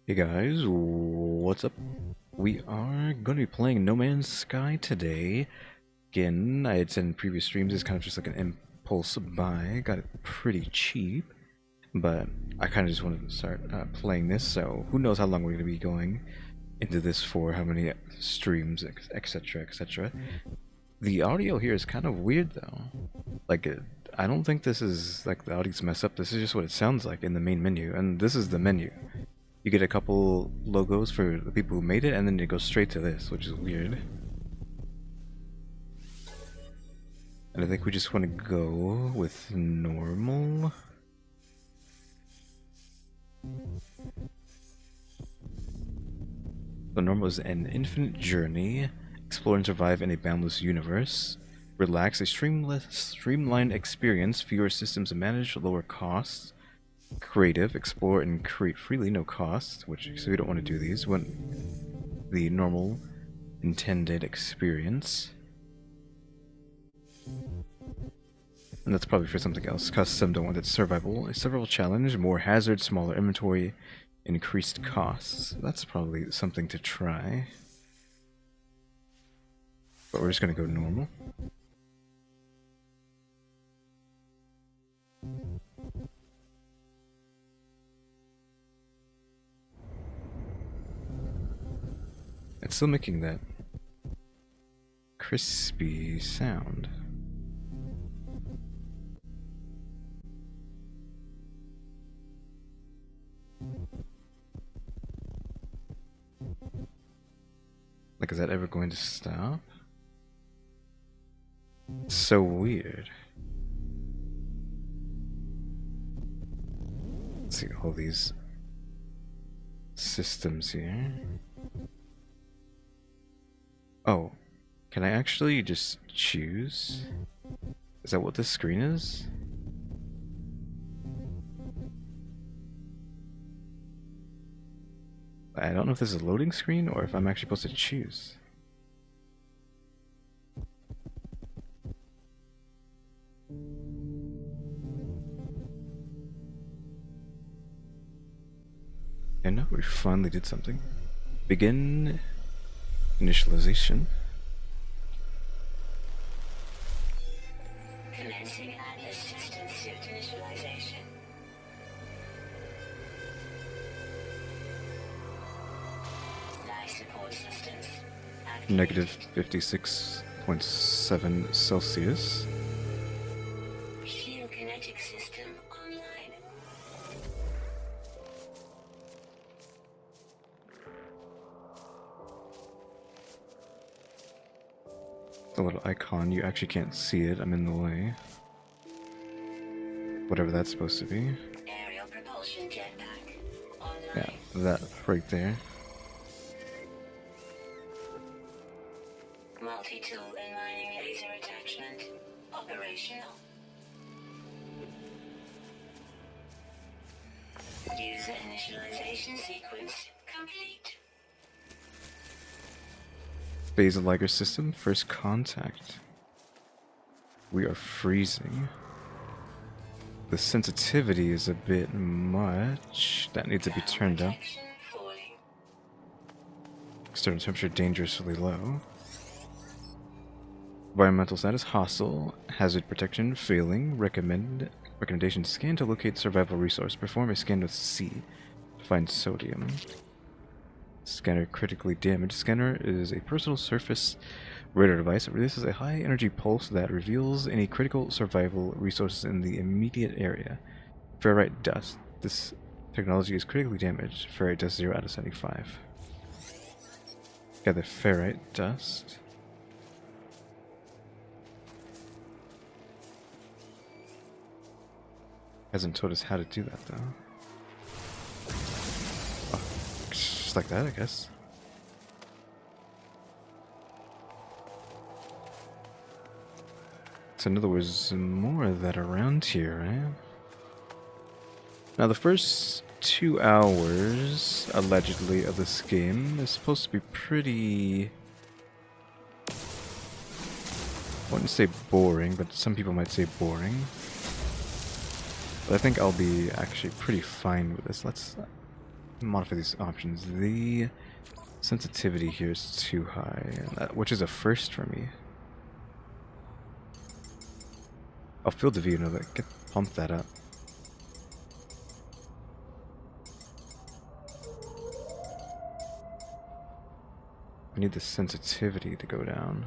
Hey guys, what's up? We are going to be playing No Man's Sky today. Again, I had said in previous streams, it's kind of just like an impulse buy. Got it pretty cheap, but I kind of just wanted to start playing this, so who knows how long we're going to be going into this for, how many streams, etc, etc. The audio here is kind of weird though. Like, I don't think this is, like, the audio's messed up. This is just what it sounds like in the main menu, and this is the menu. You get a couple logos for the people who made it, and then it goes straight to this, which is weird. And I think we just want to go with normal. The normal is an infinite journey. Explore and survive in a boundless universe. Relax, a streamlined experience, fewer systems to manage, lower costs. Creative, explore and create freely, no cost, so we don't want to do these. We want the normal intended experience. And that's probably for something else. Custom, don't want it. Survival, a survival challenge, more hazard, smaller inventory, increased costs. That's probably something to try. But we're just gonna go normal. It's still making that crispy sound. Like, is that ever going to stop? It's so weird. Let's see all these systems here. Oh, can I actually just choose? Is that what this screen is? I don't know if this is a loading screen or if I'm actually supposed to choose. And now we finally did something. Begin initialization. Commencing Atlas system suit initialization. Life support systems activated. Negative 56.7 Celsius. Shield kinetic system online. The little icon, you actually can't see it, I'm in the way. Whatever that's supposed to be. Aerial propulsion jetpack online. Yeah, that right there. Multi-tool and mining laser attachment operational. User initialization sequence complete. Phase of Liger system, first contact. We are freezing. The sensitivity is a bit much. That needs to be turned up. Protection falling. External temperature dangerously low. Environmental status hostile. Hazard protection failing. Recommendation scan to locate survival resource. Perform a scan with C to find sodium. Scanner critically damaged. Scanner is a personal surface radar device. It releases a high energy pulse that reveals any critical survival resources in the immediate area. Ferrite dust. This technology is critically damaged. Ferrite dust 0 out of 75. Got the ferrite dust. Hasn't told us how to do that though. Oh, just like that, I guess. So in other words, more of that around here, right? Now the first 2 hours, allegedly, of this game is supposed to be pretty... I wouldn't say boring, but some people might say boring. But I think I'll be actually pretty fine with this. Let's Modify these options. The sensitivity here is too high, which is a first for me. Oh, field of view, no, pump that up. I need the sensitivity to go down.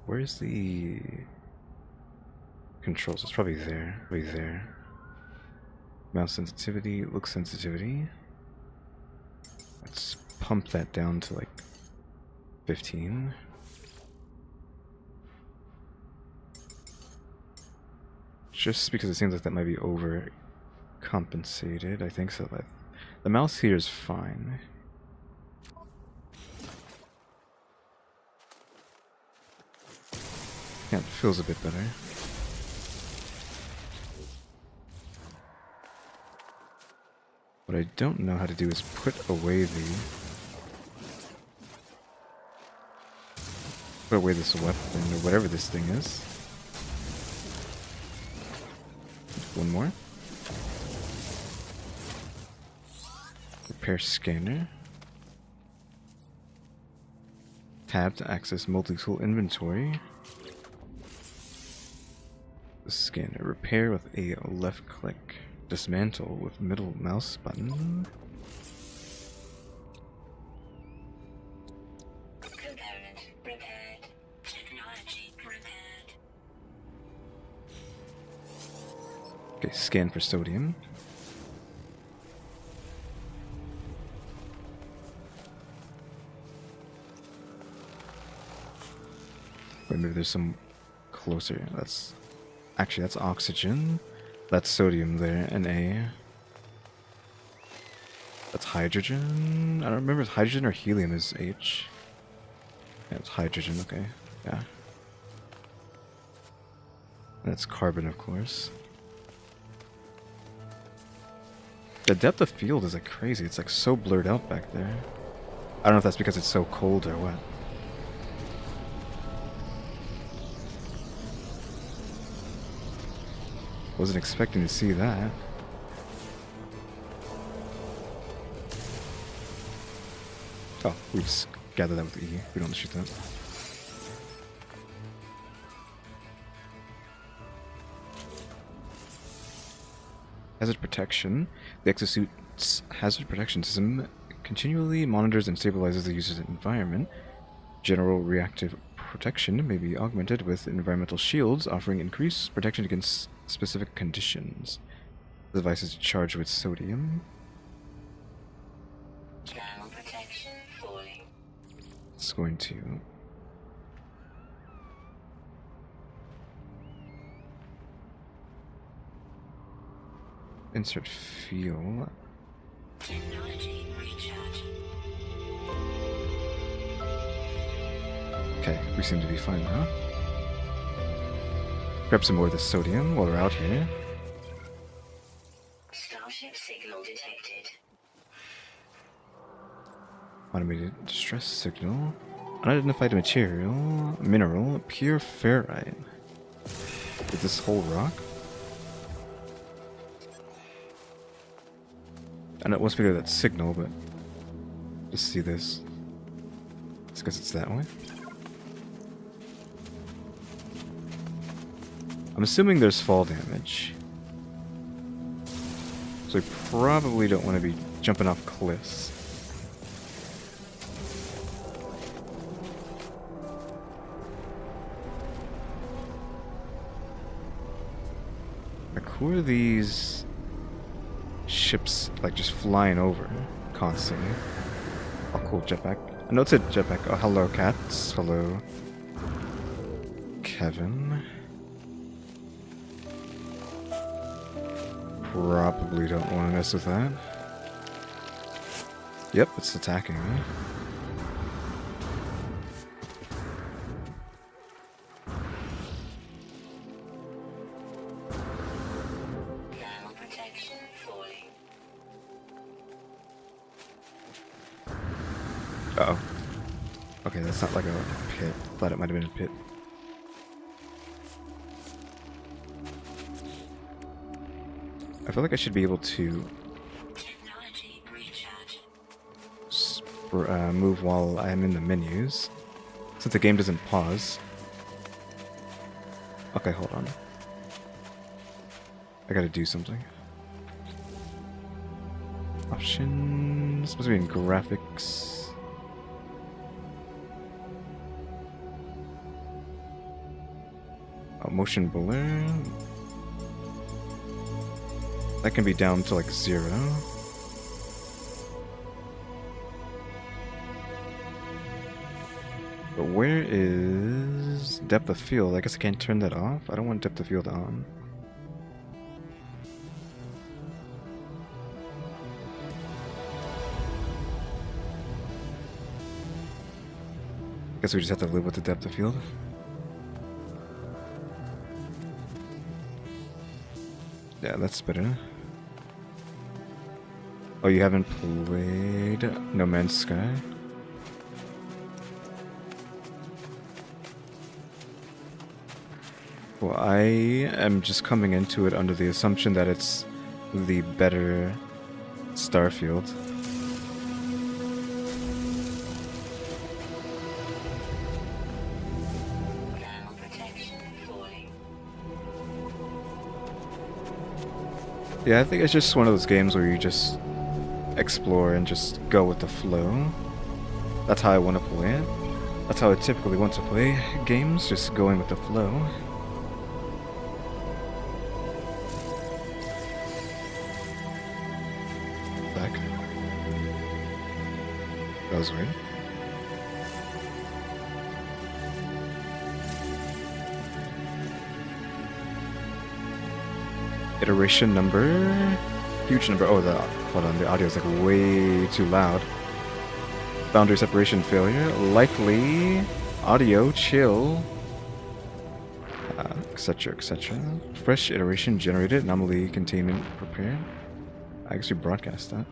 Where's the controls? It's probably there. Probably there. Mouse sensitivity, look sensitivity. Let's pump that down to like 15. Just because it seems like that might be overcompensated. I think so. The mouse here is fine. Yeah, it feels a bit better. What I don't know how to do is put away this weapon or whatever this thing is. One more. Repair scanner. Tab to access multi-tool inventory. The scanner. Repair with a left click. Dismantle with middle mouse button. Component repaired. Technology repaired. Okay, scan for sodium. Wait, maybe there's some closer. That's oxygen. That's sodium there, Na. That's hydrogen. I don't remember if hydrogen or helium is H. Yeah, it's hydrogen, okay. Yeah. That's carbon, of course. The depth of field is like crazy. It's like so blurred out back there. I don't know if that's because it's so cold or what. Wasn't expecting to see that. Oh, we just gather that with E. We don't shoot that. Hazard protection. The exosuit's hazard protection system continually monitors and stabilizes the user's environment. General reactive protection may be augmented with environmental shields, offering increased protection against specific conditions. The device is charged with sodium. Thermal protection falling. It's going to insert fuel. Technology recharge. Okay, we seem to be fine now. Grab some more of the sodium while we're out here. Starship signal detected. Automated distress signal. Unidentified mineral, pure ferrite. Is this whole rock? I know it must be that signal, but just see this. It's because it's that way. I'm assuming there's fall damage. So we probably don't want to be jumping off cliffs. Like, who are these ships, like, just flying over constantly? Oh, cool, jetpack. I know it's a jetpack. Oh, hello, cats. Hello, Kevin. Probably don't want to mess with that. Yep, it's attacking me. Thermal protection falling. Uh-oh. Okay, that's not like a pit. Thought it might have been a pit. I feel like I should be able to Technology recharge. move while I am in the menus, since the game doesn't pause. Okay, hold on. I gotta do something. Options. Supposed to be in graphics. Oh, motion blur. That can be down to like 0. But where is depth of field? I guess I can't turn that off. I don't want depth of field on. Guess we just have to live with the depth of field. Yeah, that's better. Oh, you haven't played No Man's Sky? Well, I am just coming into it under the assumption that it's the better Starfield. Thermal protection falling. Yeah, I think it's just one of those games where you just explore and just go with the flow. That's how I want to play it. That's how I typically want to play games, just going with the flow. Back. That was weird. Iteration number... Huge number. Oh, hold on, the audio is like way too loud. Boundary separation failure. Likely. Audio chill. Etc. etc. Fresh iteration generated. Anomaly containment prepared. I guess we broadcast that.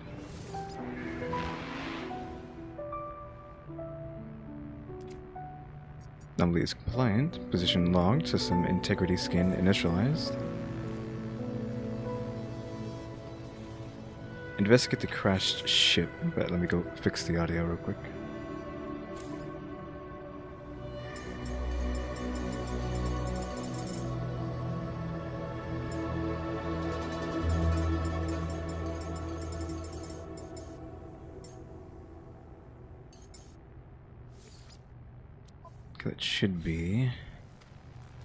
Anomaly is compliant. Position logged. System integrity scan initialized. Investigate the crashed ship. But let me go fix the audio real quick. That should be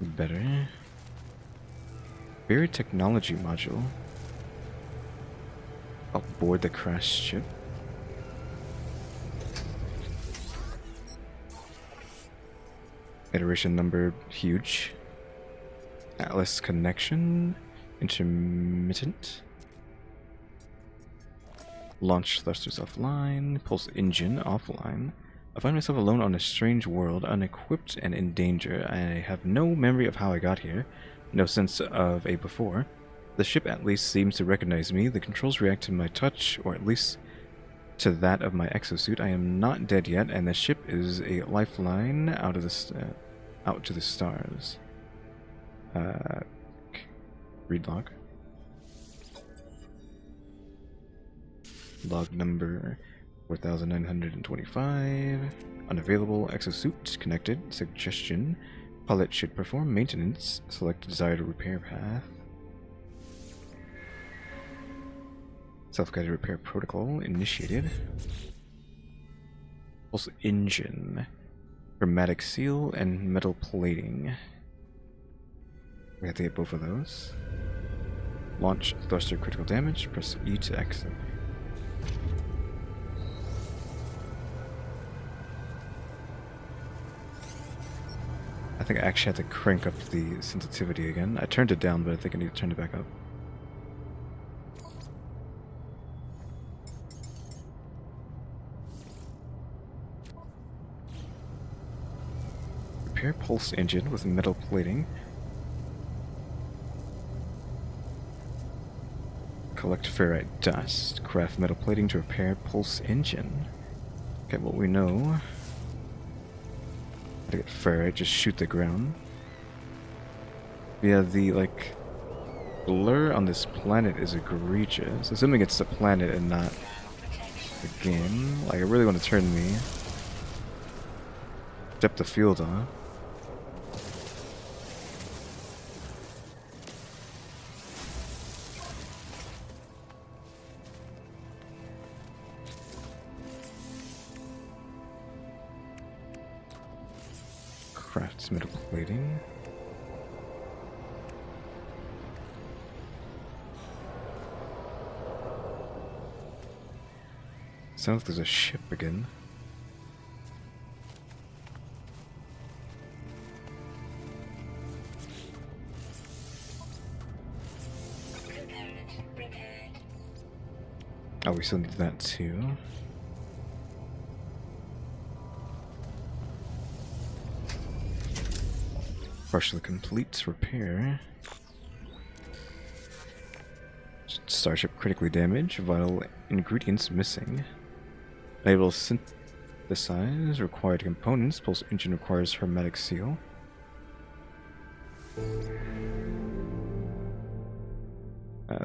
better. Buried technology module. Aboard the crashed ship. Iteration number huge. Atlas connection intermittent. Launch thrusters offline. Pulse engine offline. I find myself alone on a strange world, unequipped and in danger. I have no memory of how I got here, no sense of a before. The ship at least seems to recognize me. The controls react to my touch, or at least to that of my exosuit. I am not dead yet, and the ship is a lifeline out to the stars. Read log. Log number 4925. Unavailable. Exosuit connected. Suggestion. Pilot should perform maintenance. Select desired repair path. Self-guided repair protocol initiated. Pulse engine. Chromatic seal and metal plating. We have to get both of those. Launch thruster critical damage. Press E to exit. I think I actually had to crank up the sensitivity again. I turned it down, but I think I need to turn it back up. Repair pulse engine with metal plating. Collect ferrite dust. Craft metal plating to repair pulse engine. Okay, what we know. To get ferret, just shoot the ground. Yeah, the like blur on this planet is egregious. Assuming it's the planet and not the game. Like, I really want to turn the depth of field on. Crafts metal plating. Sounds like there's a ship again. Oh, we still need that too. Partially complete. Repair. Starship critically damaged. Vital ingredients missing. Unable to synthesize required components. Pulse engine requires hermetic seal.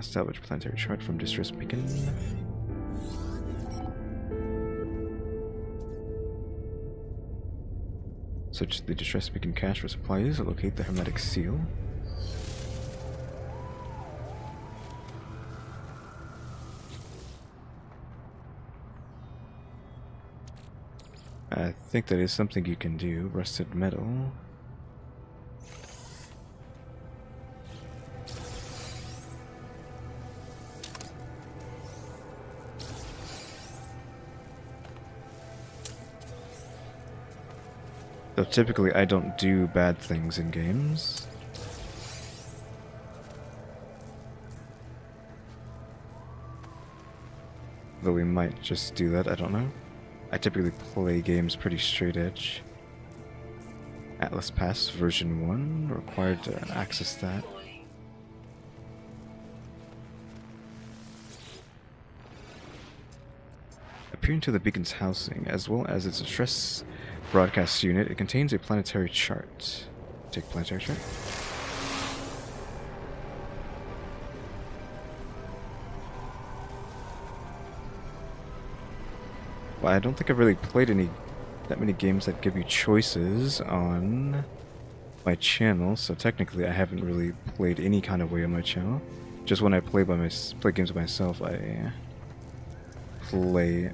Salvage planetary chart from distress beacon. Search the distress beacon cache for supplies. Locate the hermetic seal. I think that is something you can do. Rusted metal. Though typically I don't do bad things in games. Though we might just do that, I don't know. I typically play games pretty straight edge. Atlas Pass version 1, required to access that. Appearing to the beacon's housing, as well as its distress broadcast unit, it contains a planetary chart. Take planetary chart. Well, I don't think I've really played that many games that give you choices on my channel, so technically I haven't really played any kind of way on my channel. Just when I play games by myself, I play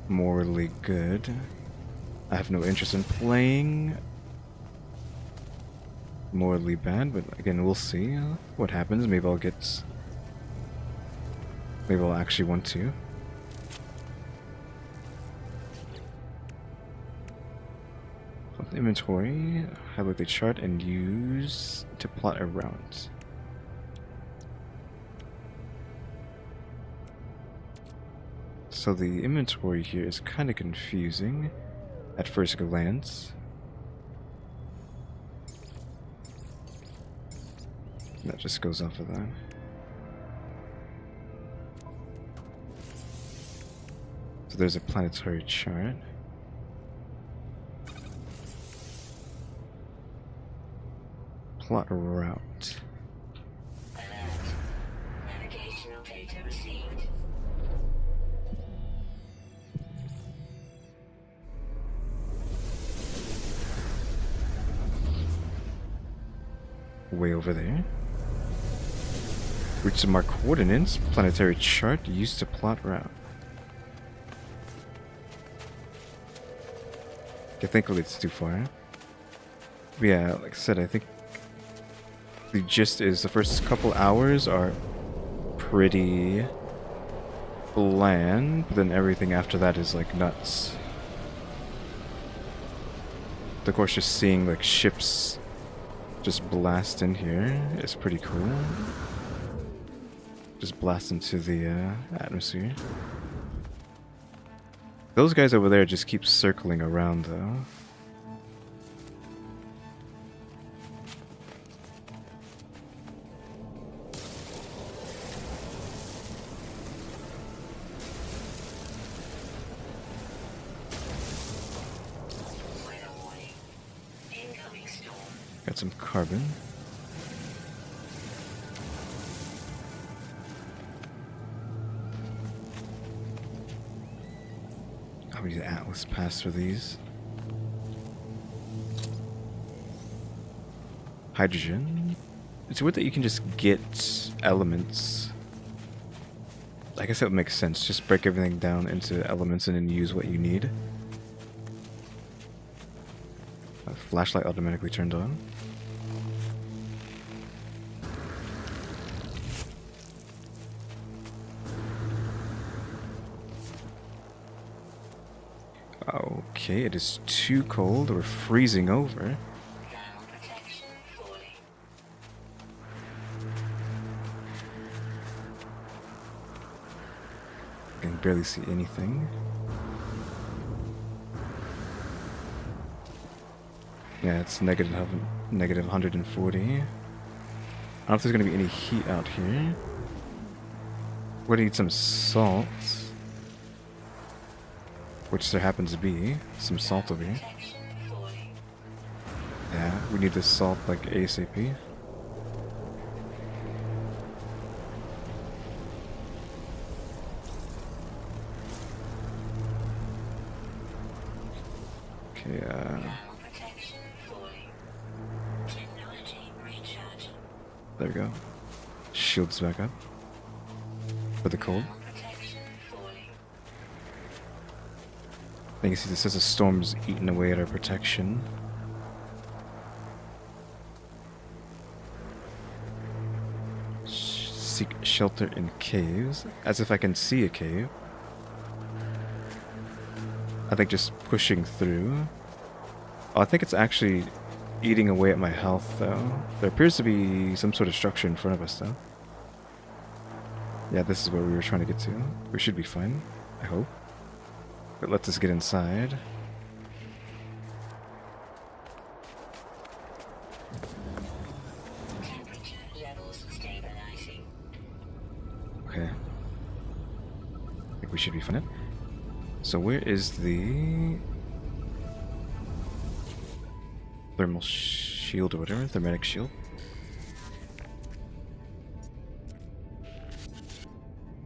morally good. I have no interest in playing morally bad, but again, we'll see what happens. Maybe I'll actually want to. Inventory, highlight the chart and use to plot a route. So the inventory here is kind of confusing at first glance. That just goes off of that. So there's a planetary chart. Plot route. Navigational data received. Way over there. Reach the mark coordinates. Planetary chart used to plot route. I think it's too far. But yeah, like I said, I think the gist is the first couple hours are pretty bland, but then everything after that is like nuts. Of course, just seeing like ships just blast in here is pretty cool. Just blast into the atmosphere. Those guys over there just keep circling around though. Got some carbon. Oh, we need the Atlas pass for these. Hydrogen. It's weird that you can just get elements. I guess that would make sense. Just break everything down into elements and then use what you need. Flashlight automatically turned on. Okay, it is too cold. We're freezing over. Thermal protection falling. I can barely see anything. Yeah, it's negative 140. I don't know if there's going to be any heat out here. We're going to need some salt. Which there happens to be. Some salt over here. Protection falling. Yeah, we need this salt like ASAP. Okay, Thermal protection falling. Technology recharge. there we go. Shields back up. For the cold. Thermal protection falling. You can see this says a storm's eating away at our protection. Seek shelter in caves. As if I can see a cave. I think just pushing through. Oh, I think it's actually eating away at my health, though. There appears to be some sort of structure in front of us, though. Yeah, this is where we were trying to get to. We should be fine, I hope. But let's us get inside. Temperature levels stabilizing. Okay. I think we should be fine. So where is the thermal shield or whatever? Thermatic shield?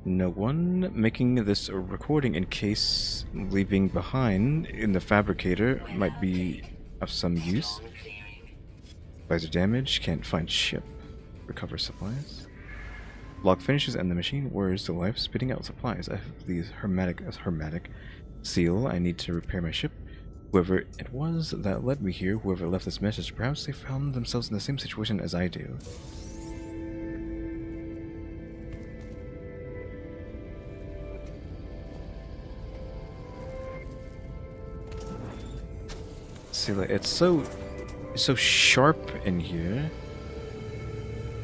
No one making this a recording in case leaving behind in the fabricator might be of some use. Storm clearing. Visor damage, can't find ship. Recover supplies. Lock finishes and the machine whirs to life, spitting out supplies. I have the hermetic seal. I need to repair my ship. Whoever it was that led me here, whoever left this message, perhaps they found themselves in the same situation as I do. See, like, it's so sharp in here,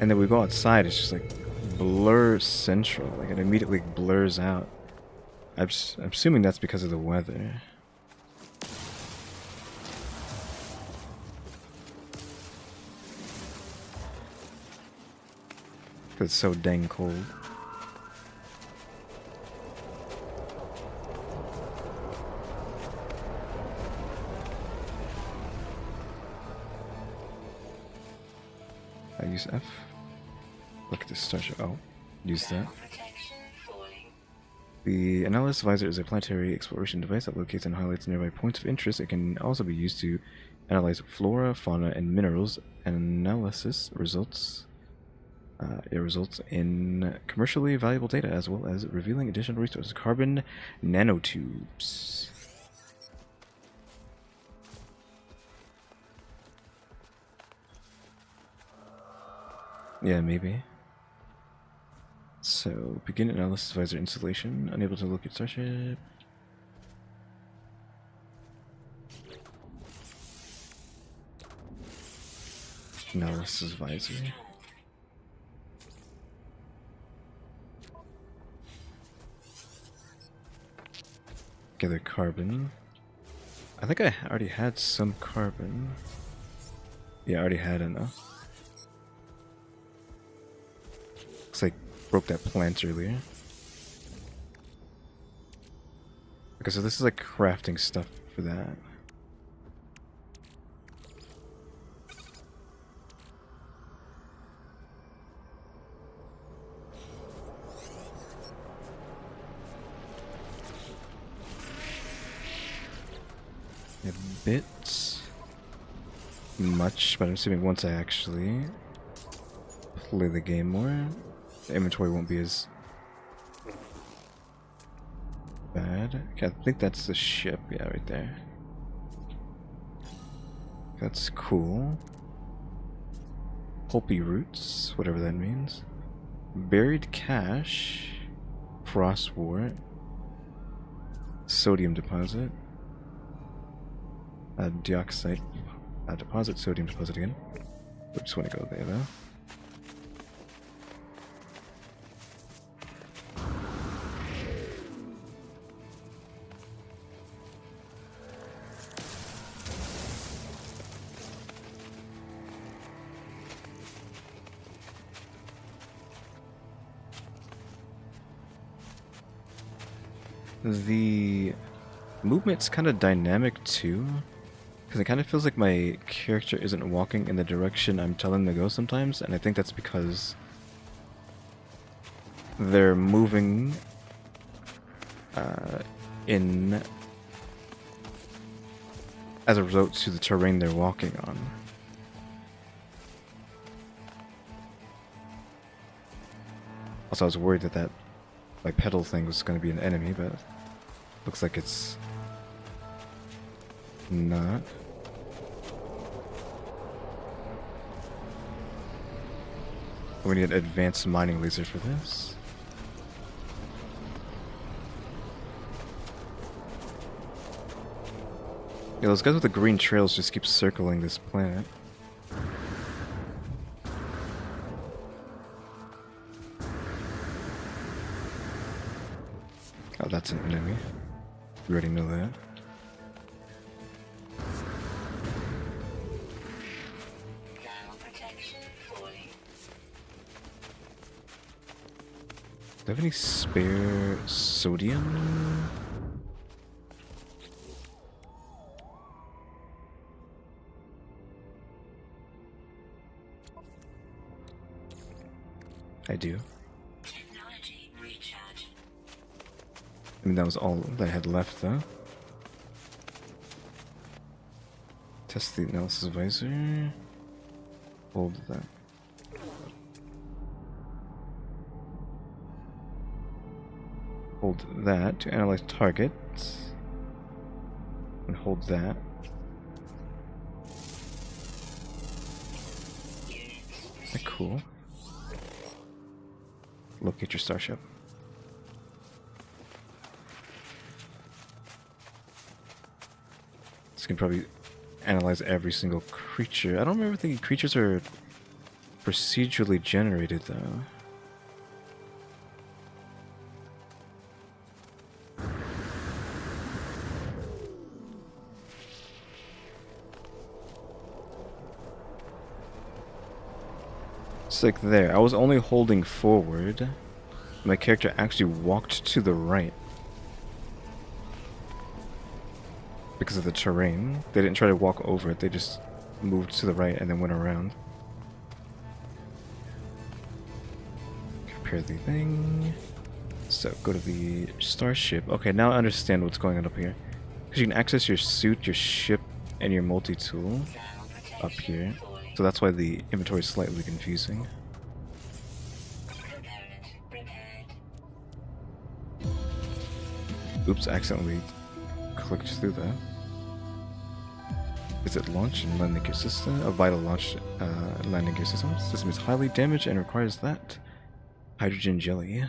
and then we go outside. It's just like blur central. Like it immediately blurs out. I'm assuming that's because of the weather. Because it's so dang cold. I use F. Look at this starship. Oh, use that. Thermal protection falling. The Analysis Visor is a planetary exploration device that locates and highlights nearby points of interest. It can also be used to analyze flora, fauna, and minerals. Analysis results in commercially valuable data as well as revealing additional resources. Carbon nanotubes. Yeah, maybe. So, begin Analysis Visor installation. Unable to locate starship. Analysis Visor. Gather carbon. I think I already had some carbon. Yeah, I already had enough. Looks like broke that plant earlier. Okay, so this is like crafting stuff for that. A bit much, but I'm assuming once I actually play the game more, the inventory won't be as bad. Okay, I think that's the ship. Yeah, right there. That's cool. Pulpy roots, whatever that means. Buried cache. Frost wart. Sodium deposit. Dioxide deposit. Sodium deposit again. I just want to go there though. The movement's kind of dynamic too, because it kind of feels like my character isn't walking in the direction I'm telling them to go sometimes, and I think that's because they're moving in as a result to the terrain they're walking on. Also, I was worried that my pedal thing was going to be an enemy, but looks like it's not. We need an advanced mining laser for this. Yeah, those guys with the green trails just keep circling this planet. Oh, that's an enemy. You already know that. Thermal protection fully. Do I have any spare sodium? I do. Technology recharge. I mean, that was all that I had left, though. Test the analysis visor. Hold that. Hold that to analyze targets. And hold that. Cool. Locate your starship. This can probably analyze every single creature. I don't remember thinking creatures are procedurally generated, though. It's like there. I was only holding forward. My character actually walked to the right. Because of the terrain. They didn't try to walk over it, they just moved to the right and then went around. Compare the thing. So go to the starship. Okay, now I understand what's going on up here. Because you can access your suit, your ship, and your multi-tool up here. So that's why the inventory is slightly confusing. Oops, accidentally clicked through that. Is it launch and landing gear system? A vital launch landing gear system. System is highly damaged and requires that. Hydrogen jelly.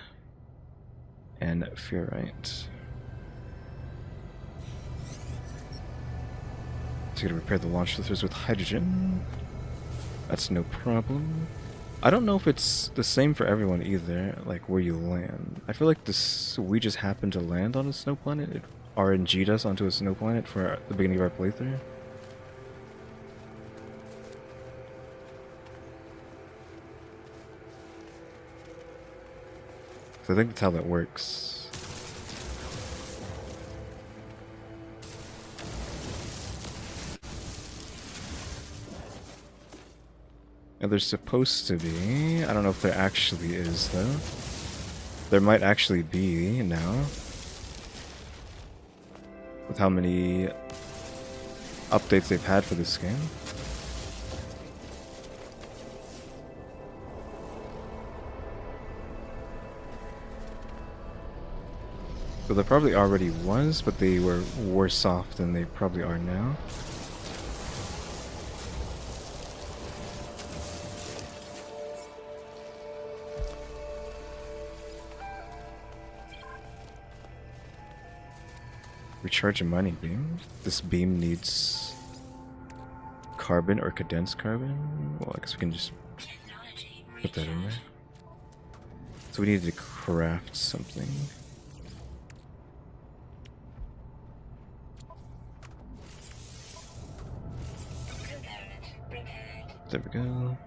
And ferrite. So you gotta repair the launch filters with hydrogen. That's no problem. I don't know if it's the same for everyone either, like where you land. I feel like we just happened to land on a snow planet. It RNG'd us onto a snow planet for the beginning of our playthrough. So I think that's how that works. And there's supposed to be. I don't know if there actually is, though. There might actually be now. With how many updates they've had for this game. So there probably already was, but they were worse off than they probably are now. Recharge a mining beam. This beam needs carbon or condensed carbon. Well, I guess we can just put that in there. So we need to craft something. There we go.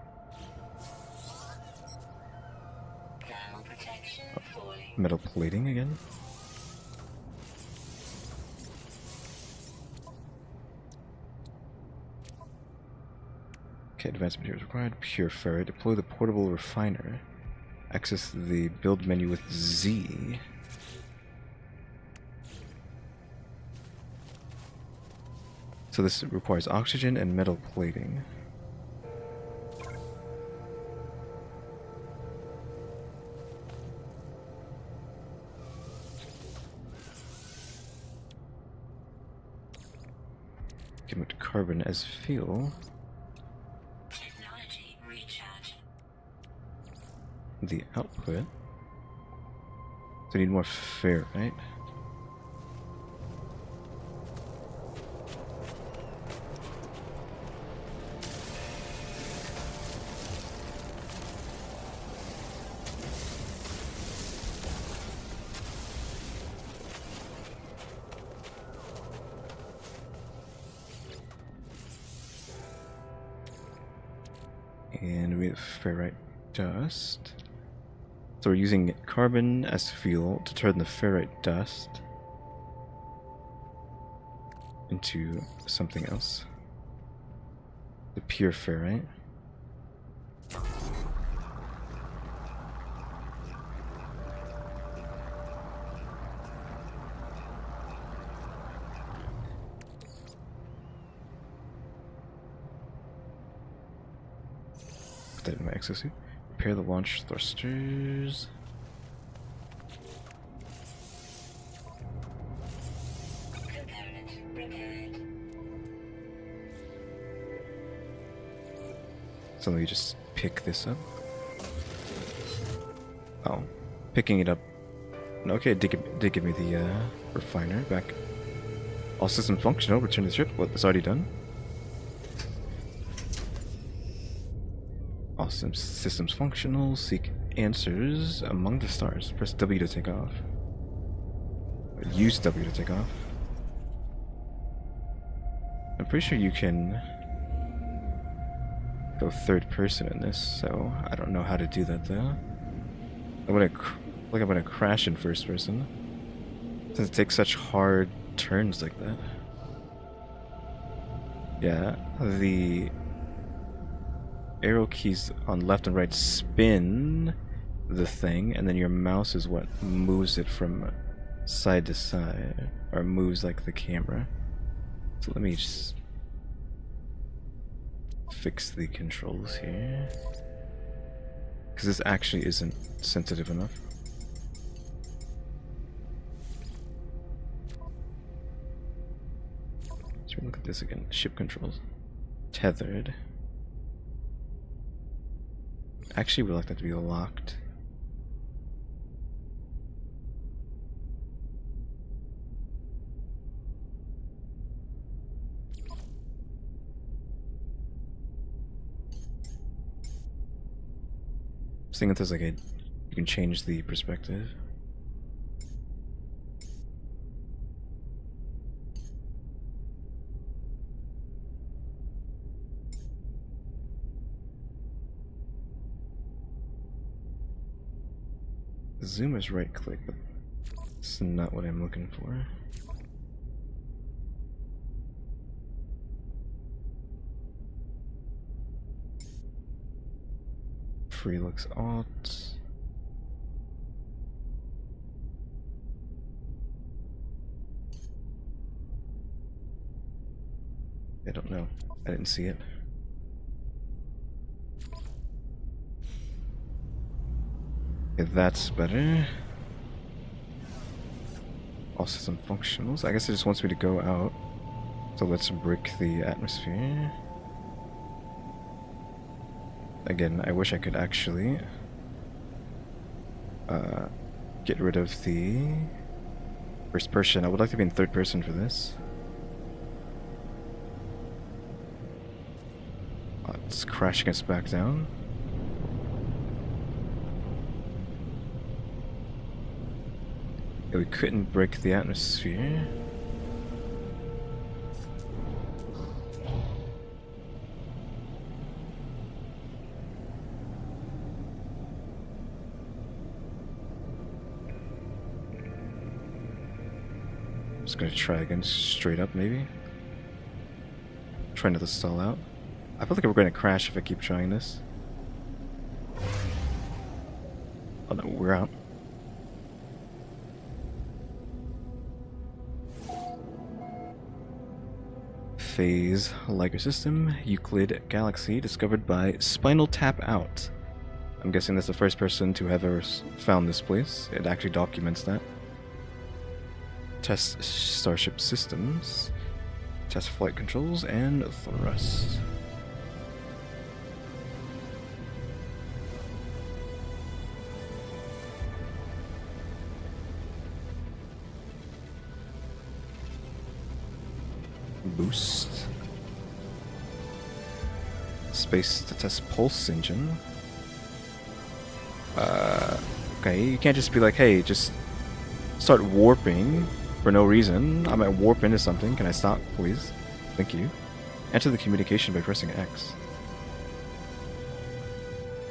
Oh, metal plating again. Okay, advanced materials required. Pure ferrite. Deploy the portable refiner. Access the build menu with Z. So this requires oxygen and metal plating. Give it carbon as fuel. Technology recharge. The output. So we need more ferrite. And we have ferrite dust. So we're using carbon as fuel to turn the ferrite dust into something else. The pure ferrite. Put that in my exosuit. Repair the launch thrusters. Component repaired. So let me just pick this up. Oh, picking it up. Okay, it did give me the refiner back. All systems functional. Return to the ship. What, it's already done? All systems functional. Seek answers among the stars. Press W to take off. Use W to take off. I'm pretty sure you can go third person in this, so I don't know how to do that though. I'm gonna crash in first person since it takes such hard turns like that. Yeah, the arrow keys on left and right spin the thing, and then your mouse is what moves it from side to side, or moves like the camera. So let me just fix the controls here, because this actually isn't sensitive enough. Let's look at this again. Ship controls. Tethered. Actually, we'd like that to be locked. I think if there's like a, you can change the perspective. Zoom is right click, but it's not what I'm looking for. Free looks alt. I don't know. I didn't see it. Okay, that's better. Also some functionals. I guess it just wants me to go out. So let's break the atmosphere. Again, I wish I could actually get rid of the first person. I would like to be in third person for this. It's crashing us back down. Yeah, we couldn't break the atmosphere. Just gonna try again, straight up maybe. Try not to stall out. I feel like we're gonna crash if I keep trying this. Oh no, we're out. Phase Liger System, Euclid Galaxy, discovered by Spinal Tap Out. I'm guessing that's the first person to have ever found this place. It actually documents that. Test Starship Systems, test flight controls, and thrust. Boost. Space to test pulse engine. Okay, you can't just be like, hey, just start warping for no reason. I might warp into something. Can I stop, please? Thank you. Enter the communication by pressing X.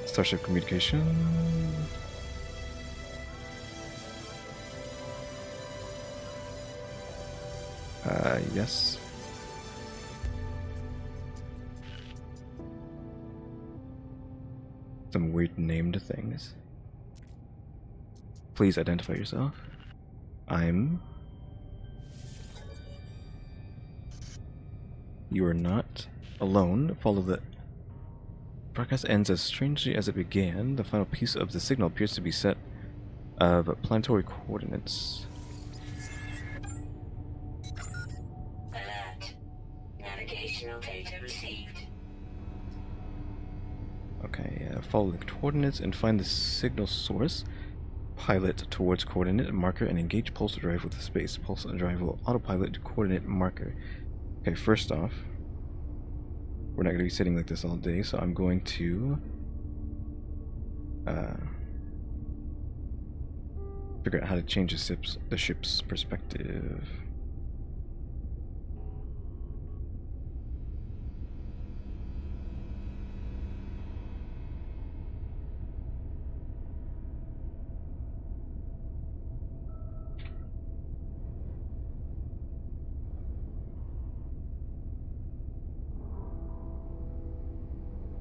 Starship communication. Yes. Some weird named things. Please identify yourself. I'm... You are not alone. Follow the... Broadcast ends as strangely as it began. The final piece of the signal appears to be set of planetary coordinates. Alert. Navigational data received. Okay, follow the coordinates and find the signal source. Pilot towards coordinate marker and engage pulse drive with the space. Pulse drive will autopilot to coordinate marker. Okay, first off, we're not going to be sitting like this all day, so I'm going to figure out how to change the ship's perspective.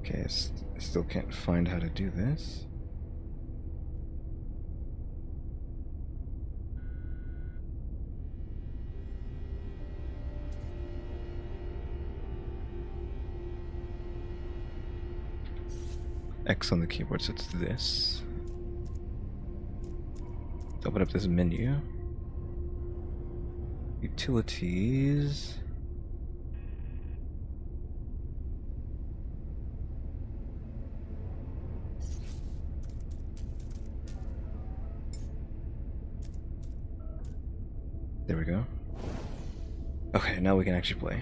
Okay, I still can't find how to do this. X on the keyboard, so it's this. Let's open up this menu. Utilities. There we go. Okay, now we can actually play.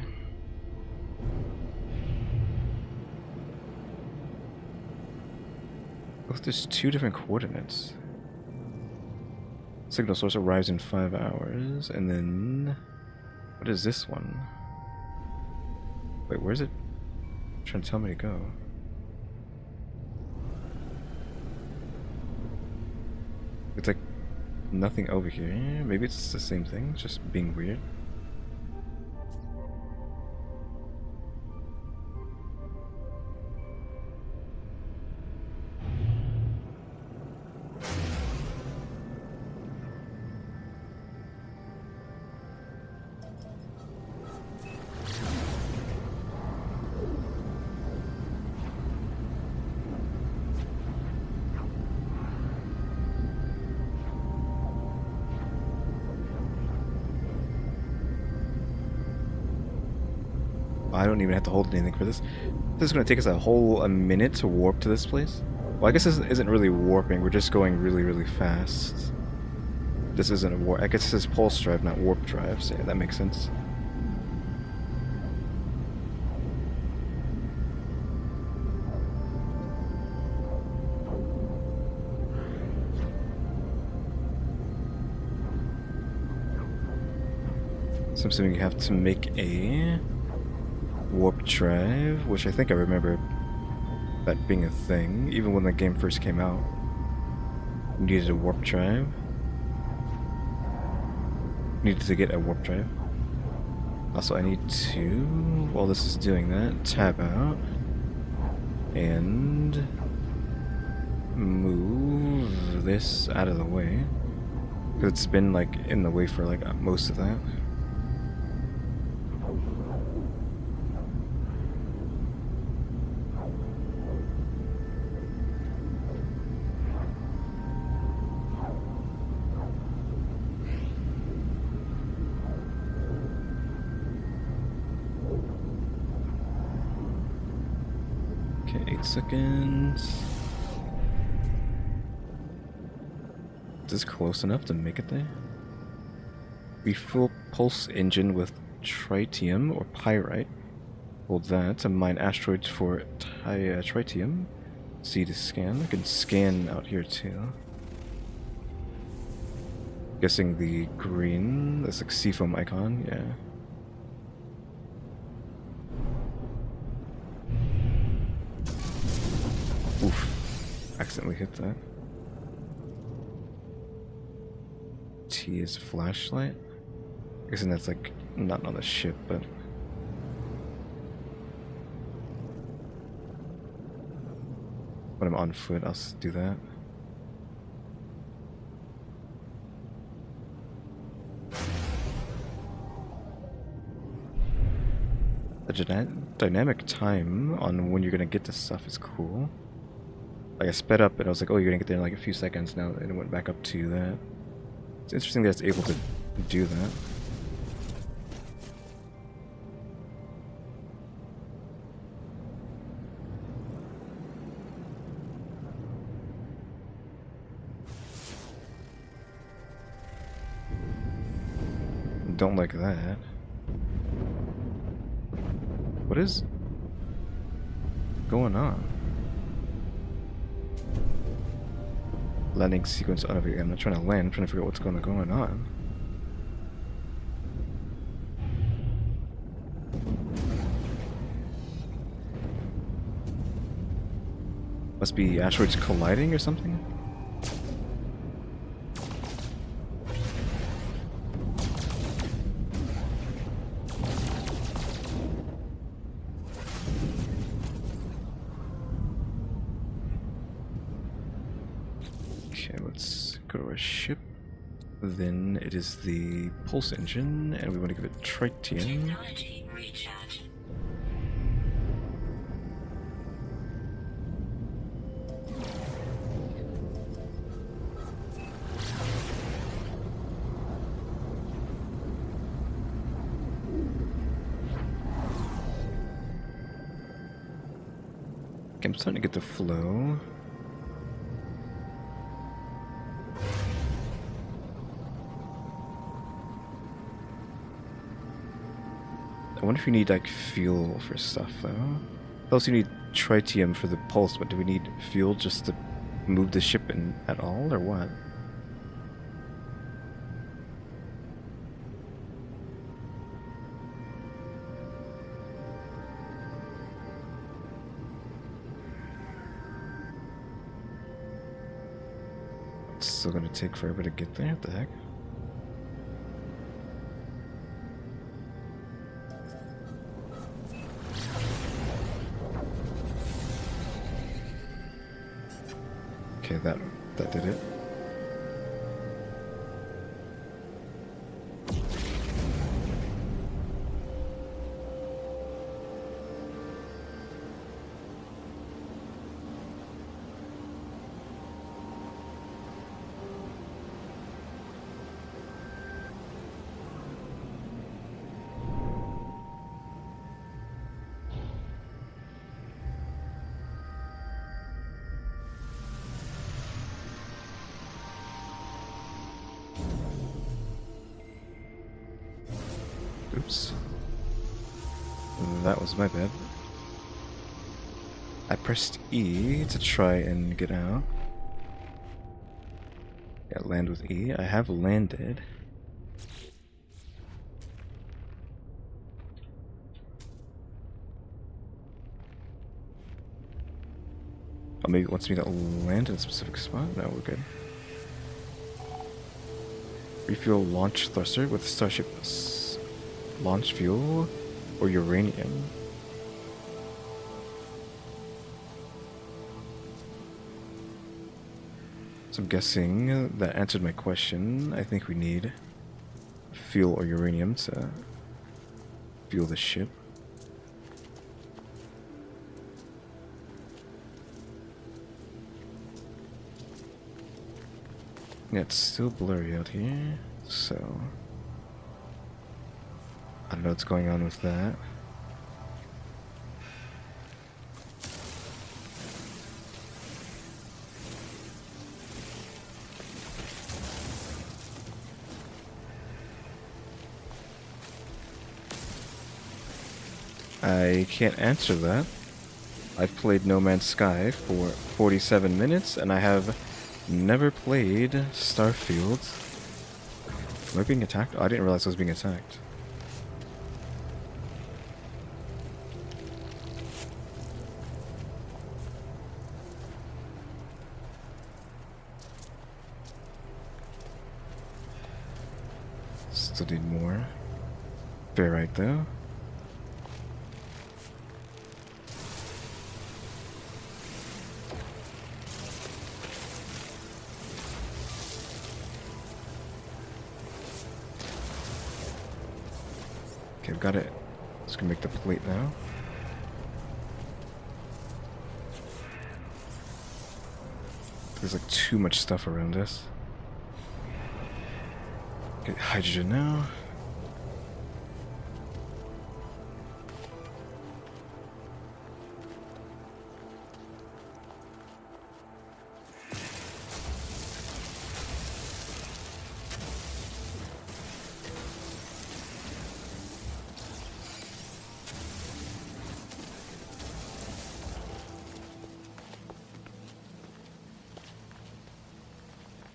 Look, there's two different coordinates. Signal source arrives in 5 hours, and then... What is this one? Wait, where's it trying to tell me to go? It's like nothing over here. Maybe it's the same thing, just being weird. I don't even have to hold anything for this. This is going to take us a minute to warp to this place. Well, I guess this isn't really warping. We're just going really, really fast. This isn't a warp. I guess this is pulse drive, not warp drive. So yeah, that makes sense. So I'm assuming you have to make a warp drive, which I think I remember that being a thing, even when the game first came out. You needed a warp drive. Needed to get a warp drive. Also, I need to, while this is doing that, tab out and move this out of the way. Because it's been like in the way for like most of that. Okay, 8 seconds. Is this close enough to make it there? Refuel pulse engine with tritium or pyrite. Hold that to mine asteroids for tritium. C to scan. I can scan out here too. Guessing the green, that's like seafoam icon, yeah. Oof. Accidentally hit that. T is flashlight. I guess that's like not on the ship, but when I'm on foot, I'll do that. The dynamic time on when you're gonna get this stuff is cool. Like I sped up and I was like, oh, you're gonna get there in like a few seconds now, and it went back up to that. It's interesting that it's able to do that. Don't like that. What is going on? Landing sequence unavailable. I'm not trying to land, I'm trying to figure out what's going on. Must be asteroids colliding or something? Okay, let's go to our ship. Then it is the pulse engine, and we want to give it tritium. Technology recharge. Okay, I'm starting to get the flow. I wonder if you need like fuel for stuff though. Also, you need tritium for the pulse, but do we need fuel just to move the ship in at all, or what? It's still gonna take forever to get there. What the heck? Okay, that did it. Oops. That was my bad. I pressed E to try and get out. Yeah, land with E. I have landed. Oh, maybe it wants me to land in a specific spot? No, we're good. Refuel launch thruster with Starship's launch fuel or uranium. So I'm guessing that answered my question. I think we need fuel or uranium to fuel the ship. Yeah, it's still blurry out here, so I don't know what's going on with that. I can't answer that. I've played No Man's Sky for 47 minutes, and I have never played Starfield. Am I being attacked? Oh, I didn't realize I was being attacked. Still need more. Ferrite though. Okay, I've got it. Just gonna make the plate now. There's like too much stuff around us. Get hydrogen now.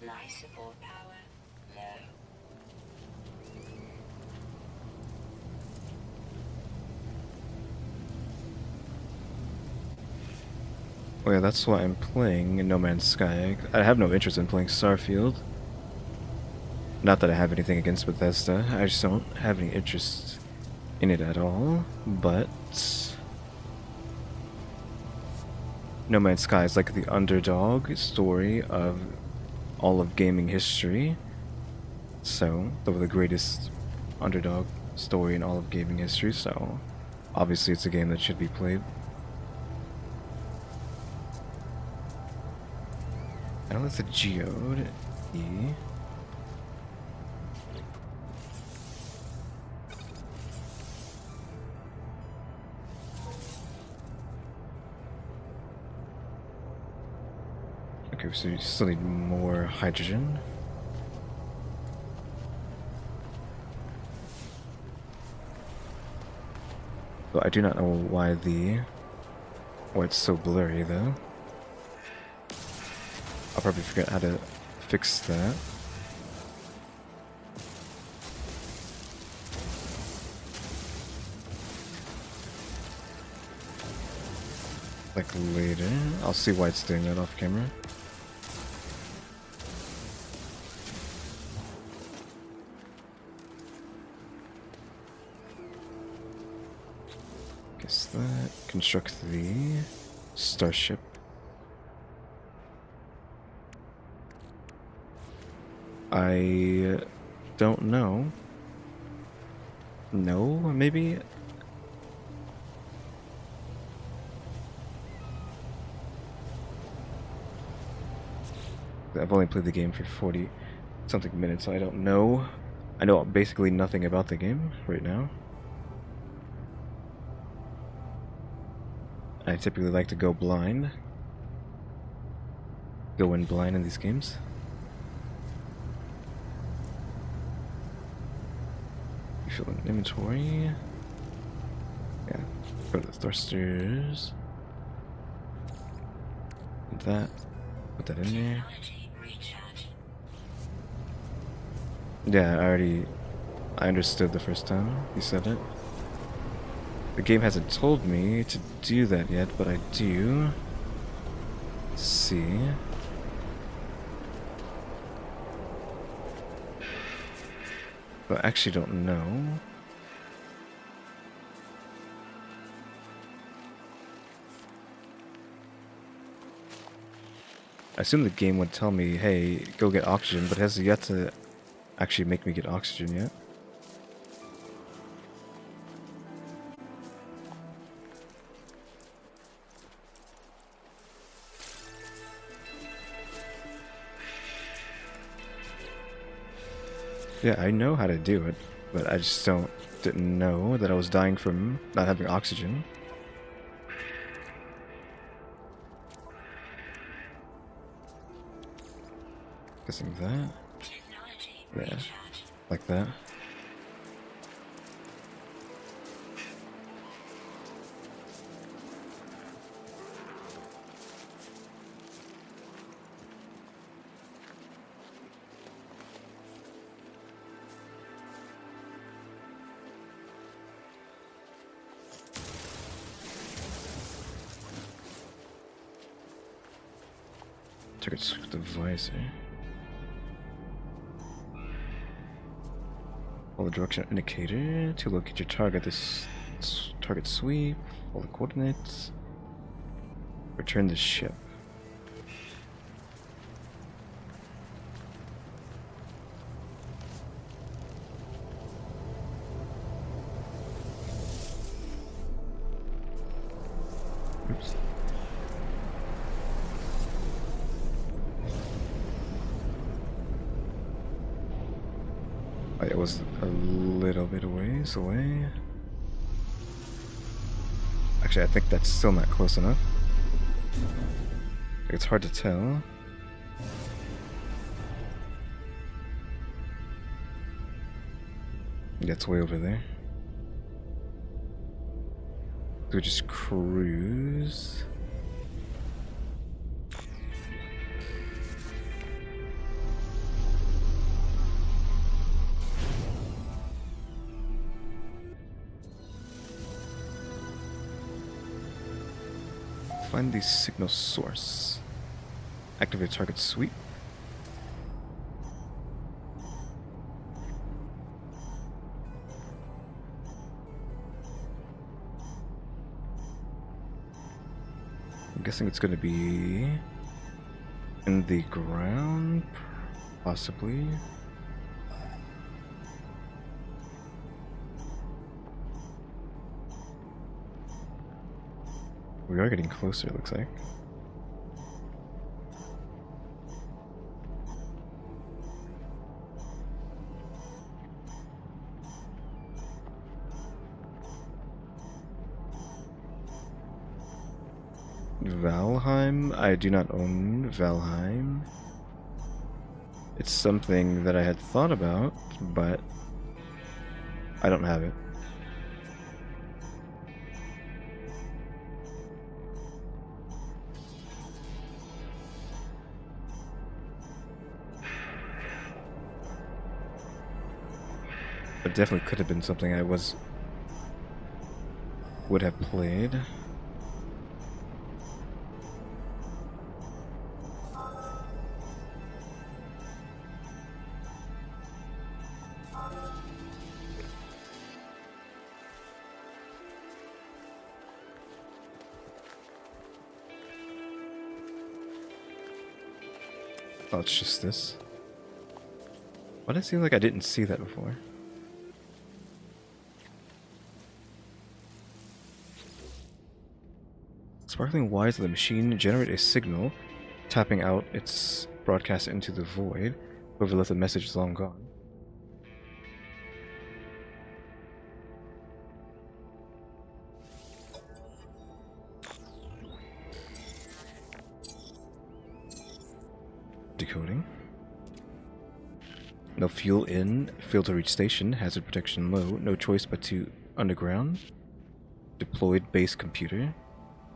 Life support power low. Oh yeah, that's why I'm playing No Man's Sky. I have no interest in playing Starfield. Not that I have anything against Bethesda, I just don't have any interest in it at all, but No Man's Sky is like the underdog story of all of gaming history. So, the greatest underdog story in all of gaming history, so obviously it's a game that should be played. I know that's a geode. E. Okay, so you still need more hydrogen. But I do not know why it's so blurry though. I'll probably forget how to fix that. Like later. I'll see why it's doing that off camera. Guess that. Construct the starship. I don't know. No, maybe? I've only played the game for 40 something minutes, so I don't know. I know basically nothing about the game right now. I typically like to go blind. Go in blind in these games. Starfield in inventory. Yeah. Go to the thrusters. And that. Put that in there. Technology recharge. Yeah, I understood the first time you said it. The game hasn't told me to do that yet, but I do. Let's see. But I actually don't know. I assume the game would tell me, hey, go get oxygen, but it has yet to actually make me get oxygen yet. Yeah, I know how to do it, but I just didn't know that I was dying from not having oxygen. Guessing that. Technology Yeah, recharge. like that. Target sweep with the visor. Follow the direction indicator to locate your target. This target sweep. Follow the coordinates. Return the ship. Oops. Oh, it was a little bit a ways away. Actually, I think that's still not close enough. It's hard to tell. Yeah, it's way over there. So we just cruise. Find the signal source. Activate target sweep. I'm guessing it's going to be in the ground, possibly. We are getting closer, it looks like. Valheim? I do not own Valheim. It's something that I had thought about, but I don't have it. It definitely could have been something I would have played. Oh, it's just this. Why does it seem like I didn't see that before? Sparkling wires of the machine generate a signal, tapping out its broadcast into the void. Whoever left the message is long gone. Decoding. No fuel in, failed to reach station, hazard protection low, no choice but to underground, deployed base computer,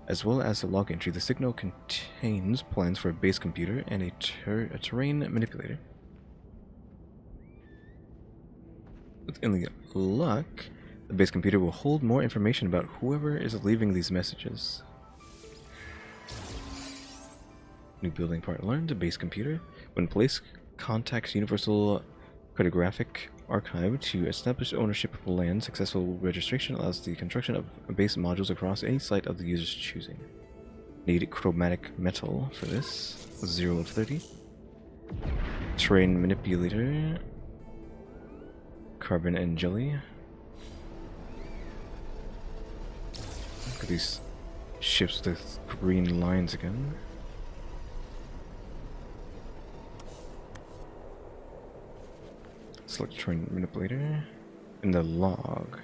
as well as the log entry. The signal contains plans for a base computer and a terrain manipulator. With any luck, the base computer will hold more information about whoever is leaving these messages. New building part learned. A base computer, when placed, contacts Universal Cartographic Archive to establish ownership of land. Successful registration allows the construction of base modules across any site of the user's choosing. Need chromatic metal for this. 0 of 30. Terrain manipulator. Carbon and jelly. Look at these ships with green lines again. Select terrain manipulator in the log.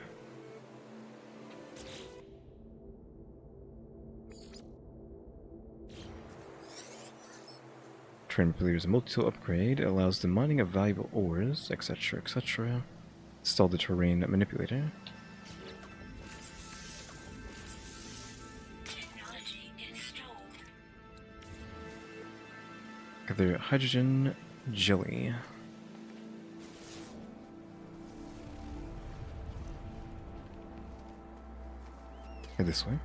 Terrain manipulator is a multi-tool upgrade. It allows the mining of valuable ores, etc., etc. Install the terrain manipulator. Technology installed. Gather hydrogen jelly. This way.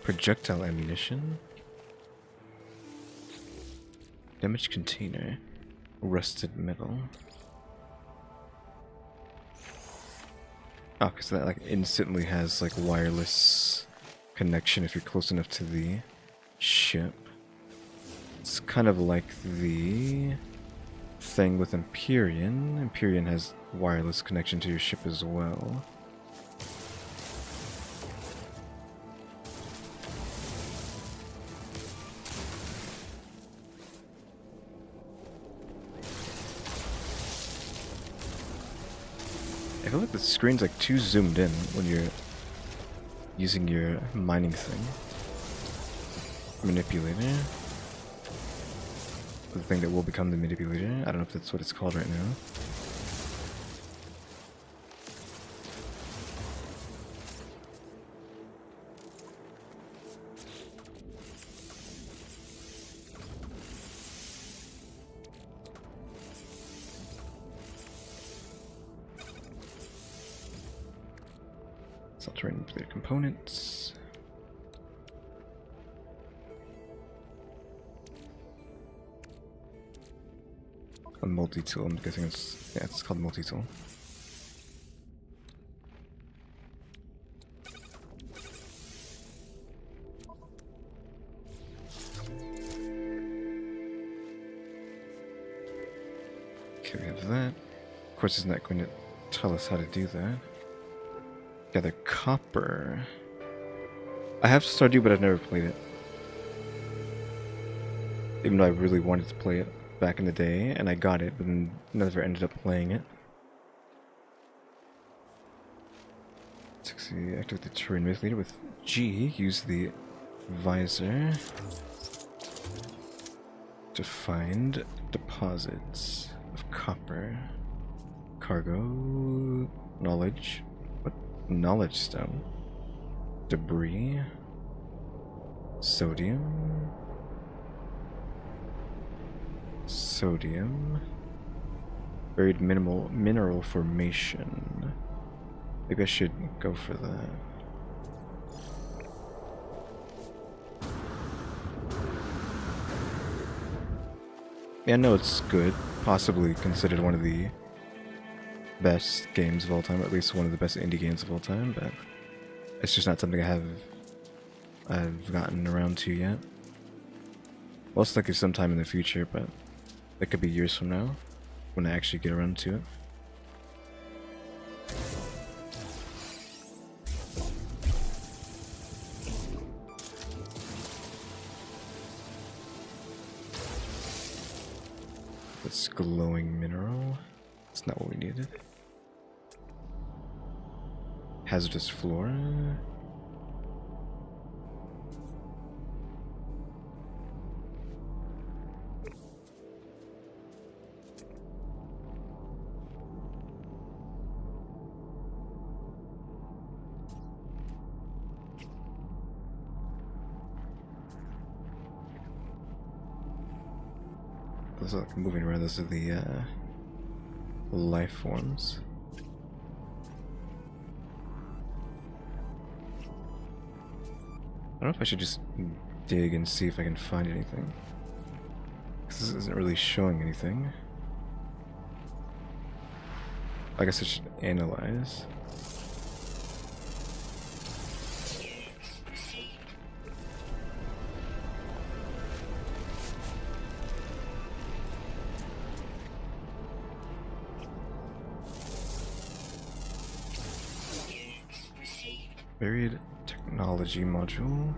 Projectile ammunition. Damaged container. Rusted metal. Oh, because that like instantly has like wireless connection if you're close enough to the ship. It's kind of like the thing with Empyrean. Empyrean has wireless connection to your ship as well. I feel like the screen's like too zoomed in when you're using your mining thing. Manipulator. The thing that will become the manipulator. I don't know if that's what it's called right now. Terrain manipulator components. A multi-tool, I'm guessing it's called multi-tool. Okay, we have that. Of course, it's not going to tell us how to do that. Gather copper. I have Stardew, but I've never played it. Even though I really wanted to play it back in the day, and I got it, but then never ended up playing it. 60. Activate the terrain manipulator with G. Use the visor to find deposits of copper. Cargo. Knowledge. Knowledge stone, debris, sodium, buried mineral formation. Maybe I should go for that. Yeah, no, it's good. Possibly considered one of the best games of all time, or at least one of the best indie games of all time, but it's just not something I've gotten around to yet. Most likely sometime in the future, but it could be years from now when I actually get around to it. This glowing mineral. It's not what we needed. Hazardous flora. Those are like moving around. Those are the life forms. I don't know if I should just dig and see if I can find anything. Because this isn't really showing anything. I guess I should analyze. Buried technology module.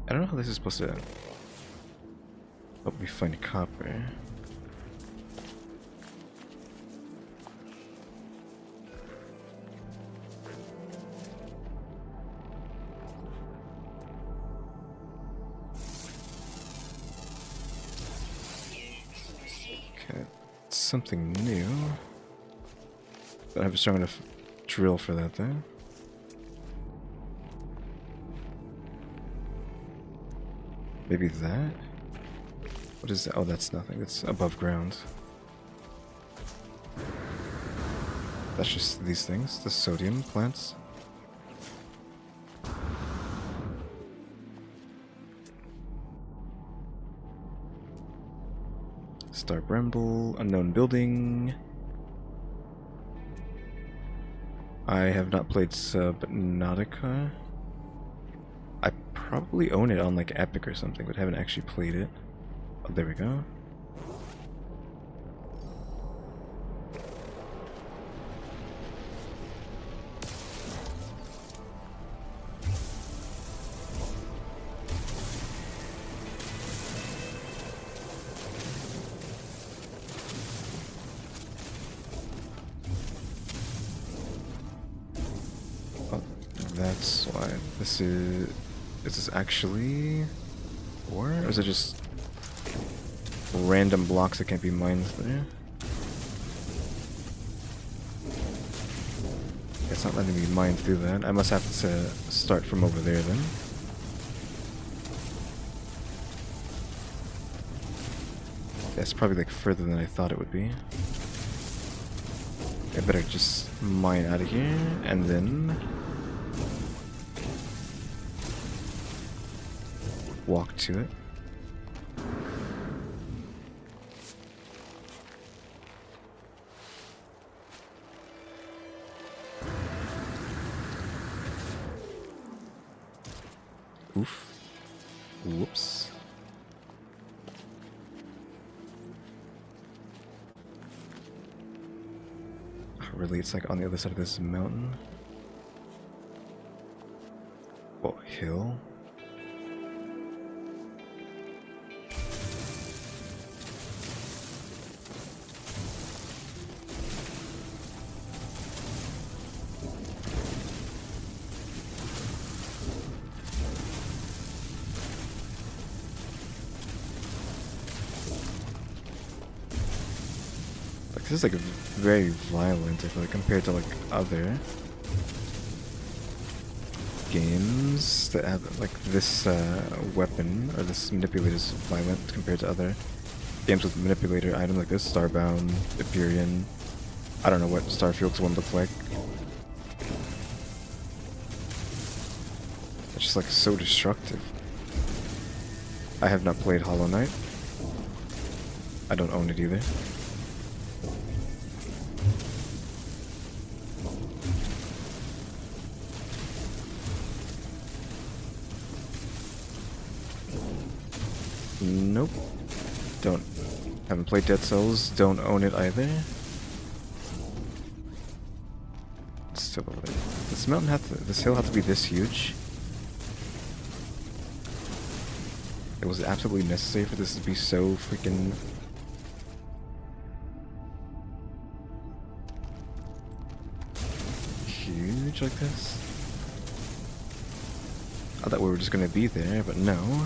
I don't know how this is supposed to help me find copper. Something new. Don't have a strong enough drill for that though. Maybe that? What is that? Oh, that's nothing. It's above ground. That's just these things. The sodium plants. Star Bramble, unknown building. I have not played Subnautica. I probably own it on like Epic or something, but haven't actually played it. Oh, there we go. That's why this is this actually ore, or is it just random blocks that can't be mined there? It's not letting me mine through that. I must have to start from over there then. That's probably like further than I thought it would be. I better just mine out of here and then walk to it. Oof. Whoops. Oh, really, it's like on the other side of this mountain. Oh, hill. This is like very violent, I feel like, compared to like other games that have like this weapon or this manipulator is violent compared to other games with manipulator item like this. Starbound, Empyrean. I don't know what Starfield's one looks like. It's just like so destructive. I have not played Hollow Knight. I don't own it either. Nope. Haven't played Dead Cells, don't own it either. so low there. This hill have to be this huge? It was absolutely necessary for this to be so freaking... huge like this? I thought we were just gonna be there, but no.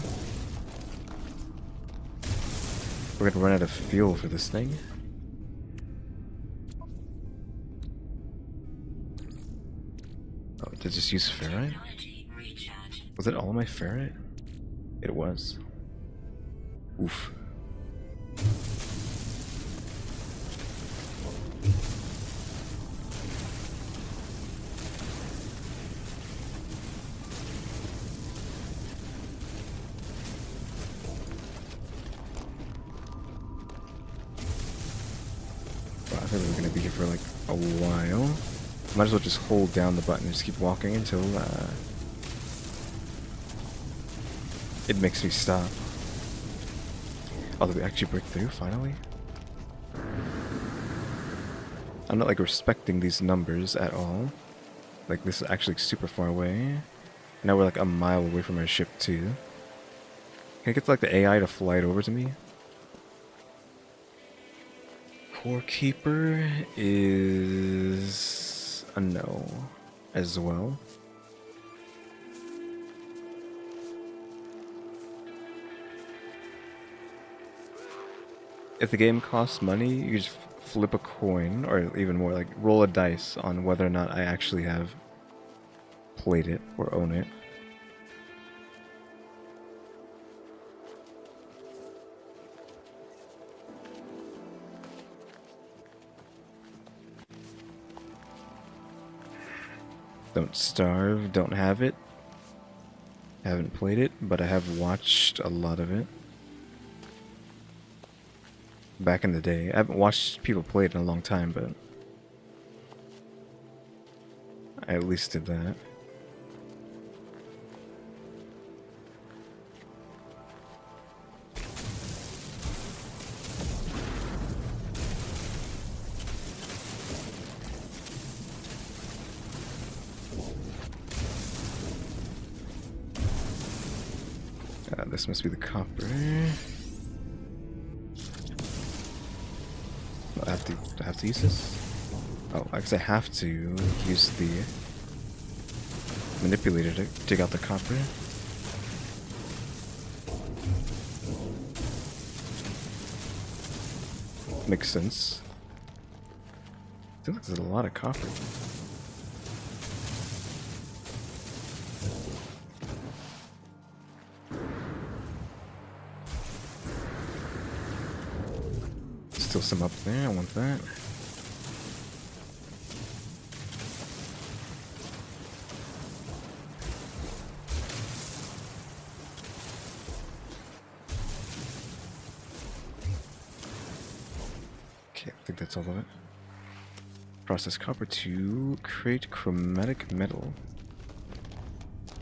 We're gonna run out of fuel for this thing. Oh, did it just use ferrite? Was it all my ferrite? It was. Oof. Wow, I think we're gonna be here for like a while. Might as well just hold down the button and just keep walking until it makes me stop. Oh, did we actually break through finally? I'm not like respecting these numbers at all. Like this is actually super far away. Now we're like a mile away from our ship too. Can I get like the AI to fly it over to me? Core Keeper is a no as well. If the game costs money, you just flip a coin, or even more, like roll a dice on whether or not I actually have played it or own it. Don't starve, don't have it. Haven't played it, but I have watched a lot of it. Back in the day. I haven't watched people play it in a long time, but I at least did that. This must be the copper. I have to use this? Oh, I guess I have to use the manipulator to dig out the copper. Makes sense. I feel like there's a lot of copper. Still some up there, I want that. Okay, I think that's all of it. Process copper to create chromatic metal.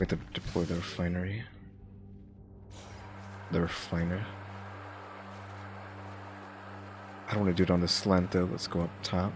We have to deploy the refinery. The refiner. I don't want to do it on the slant though, let's go up top.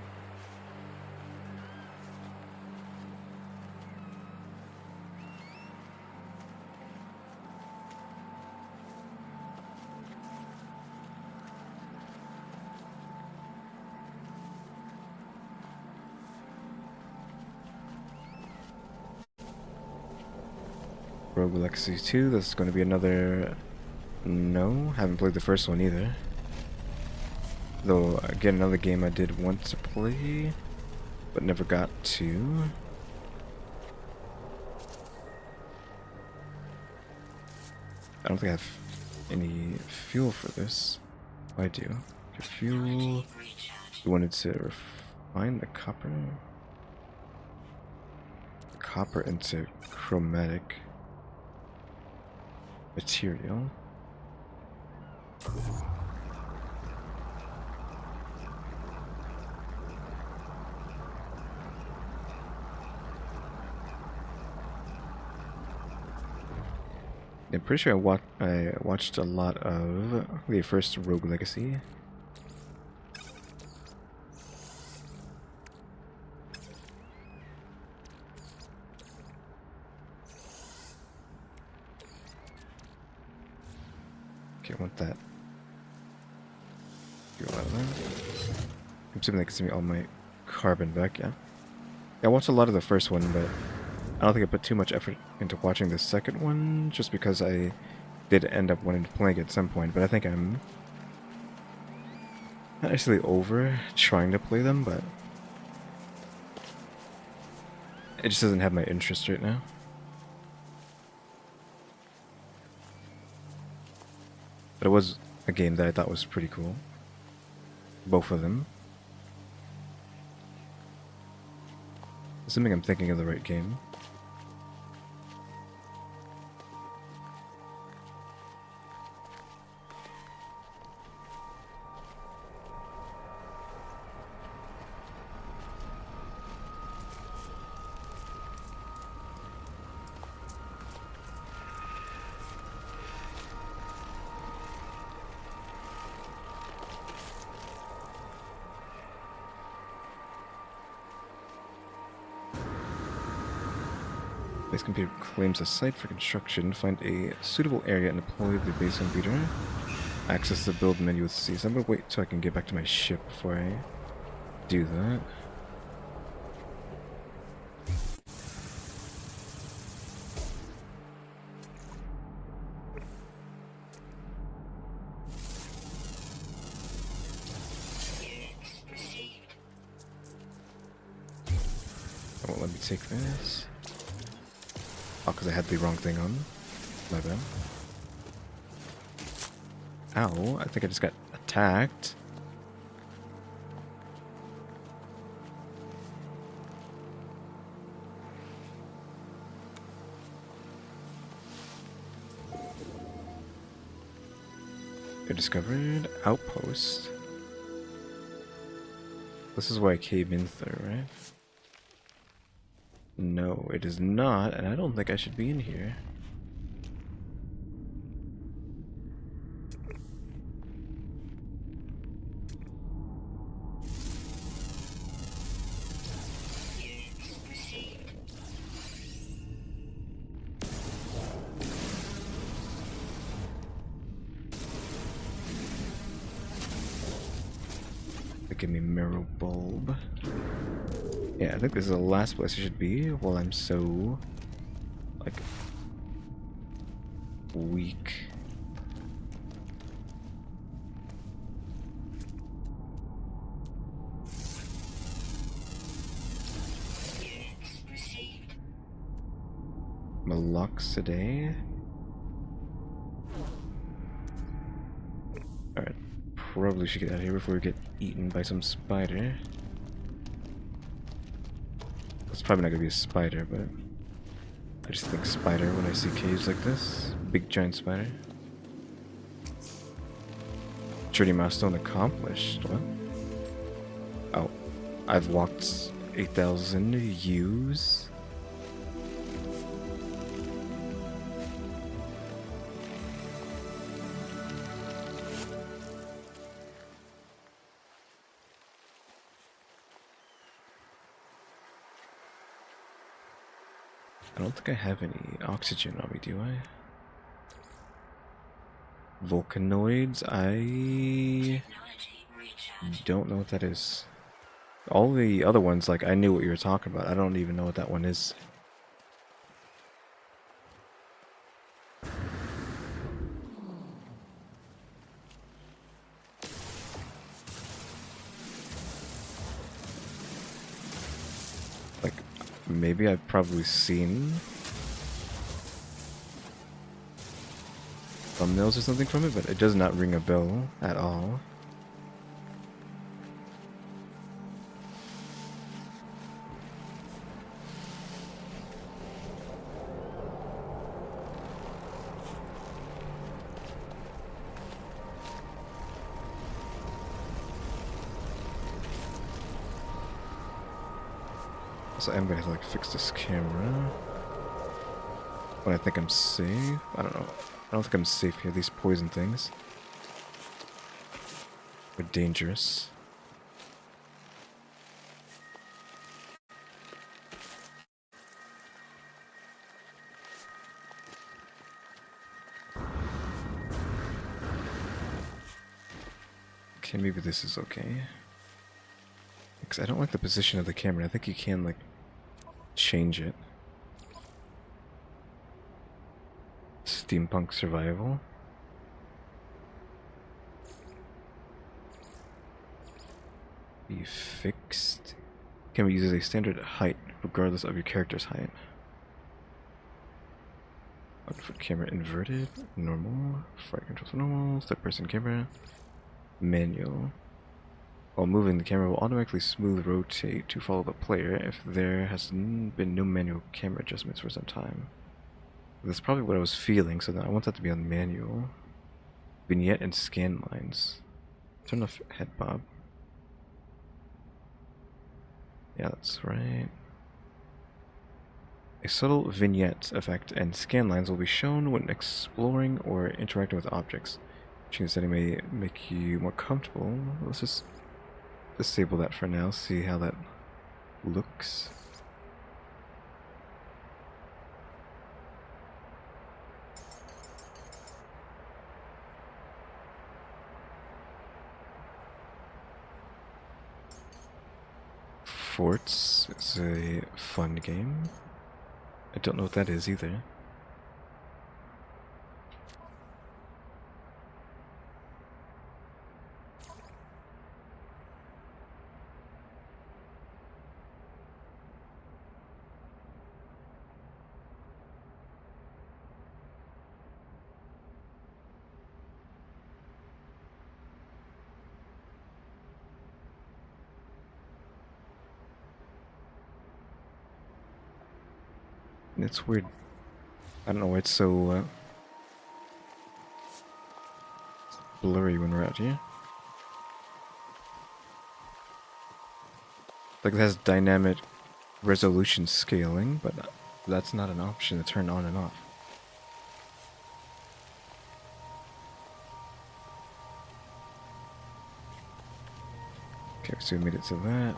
Rogue Legacy 2, that's going to be another... No, haven't played the first one either. Though, again, another game I did want to play, but never got to. I don't think I have any fuel for this. Oh, I do. Okay, fuel. We wanted to refine the copper. Copper into chromatic material. I'm pretty sure I watched a lot of the first Rogue Legacy. I want that. Get all that. I'm assuming they can see me all my carbon back, yeah. I watched a lot of the first one, but I don't think I put too much effort into watching the second one, just because I did end up wanting to play it at some point, but I think I'm not necessarily over trying to play them, but it just doesn't have my interest right now. But it was a game that I thought was pretty cool. Both of them. Assuming I'm thinking of the right game. Base computer claims a site for construction. Find a suitable area and deploy the base computer. Access the build menu with C. So I'm gonna wait till I can get back to my ship before I do that. It won't let me take this. Oh, because I had the wrong thing on. My bad. Ow, I think I just got attacked. I discovered outpost. This is where I came in through, right? No, it is not, and I don't think I should be in here. They give me mirror bulb. Yeah, I think this is the last place I should be while I'm so, like, weak. Maloxidase. Alright, probably should get out of here before we get eaten by some spider. It's probably not gonna be a spider, but I just think spider when I see caves like this. Big giant spider. Journey milestone accomplished. What? Oh, I've walked 8,000 U's. I don't think I have any oxygen on me, do I? Volcanoids? I don't know what that is. All the other ones, like, I knew what you were talking about. I don't even know what that one is. Like, maybe I've probably seen thumbnails or something from it, but it does not ring a bell at all. So I'm gonna have to, like, fix this camera when I think I'm safe. I don't know. I don't think I'm safe here. These poison things are dangerous. Okay, maybe this is okay. Because I don't like the position of the camera. I think you can, like, change it. Steampunk survival. Be fixed. Can be used as a standard height, regardless of your character's height. Output camera inverted, normal, flight controls normal, third person camera, manual. While moving, the camera will automatically smooth rotate to follow the player if there has been no manual camera adjustments for some time. That's probably what I was feeling, so I want that to be on manual. Vignette and scan lines. Turn off head bob. Yeah, that's right. A subtle vignette effect and scan lines will be shown when exploring or interacting with objects. Changing the setting may make you more comfortable. Let's just disable that for now, see how that looks. Forts is a fun game. I don't know what that is either. It's weird. I don't know why it's so blurry when we're out here. Like it has dynamic resolution scaling, but that's not an option to turn on and off. Okay, so we made it to that.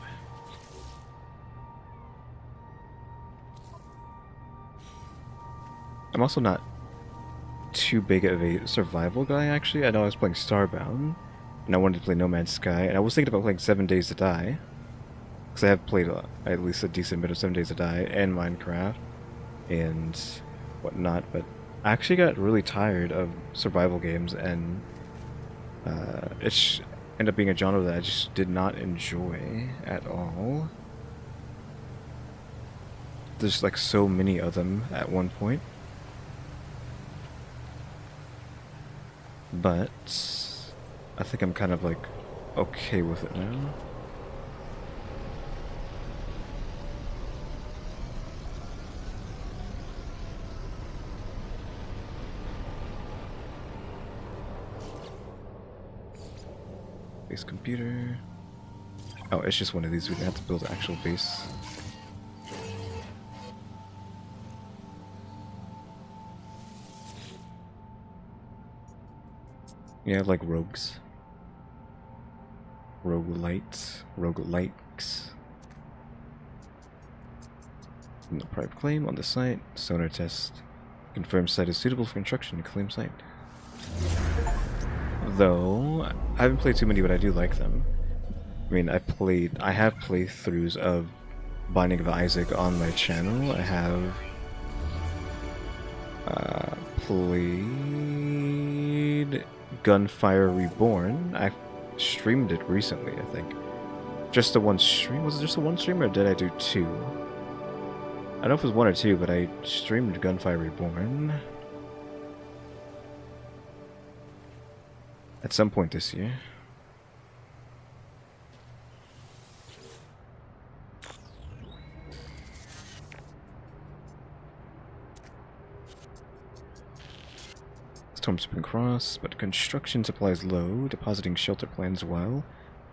I'm also not too big of a survival guy, actually. I know I was playing Starbound, and I wanted to play No Man's Sky, and I was thinking about playing 7 Days to Die, because I have played at least a decent bit of 7 Days to Die, and Minecraft, and whatnot, but I actually got really tired of survival games, and it ended up being a genre that I just did not enjoy at all. There's like so many of them at one point. But I think I'm kind of like okay with it now. Base computer. Oh, it's just one of these. We're gonna have to build an actual base. Yeah, like rogues. Roguelites. Roguelikes. No private claim on the site. Sonar test. Confirm site is suitable for construction. Claim site. Though, I haven't played too many, but I do like them. I mean, I have playthroughs of Binding of Isaac on my channel. I have played Gunfire Reborn. I streamed it recently, I think. Just the one stream? Was it just the one stream, or did I do two? I don't know if it was one or two, but I streamed Gunfire Reborn at some point this year. Stormspring Cross, but construction supplies low. Depositing shelter plans well.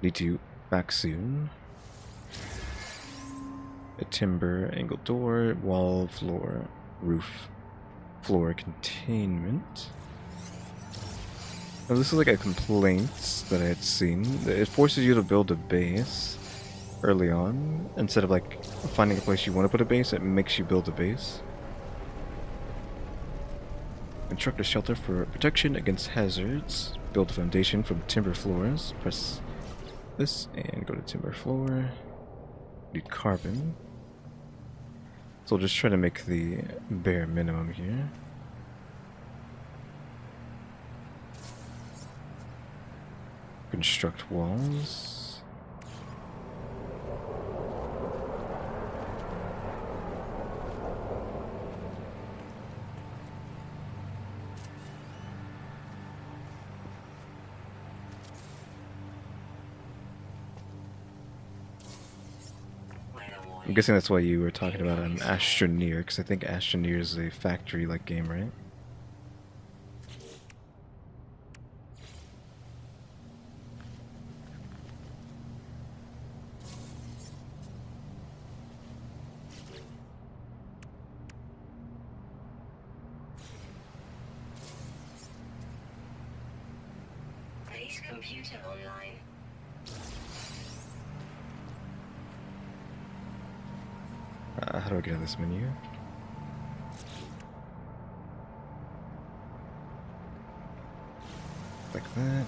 Need to back soon. A timber, angled door, wall, floor, roof, floor containment. Now, this is like a complaint that I had seen. It forces you to build a base early on. Instead of like finding a place you want to put a base, it makes you build a base. Construct a shelter for protection against hazards. build a foundation from timber floors. Press this and go to timber floor. Need carbon. So we'll just try to make the bare minimum here. Construct walls. I'm guessing that's why you were talking about an Astroneer, because I think Astroneer is a factory-like game, right? Base computer online. How do I get out of this menu? Like that.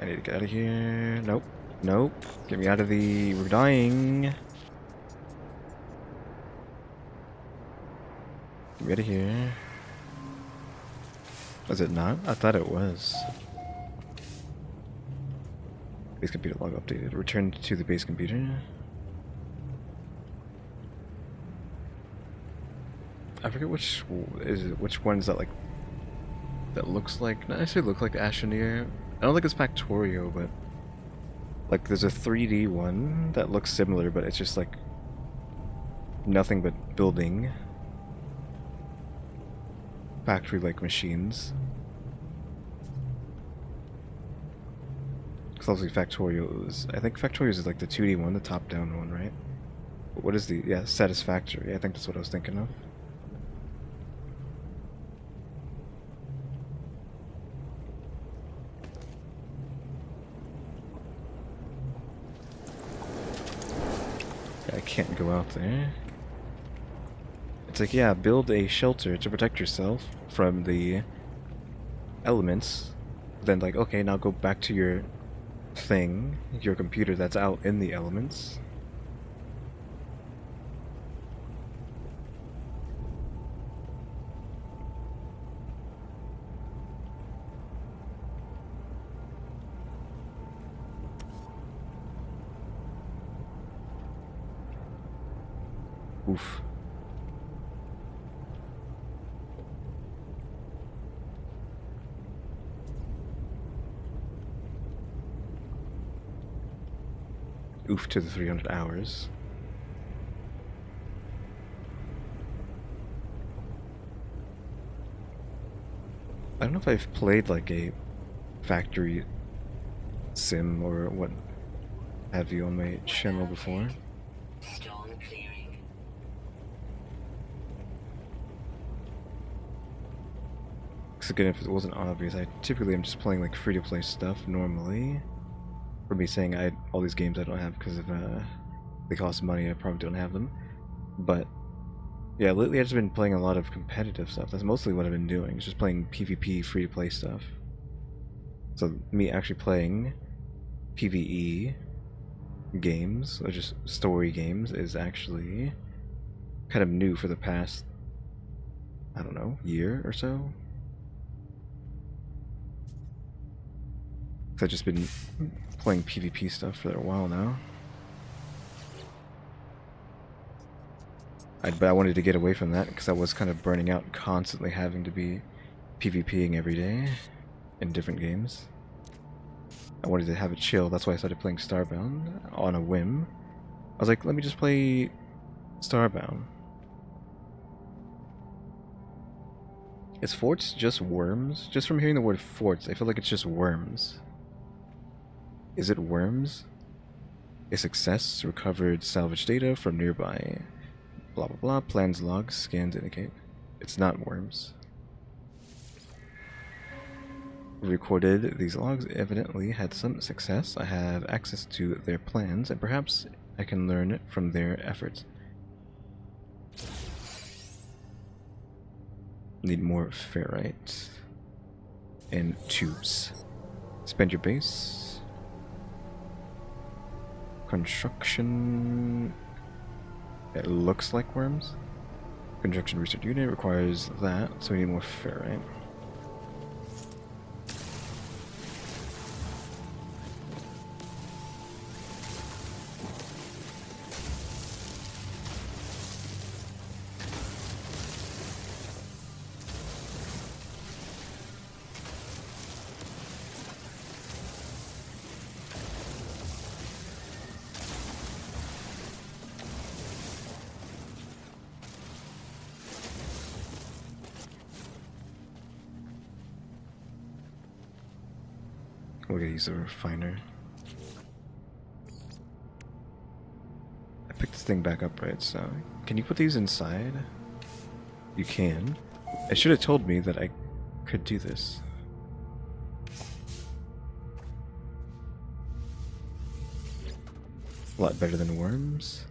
I need to get out of here. Nope. Nope. Get me out of the... We're dying. Get me out of here. Was it not? I thought it was. Base computer log updated. Return to the base computer. I forget which one is that, like, that looks like, not necessarily look like Astroneer. I don't think it's Factorio, but like there's a 3D one that looks similar, but it's just like nothing but building factory-like machines. Because obviously Factorio is, I think Factorio is like the 2D one, the top-down one, right? But what is the, yeah, Satisfactory, I think that's what I was thinking of. I can't go out there. It's like, yeah, build a shelter to protect yourself from the elements. Then, like, okay, now go back to your thing, your computer that's out in the elements. Oof. Oof to the 300 hours. I don't know if I've played like a factory sim or what have you on my channel before. Storm clearing. Because again, if it wasn't obvious, I typically am just playing like free-to-play stuff normally. For me saying all these games I don't have because of they cost money, I probably don't have them. But yeah, lately I've just been playing a lot of competitive stuff. That's mostly what I've been doing. It's just playing PvP free-to-play stuff. So me actually playing PvE games, or just story games, is actually kind of new for the past, I don't know, year or so. I've just been playing PvP stuff for a while now. But I wanted to get away from that because I was kind of burning out constantly having to be PvPing every day in different games. I wanted to have it chill, that's why I started playing Starbound on a whim. I was like, let me just play Starbound. Is forts just worms? Just from hearing the word forts, I feel like it's just worms. Is it worms? A success, recovered salvage data from nearby. Blah blah blah, plans logs, scans indicate. It's not worms. Recorded these logs evidently had some success. I have access to their plans, and perhaps I can learn from their efforts. Need more ferrite. and tubes. Spend your base. Construction. It looks like worms. Construction research unit requires that, so we need more ferrite. We're gonna use a refiner. I picked this thing back up, right? So, can you put these inside? You can. It should have told me that I could do this. A lot better than worms.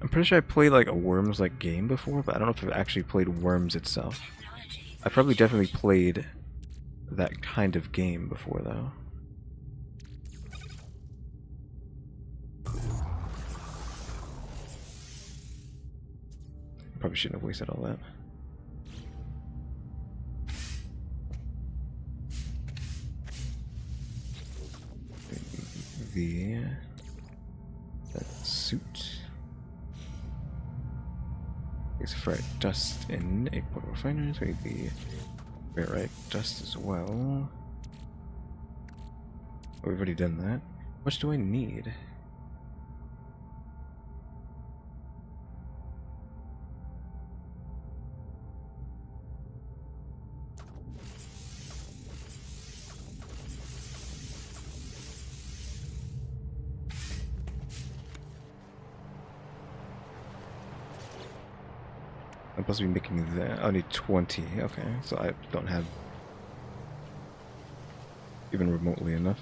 I'm pretty sure I played like a worms-like game before, but I don't know if I've actually played worms itself. I probably definitely played that kind of game before, though. Probably shouldn't have wasted all that. That suit. It's ferrite dust in a portal refinery, so we need the ferrite dust as well. Oh, we've already done that. How much do I need? I'm supposed to be making that. I need 20. Okay, so I don't have even remotely enough.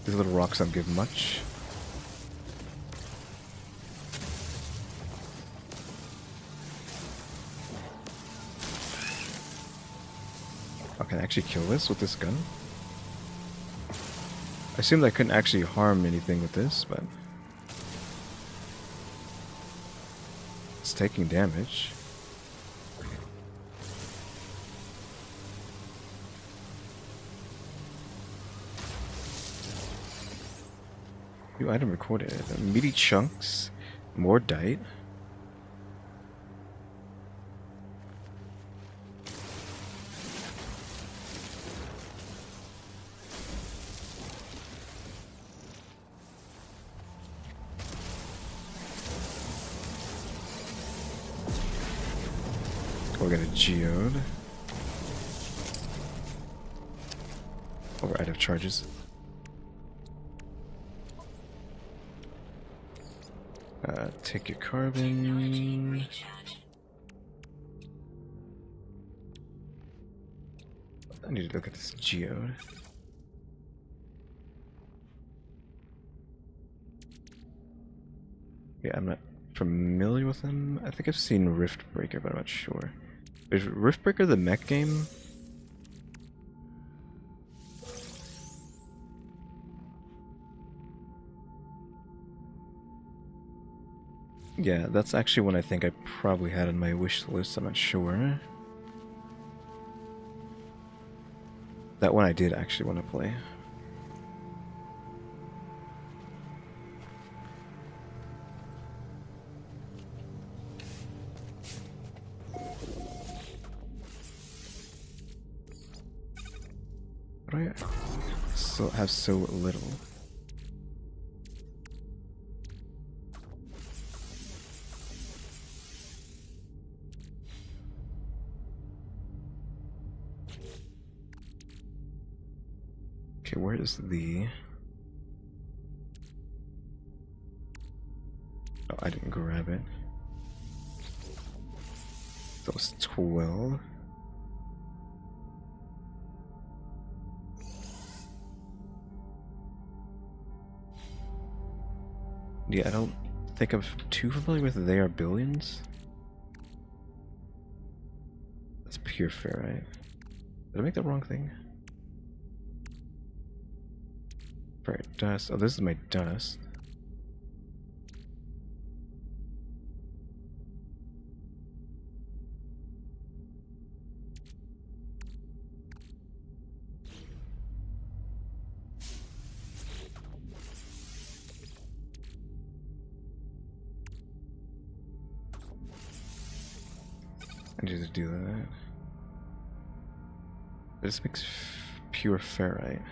These little rocks don't give much. Oh, can I actually kill this with this gun? I assumed I couldn't actually harm anything with this, but it's taking damage. New item recorded. Meaty chunks, more dite. We're gonna geode. Oh, we're out of charges. Take your carbon. I need to look at this geode. Yeah, I'm not familiar with them. I think I've seen Riftbreaker, but I'm not sure. Is Riftbreaker the mech game? Yeah, that's actually one I think I probably had on my wish list. I'm not sure. That one I did actually want to play. But I still have so little. Okay, where is the... Oh, I didn't grab it. That was 12. Yeah, I don't think I'm too familiar with They Are Billions. That's pure ferrite. Did I make the wrong thing? Ferrite dust. Oh, this is my dust. I need to do that. This makes pure ferrite.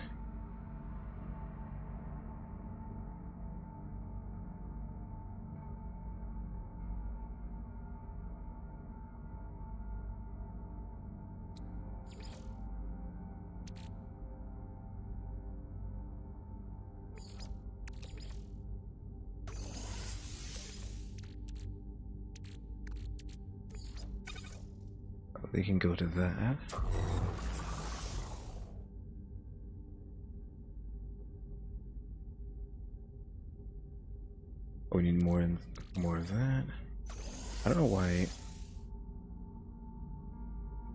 Oh, they can go to that. Oh, we need more and more of that. I don't know why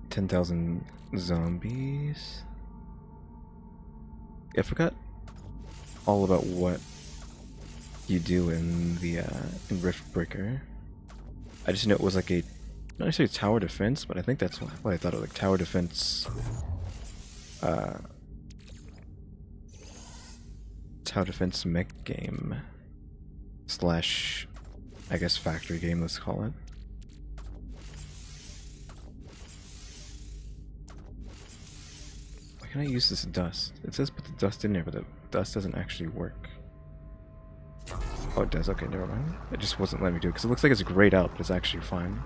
10,000 zombies. Yeah, I forgot all about what you do in the in Rift Breaker. I just know it was like a not necessarily tower defense, but I think that's what I thought of, like tower defense. Tower defense mech game slash, I guess, factory game. Let's call it. Why can't I use this dust? It says put the dust in there, but the dust doesn't actually work. Oh, it does. Okay, never mind. It just wasn't letting me do it because it looks like it's grayed out, but it's actually fine.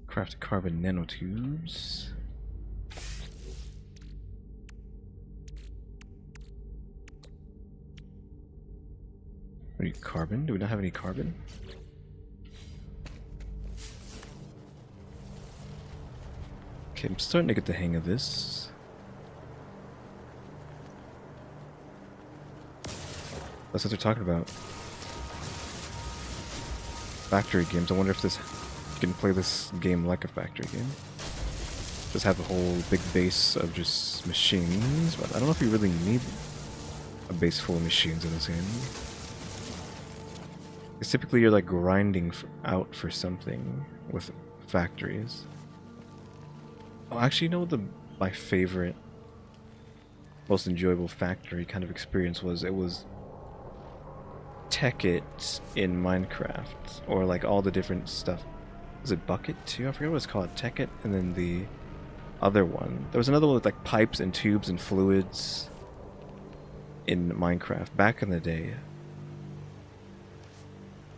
Craft carbon nanotubes. We need carbon? Do we not have any carbon? Okay, I'm starting to get the hang of this. That's what they're talking about. Factory games. I wonder if this you can play this game like a factory game. Just have a whole big base of just machines, but I don't know if you really need a base full of machines in this game. Because typically you're like grinding out for something with factories. Oh, actually, you know what my favorite, most enjoyable factory kind of experience was? It was Tech It in Minecraft, or like all the different stuff. Was it Bucket too? I forget what it's called. Tech It, and then the other one. There was another one with like pipes and tubes and fluids in Minecraft back in the day.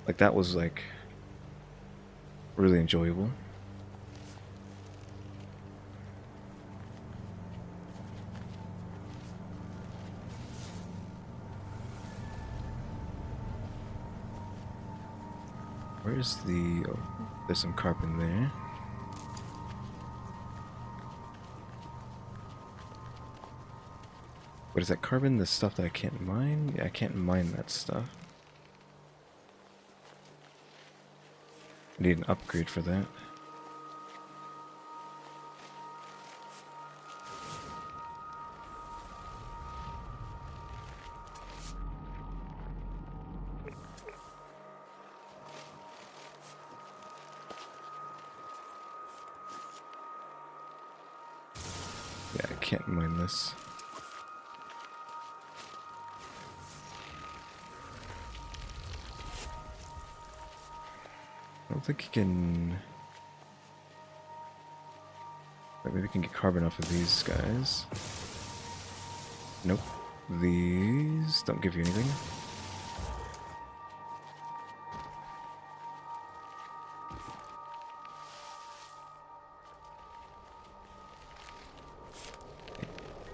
Like that was like really enjoyable. Where's the... Oh, there's some carbon there. What is that carbon? The stuff that I can't mine? Yeah, I can't mine that stuff. I need an upgrade for that. Yeah, I can't mine this. I don't think you can... Maybe we can get carbon off of these guys. Nope. These don't give you anything.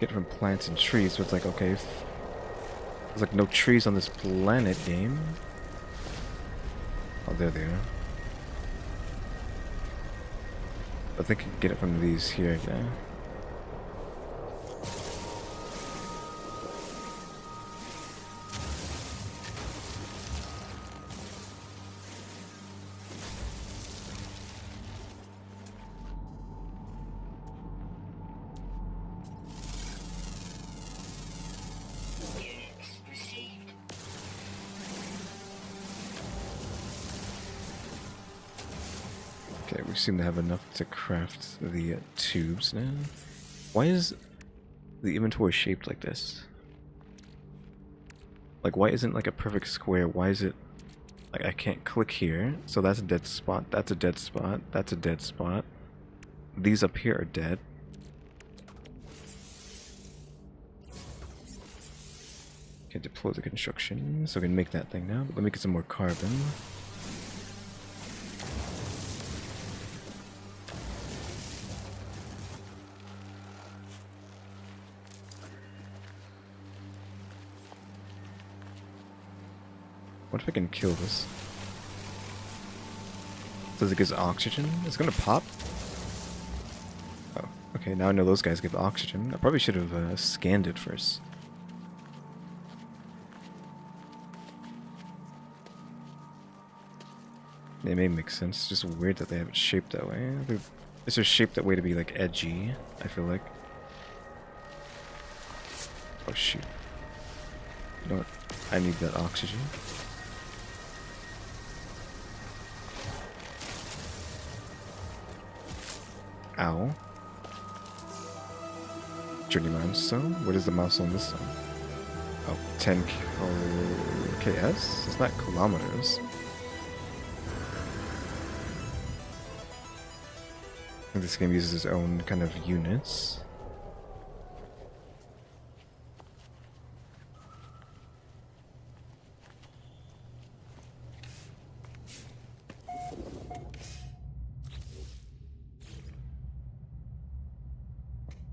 get from plants and trees, so it's like, okay, there's like no trees on this planet game. Oh, there they are. I think I can get it from these here, yeah. Units received. Okay, we seem to have enough to craft the tubes now. Why is the inventory shaped like this? Like, why isn't like a perfect square? Why is it like I can't click here? So that's a dead spot. That's a dead spot. That's a dead spot. These up here are dead. Okay, deploy the construction. So we can make that thing now. But let me get some more carbon. What if I can kill this? Does it give oxygen? It's gonna pop? Oh, okay, now I know those guys give oxygen. I probably should have scanned it first. It may make sense. It's just weird that they have it shaped that way. It's just shaped that way to be like edgy, I feel like. Oh shoot. You know what? I need that oxygen. Ow. Journeyman stone? What is the milestone this time? Oh, 10 KS? It's not kilometers. I think this game uses its own kind of units.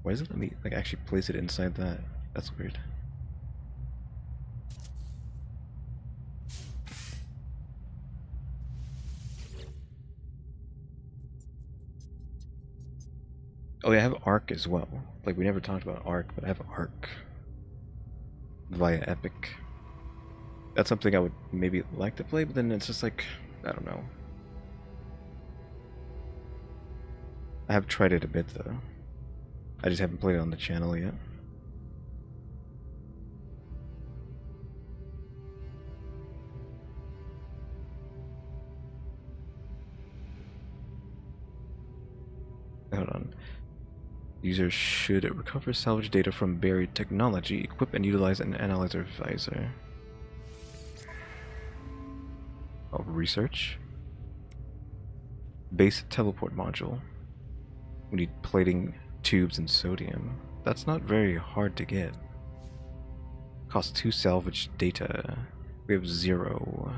Why does it let me like actually place it inside that? That's weird. Oh yeah, I have Arc as well. Like we never talked about Arc, but I have Arc via Epic. That's something I would maybe like to play, but then it's just like I don't know. I have tried it a bit though. I just haven't played it on the channel yet. Hold on. Users should recover salvage data from buried technology, equip and utilize an analyzer visor. Oh, research. Base teleport module. We need plating, tubes, and sodium. That's not very hard to get. Cost 2 salvage data. We have 0.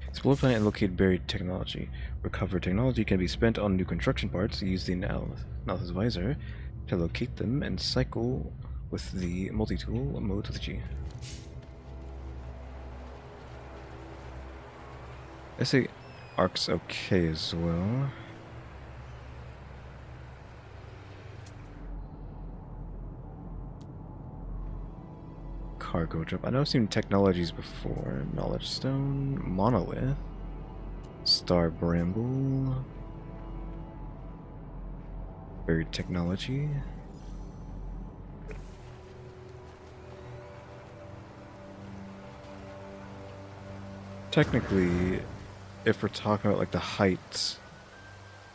Explore planet and locate buried technology. Recovered technology can be spent on new construction parts. Use the analysis visor to locate them and cycle with the multi-tool mode with G. I say Arc's okay as well. Cargo drop. I know I've seen technologies before. Knowledge stone, monolith, star bramble, buried technology. Technically, if we're talking about like the height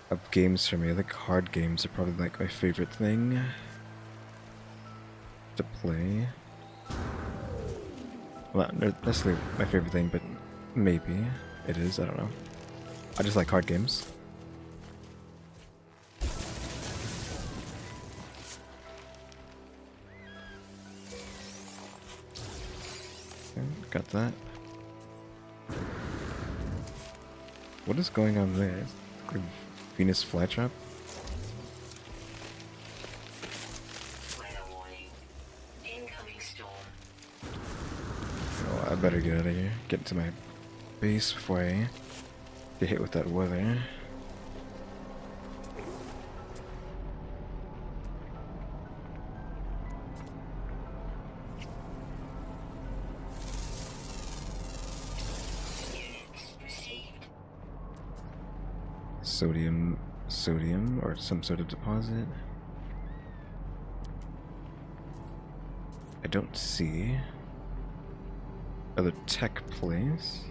of games for me, I think hard games are probably like my favorite thing to play. Well, not necessarily my favorite thing, but maybe it is. I don't know. I just like hard games. Okay, got that. What is going on there? Like Venus flytrap? Weather warning. Incoming storm. Oh, I better get out of here. Get to my base before I get hit with that weather. Units received. Sodium, or some sort of deposit. I don't see other tech place.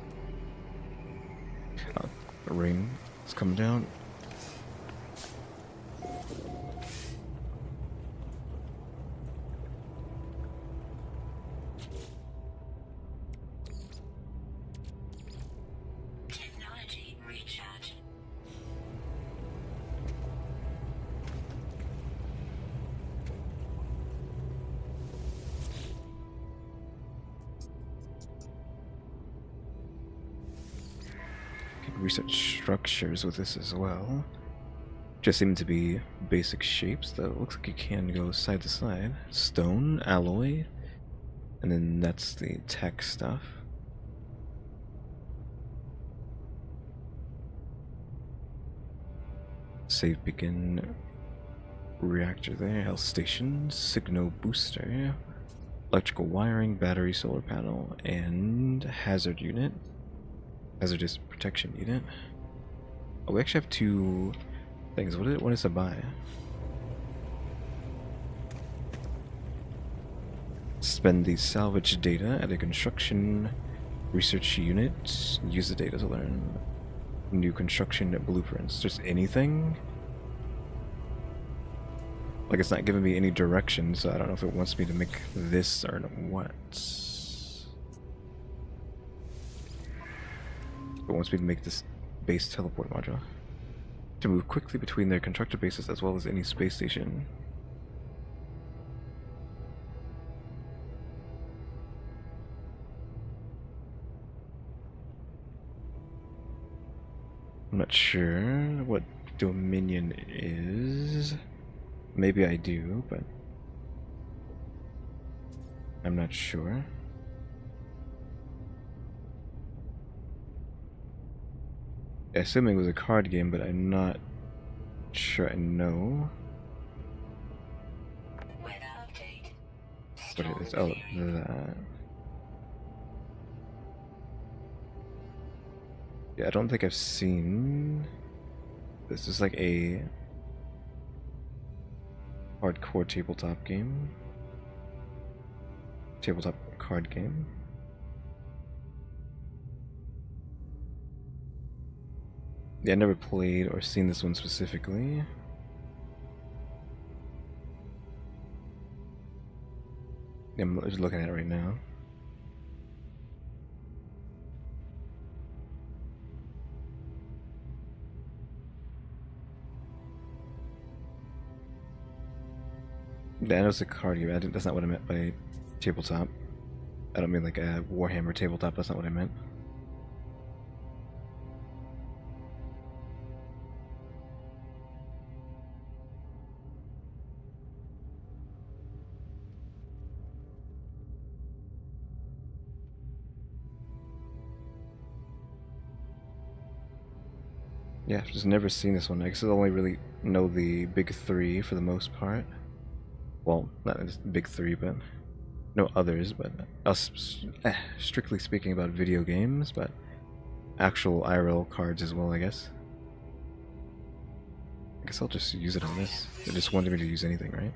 Oh, the rain is coming down. Technology recharge. Can research structures with this as well. Just seem to be basic shapes, though. It looks like you can go side to side. Stone, alloy, and then that's the tech stuff. Save beacon, reactor there, health station, signal booster, electrical wiring, battery, solar panel, and hazard unit. Hazardous protection unit. Oh, we actually have two things. What is a buy? Spend the salvage data at a construction research unit. Use the data to learn new construction blueprints. Just anything? Like, it's not giving me any direction, so I don't know if it wants me to make this or what. It wants me to make this base teleport module. To move quickly between their constructed bases as well as any space station. I'm not sure what Dominion is. Maybe I do, but I'm not sure. Assuming it was a card game, but I'm not sure I know. Weather update. What it is. Storm Oh, clearing. that. Yeah, I don't think I've seen. This is like a hardcore tabletop game. Tabletop card game. Yeah, I never played or seen this one specifically. Yeah, I'm just looking at it right now. Yeah, I know it's a card game. That's not what I meant by tabletop. I don't mean like a Warhammer tabletop. That's not what I meant. Yeah, I've just never seen this one. I guess I only really know the big three for the most part. Well, not just the big three, but no others. But us, strictly speaking about video games, but actual IRL cards as well, I guess. I guess I'll just use it on this. They just wanted me to use anything, right?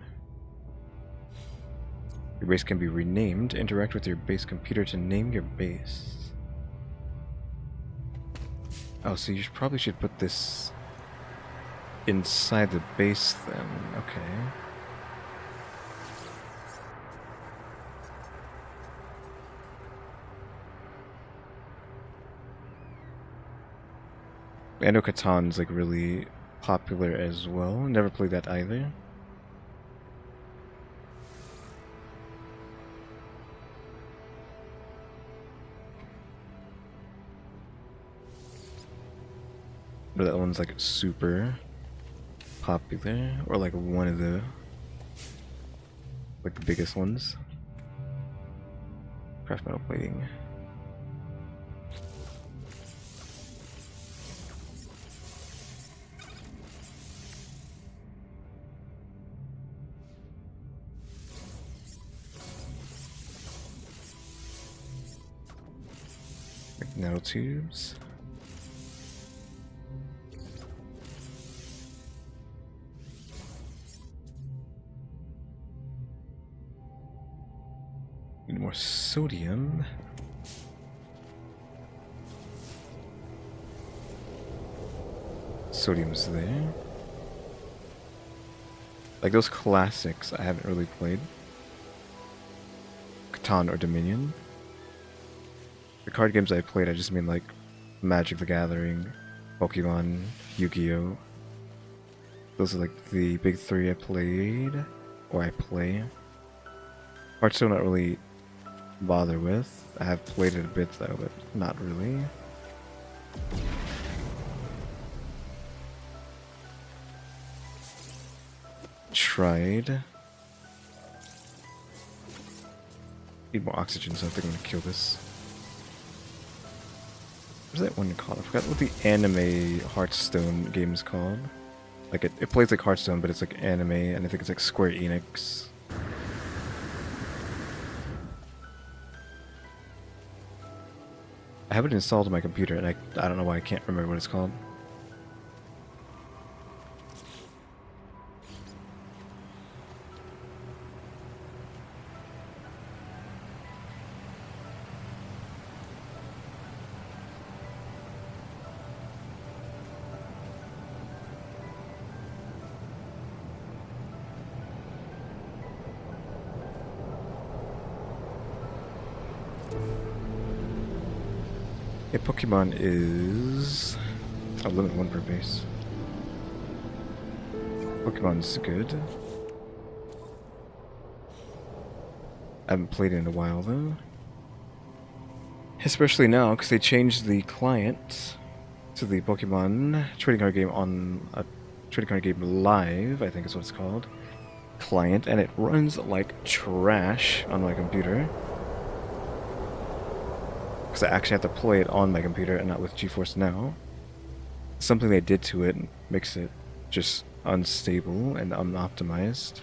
Your base can be renamed. Interact with your base computer to name your base. Oh, so you probably should put this inside the base then. Okay. I know Catan's like really popular as well. Never played that either. But that one's like super popular, or like one of the biggest ones. Craft metal plating. Like nanotubes. Need more sodium. Sodium's there. Like those classics I haven't really played. Catan or Dominion. The card games I played, I just mean like Magic the Gathering, Pokemon, Yu-Gi-Oh! Those are like the big three I played, or I play. Hearthstone not really bother with. I have played it a bit though, but not really. Tried. Need more oxygen, so I think I'm gonna kill this. What's that one called? I forgot what the anime Hearthstone game is called. Like it plays like Hearthstone, but it's like anime, and I think it's like Square Enix. I have it installed on my computer, and I don't know why I can't remember what it's called. A Pokemon is a limit one per base. Pokemon's good. I haven't played it in a while though. Especially now, because they changed the client to the Pokemon trading card game on a trading card game live, I think is what it's called. Client, and it runs like trash on my computer. Because I actually have to play it on my computer and not with Geforce Now. Something they did to it makes it just unstable and unoptimized.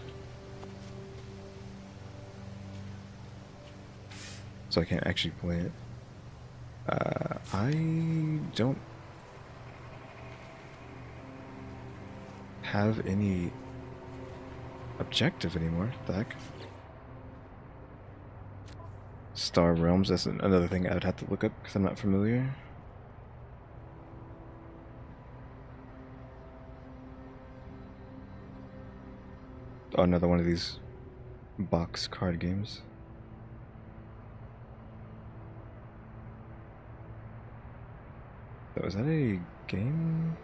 So I can't actually play it. I don't have any objective anymore. What the heck? Star Realms, that's another thing I would have to look up because I'm not familiar. Oh, another one of these box card games. So is that a game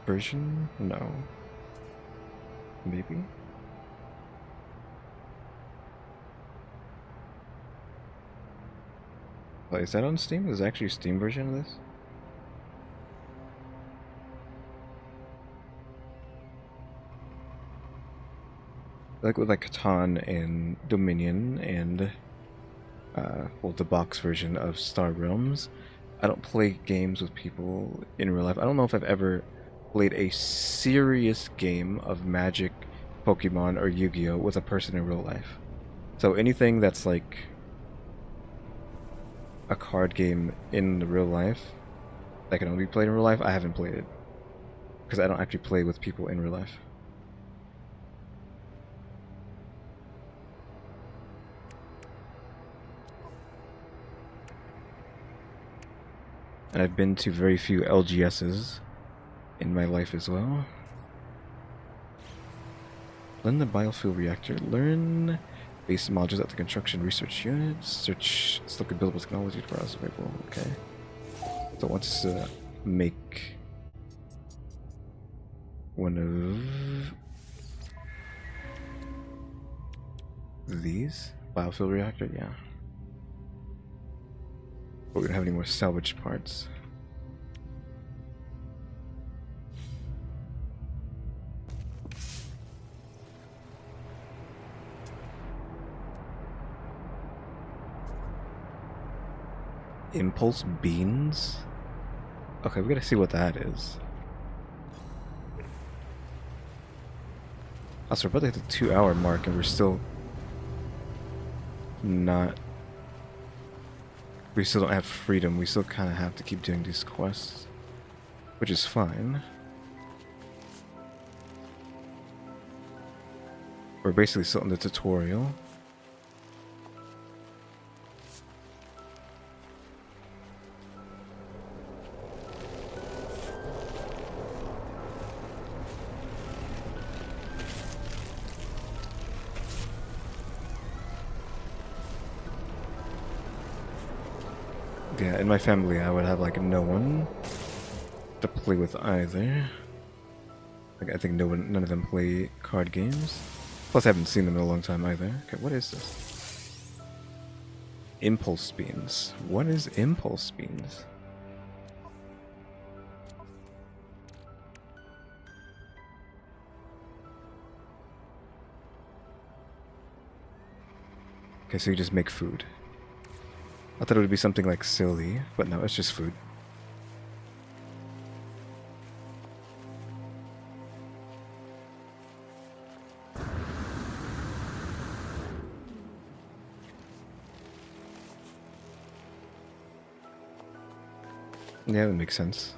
version? No. Maybe? Wait, is that on Steam? There's actually a Steam version of this? Like with like Catan and Dominion and well, the box version of Star Realms. I don't play games with people in real life. I don't know if I've ever played a serious game of Magic, Pokemon, or Yu-Gi-Oh! With a person in real life. So anything that's like a card game in the real life that can only be played in real life, I haven't played it. Because I don't actually play with people in real life. And I've been to very few LGSs in my life as well. Learn the biofuel reactor. Learn base modules at the construction research unit. Search selected buildable technology for us available. Okay. So it wants us to make one of these. Biofuel reactor, yeah. But we don't have any more salvage parts. Impulse beans? Okay, we gotta see what that is. Also, we're about to hit the 2-hour mark and we're still not... We still don't have freedom. We still kind of have to keep doing these quests. Which is fine. We're basically still in the tutorial. Yeah, in my family I would have like no one to play with either. Like I think none of them play card games. Plus I haven't seen them in a long time either. Okay, what is this? Impulse beans. What is impulse beans? Okay, so you just make food. I thought it would be something like silly, but no, it's just food. Yeah, that makes sense.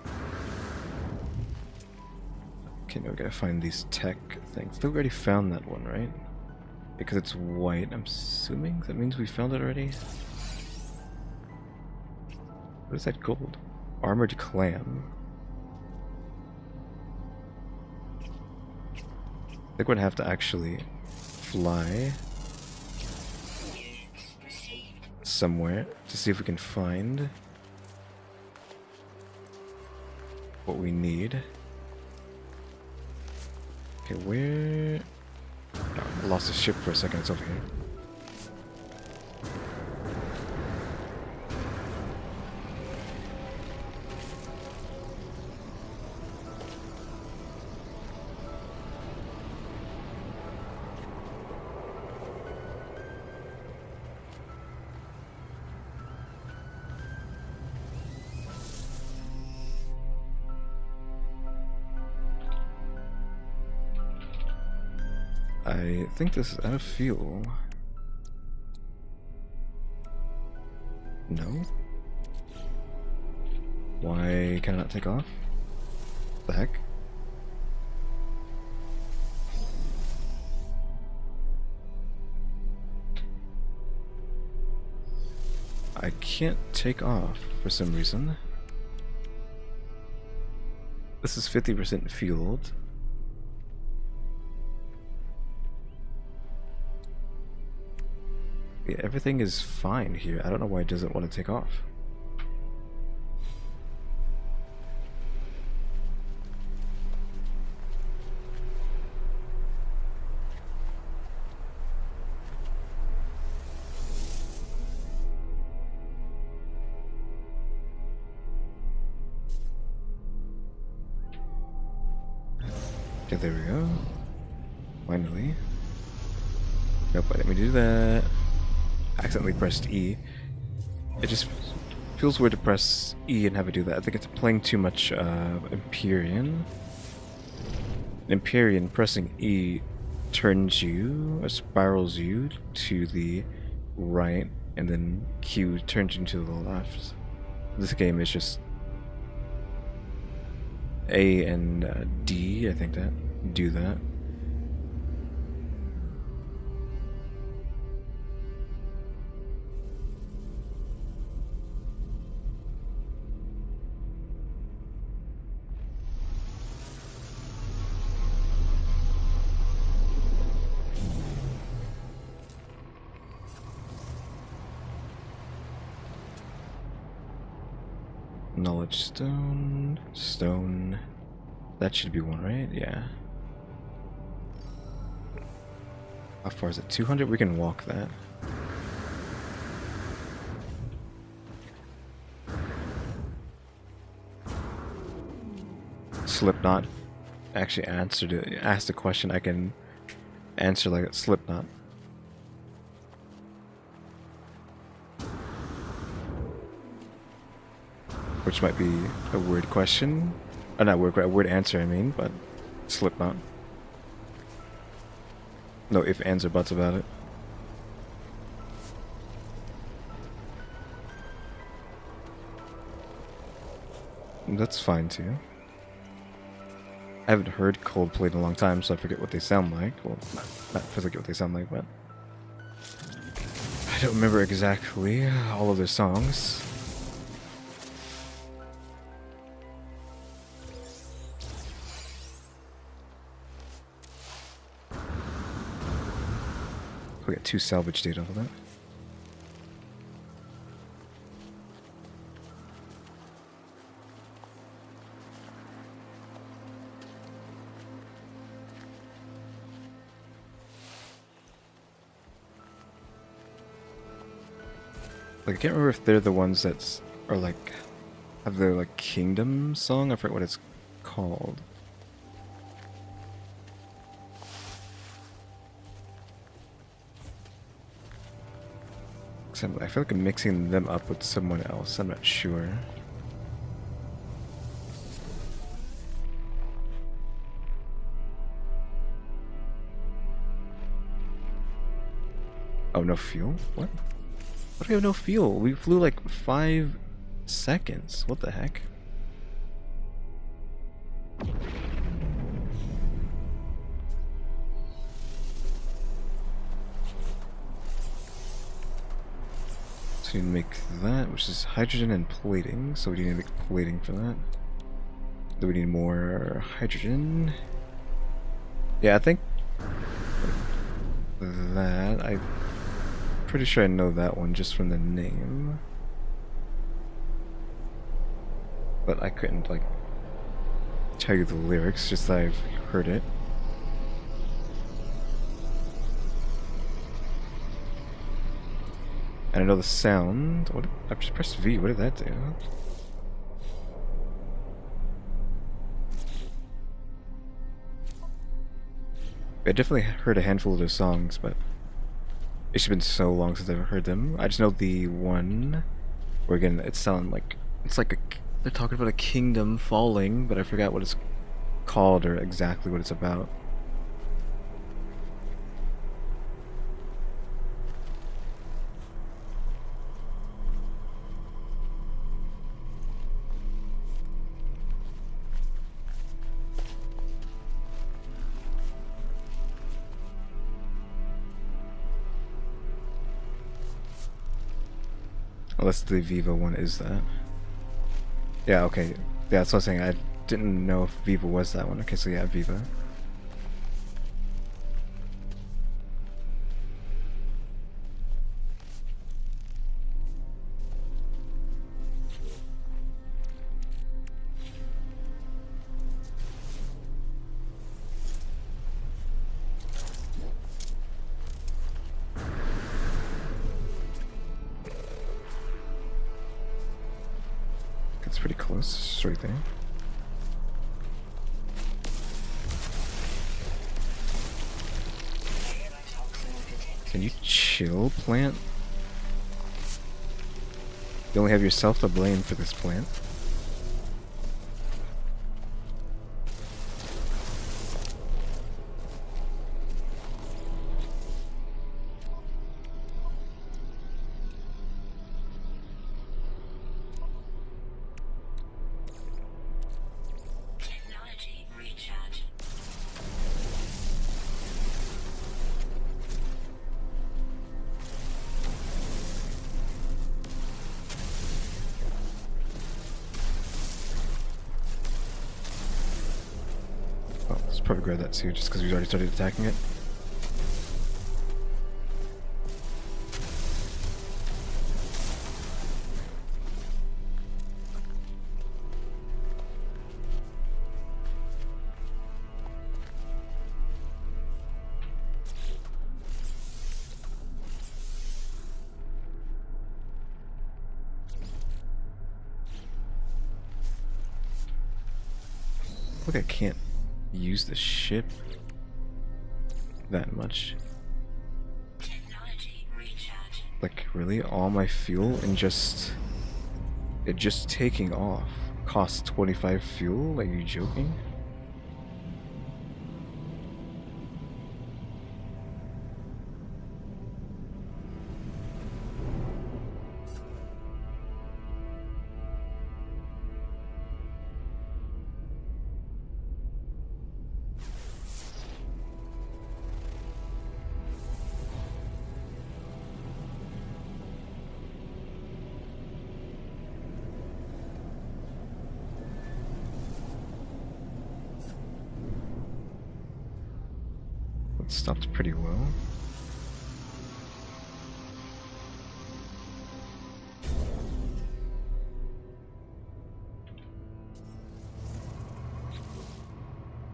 Okay, now we gotta find these tech things. I think we already found that one, right? Because it's white, I'm assuming that means we found it already? What is that gold? Armored clam. I think we'd have to actually fly somewhere to see if we can find what we need. Okay, where... Oh, I lost the ship for a second, it's over here. I think this is out of fuel. No? Why can I not take off? The heck? I can't take off for some reason. This is 50% fueled. Yeah, everything is fine here. I don't know why it doesn't want to take off. Okay, there we go. Finally. Nope, I didn't mean to do that. Accidentally pressed E. It just feels weird to press E and have it do that. I think it's playing too much Empyrean. Empyrean pressing E turns you, or spirals you to the right, and then Q turns you to the left. This game is just A and D, I think that do that. Knowledge stone, stone. That should be one, right? Yeah. How far is it? 200? We can walk that. Slipknot actually asked a question I can answer like a Slipknot. which might be a weird question. Not word, a word answer, I mean, but Slipknot. No ifs, ands, or buts about it. That's fine too. I haven't heard Coldplay in a long time, so I forget what they sound like. Well, not forget what they sound like, but I don't remember exactly all of their songs. We got 2 salvage data off of that. Like, I can't remember if they're the ones that are like have their like kingdom song. I forget what it's called. I feel like I'm mixing them up with someone else. I'm not sure. Oh, no fuel? What? What do we have no fuel? We flew like 5 seconds. What the heck? So we need to make that, which is hydrogen and plating. So we need to make plating for that. Then we need more hydrogen. Yeah, I think that I'm pretty sure I know that one just from the name. But I couldn't like tell you the lyrics, just that I've heard it. And I know the sound. What? I just pressed V. What did that do? I definitely heard a handful of their songs, but it's been so long since I've heard them. I just know the one where again it sounds like they're talking about a kingdom falling, but I forgot what it's called or exactly what it's about. Unless the Viva one is that. Yeah, okay. Yeah, that's what I was saying. I didn't know if Viva was that one. Okay, so yeah, Viva. It's pretty close. It's right there. Can you chill, plant? You only have yourself to blame for this plant. Technology recharge. Oh, let's probably grab that too, just because we've already started attacking it. Look, I can't use the ship that much. Technology recharge. Like, really? All my fuel in just It just taking off costs 25 fuel? Are you joking? It stopped pretty well.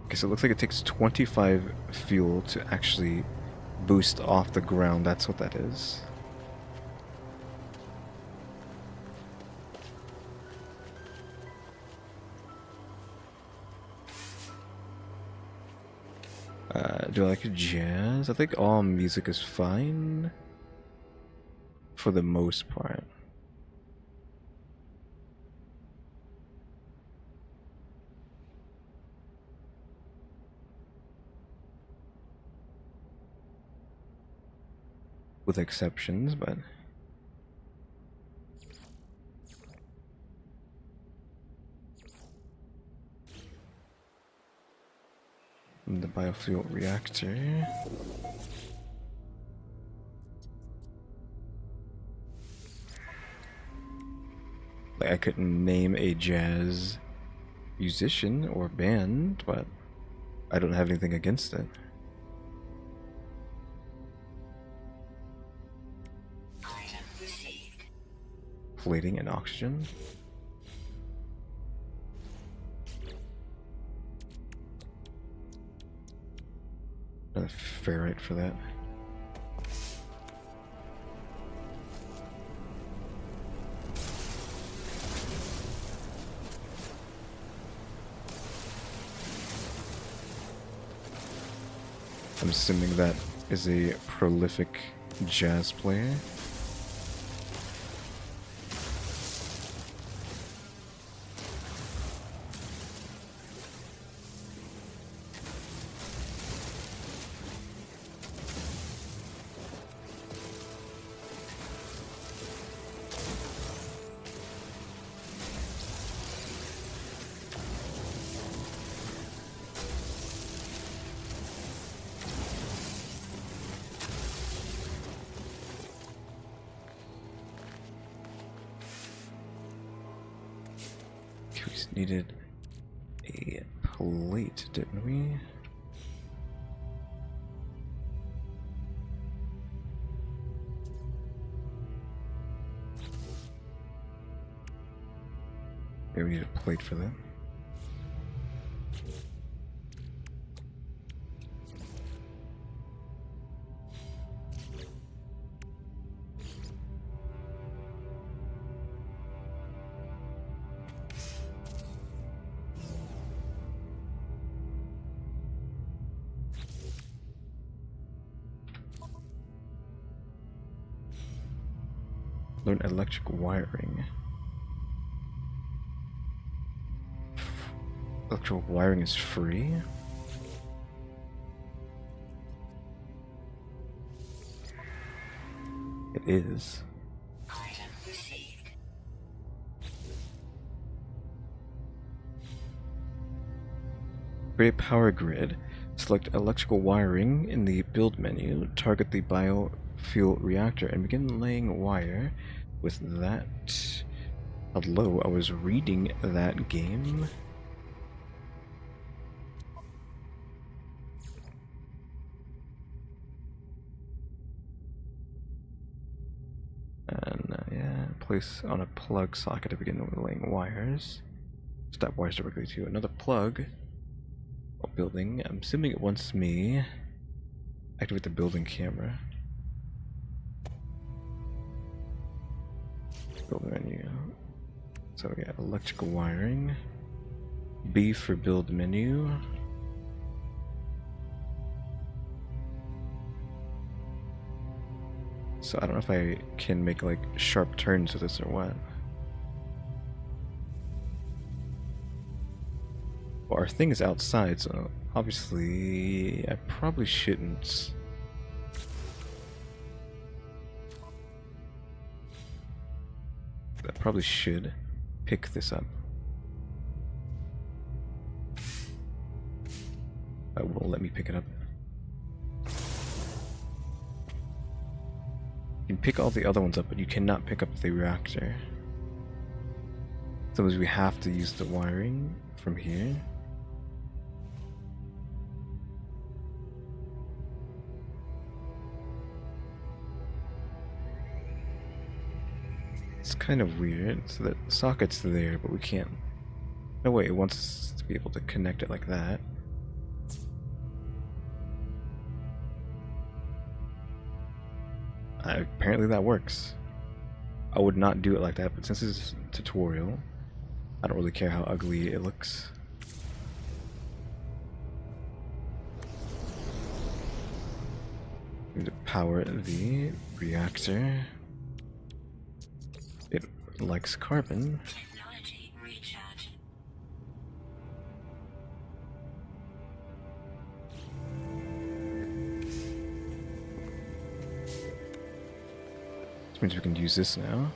Okay, so it looks like it takes 25 fuel to actually boost off the ground. That's what that is. Do I like jazz? I think all music is fine. For the most part. With exceptions, but... the biofuel reactor. Like, I couldn't name a jazz musician or band, but I don't have anything against it. Item received. Plating and oxygen. A ferrite for that. I'm assuming that is a prolific jazz player. We needed a plate, didn't we? Yeah, we need a plate for that. Learn electric wiring. Electrical wiring is free? It is. Item received. Create a power grid. Select electrical wiring in the build menu. Target the biofuel reactor and begin laying wire with that. Hello, I was reading that game. And yeah, place on a plug socket to begin laying wires. Stop wires directly to another plug. While building, I'm assuming it wants me activate the building camera. Build menu. So we got electrical wiring. B for build menu. So I don't know if I can make like sharp turns with this or what. Well, our thing is outside, so obviously I probably shouldn't. I probably should pick this up. It won't let me pick it up. You can pick all the other ones up, but you cannot pick up the reactor. So we have to use the wiring from here. It's kind of weird. So that the socket's there, but we can't. No way, it wants us to be able to connect it like that. Apparently that works. I would not do it like that, but since it's a tutorial, I don't really care how ugly it looks. We need to power the reactor. It likes carbon. Technology recharge. Which means we can use this now.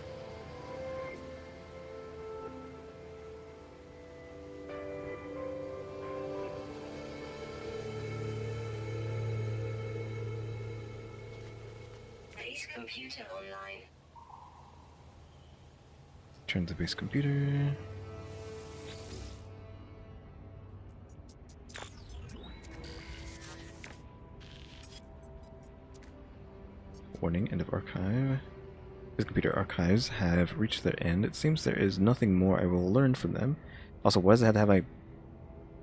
Base computer online. Turn the base computer. Warning, end of archive. These computer archives have reached their end. It seems there is nothing more I will learn from them. Also, why does it have to have my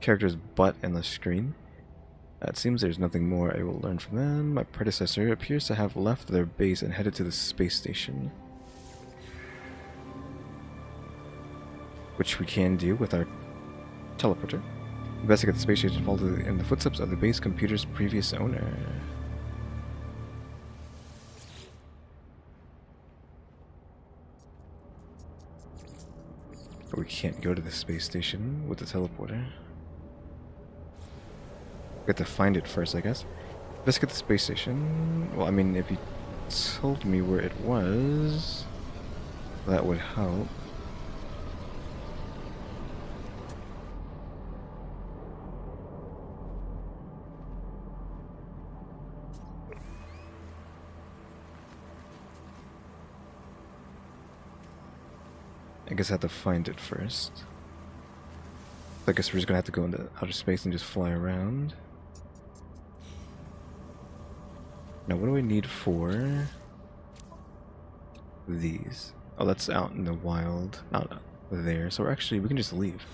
character's butt in the screen? It seems there's nothing more I will learn from them. My predecessor appears to have left their base and headed to the space station. Which we can do with our teleporter. Investigate the space station, follow in the footsteps of the base computer's previous owner. But we can't go to the space station with the teleporter. We have to find it first, I guess. Investigate the space station. Well, I mean, if you told me where it was, that would help. I guess I have to find it first. I guess we're just gonna have to go into outer space and just fly around. Now, what do we need for these? Oh, that's out in the wild, out there. So we can just leave.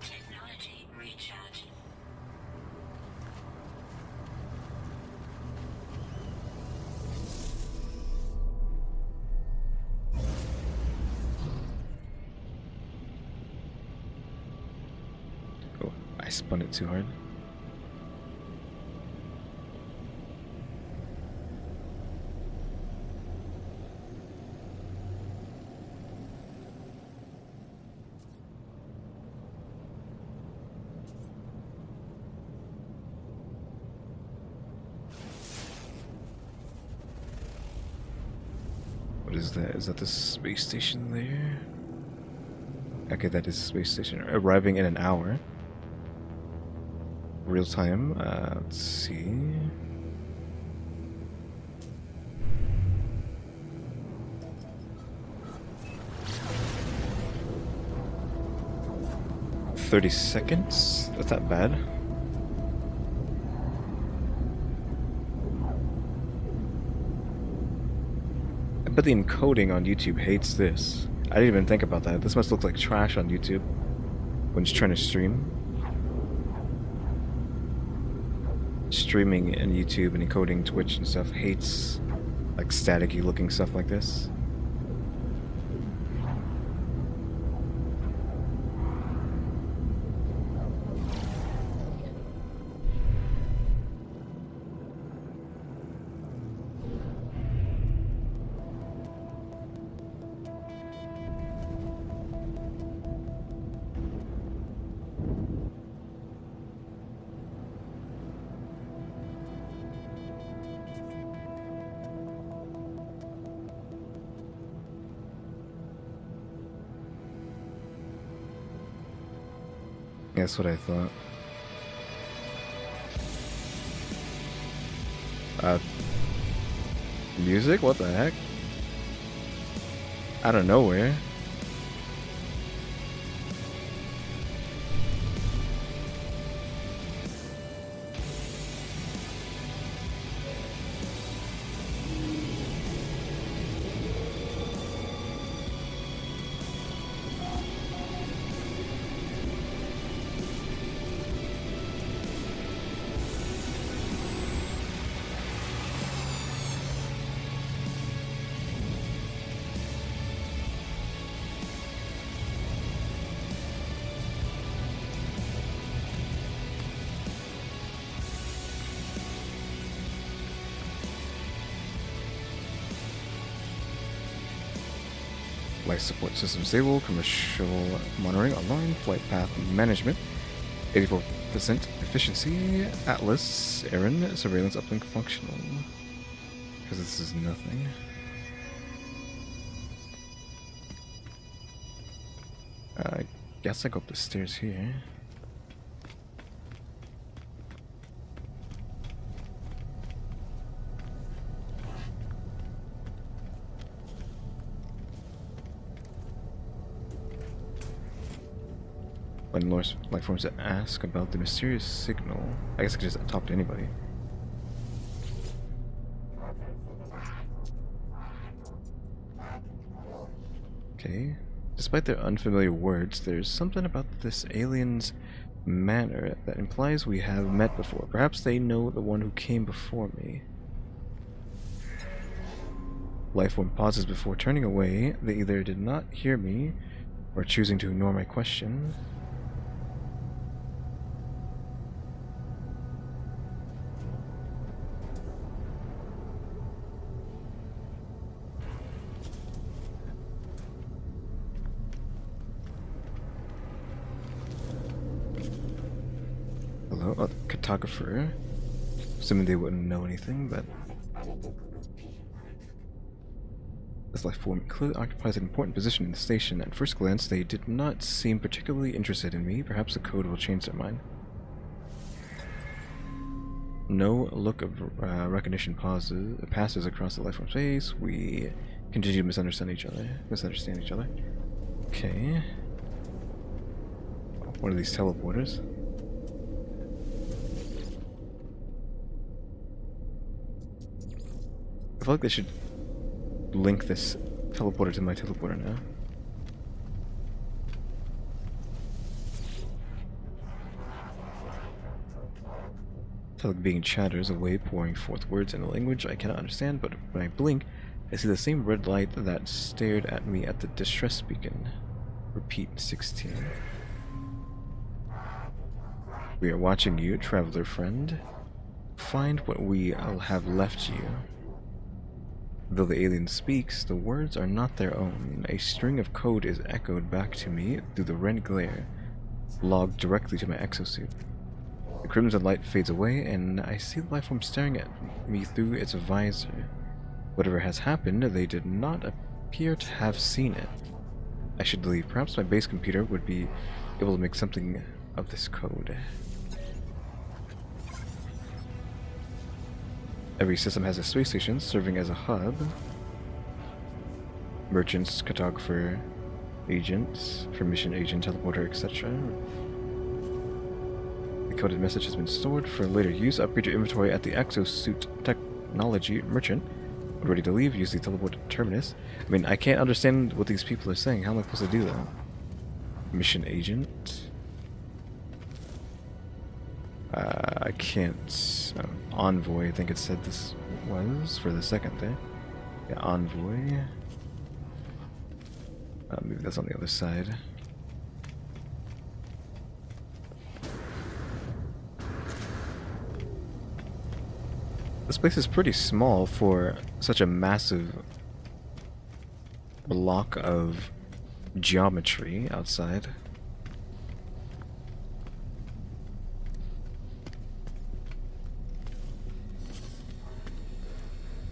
Technology recharge. Oh, I spun it too hard. What is that? Is that the space station there? Okay, that is the space station. Arriving in an hour. Real time. Let's see. $30. That's not bad. I bet the encoding on YouTube hates this. I didn't even think about that. This must look like trash on YouTube when it's trying to stream. Streaming in YouTube and encoding Twitch and stuff hates like staticky looking stuff like this. That's what I thought. Music? What the heck? Out of nowhere. Life support system stable, commercial monitoring online, flight path management, 84% efficiency, Atlas, Aaron, surveillance uplink functional. Because this is nothing. I guess I go up the stairs here. When life forms to ask about the mysterious signal, I guess I could just talk to anybody. Okay. Despite their unfamiliar words, there's something about this alien's manner that implies we have met before. Perhaps they know the one who came before me. Lifeform pauses before turning away. They either did not hear me or choosing to ignore my question. Hello, a cartographer. Assuming they wouldn't know anything, but this life form clearly occupies an important position in the station. At first glance, they did not seem particularly interested in me. Perhaps the code will change their mind. No look of recognition passes across the life form's face. We continue to misunderstand each other. Okay. What are these teleporters? I feel like they should link this teleporter to my teleporter now. Teleg being chatters away, pouring forth words in a language I cannot understand, but when I blink, I see the same red light that stared at me at the distress beacon. Repeat 16. We are watching you, traveler friend. Find what we have left you. Though the alien speaks, the words are not their own. A string of code is echoed back to me through the red glare, logged directly to my exosuit. The crimson light fades away, and I see the lifeform staring at me through its visor. Whatever has happened, they did not appear to have seen it. I should leave. Perhaps my base computer would be able to make something of this code. Every system has a space station serving as a hub. Merchants, cartographer, agents, mission agent, teleporter, etc. The coded message has been stored for later use. Upgrade your inventory at the exosuit technology merchant. When ready to leave, use the teleport terminus. I mean, I can't understand what these people are saying. How am I supposed to do that? Mission agent. I can't. Envoy, I think it said this was for the second day. Yeah, envoy. Maybe that's on the other side. This place is pretty small for such a massive block of geometry outside.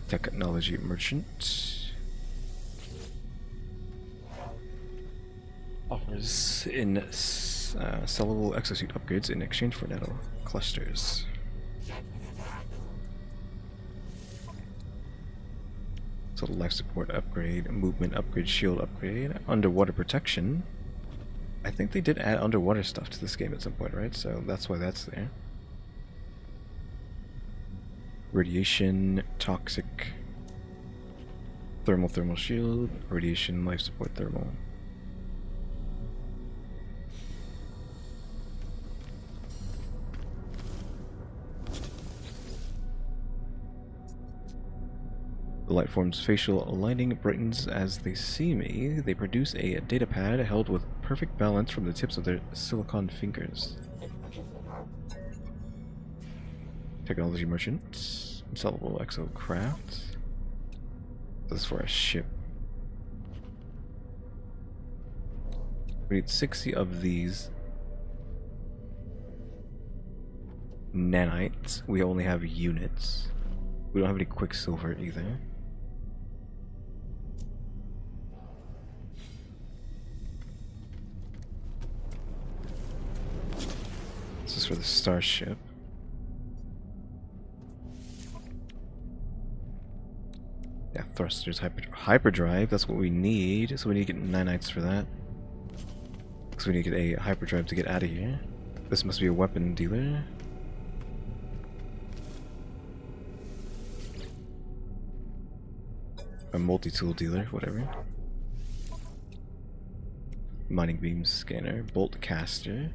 Technology merchant offers in sellable exosuit upgrades in exchange for nano clusters. So life support upgrade, movement upgrade, shield upgrade, underwater protection. I think they did add underwater stuff to this game at some point, right? So that's why that's there. Radiation, toxic, thermal shield, radiation, life support, thermal. The light form's facial lighting brightens as they see me. They produce a data pad held with perfect balance from the tips of their silicon fingers. Technology merchant. Sellable exocraft. This is for a ship. We need 60 of these nanites. We only have units. We don't have any quicksilver either. This is for the starship. Yeah, thrusters, hyperdrive, that's what we need. So we need to get nanites for that. So we need to get a hyperdrive to get out of here. This must be a weapon dealer. A multi-tool dealer, whatever. Mining beam scanner, bolt caster.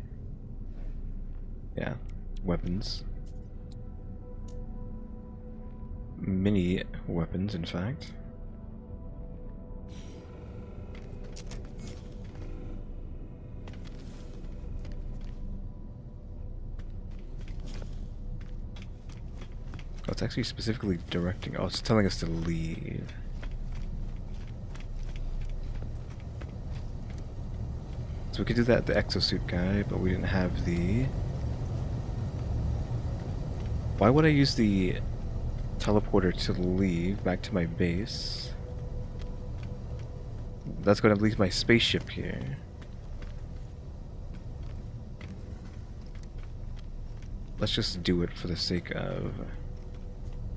Yeah, weapons. Mini weapons, in fact. Oh, it's actually specifically directing. Oh, it's telling us to leave. So we could do that, the exosuit guy, but we didn't have the... Why would I use the teleporter to leave back to my base? That's going to leave my spaceship here. Let's just do it for the sake of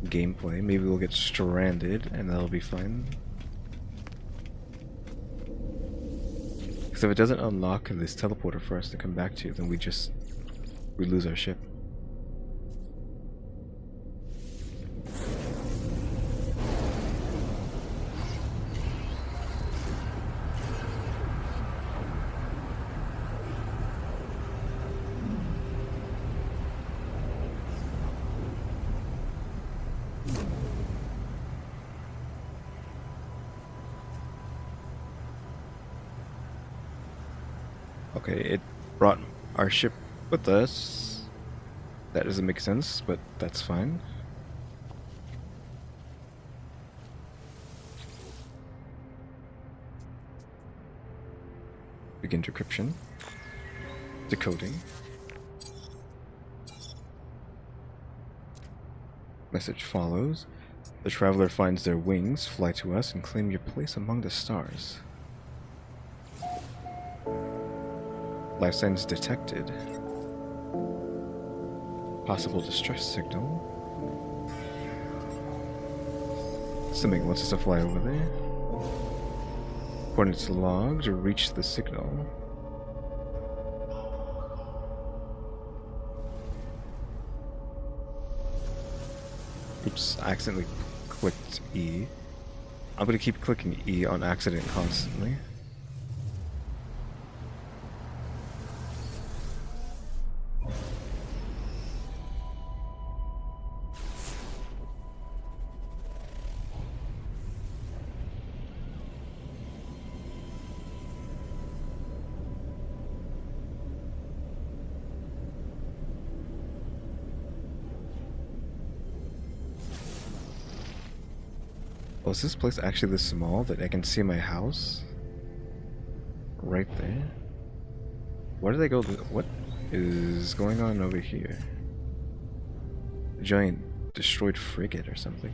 gameplay. Maybe we'll get stranded and that'll be fine. Because if it doesn't unlock this teleporter for us to come back to, then we lose our ship. Okay, it brought our ship with us. That doesn't make sense, but that's fine. Begin decryption. Decoding. Message follows. The traveler finds their wings, fly to us, and claim your place among the stars. Life signs detected. Possible distress signal. Somebody wants us to fly over there. Coordinates logged, reach the signal. Oops, I accidentally clicked E. I'm gonna keep clicking E on accident constantly. Oh, is this place actually this small that I can see my house? Right there? Where did I go? What is going on over here? A giant destroyed frigate or something?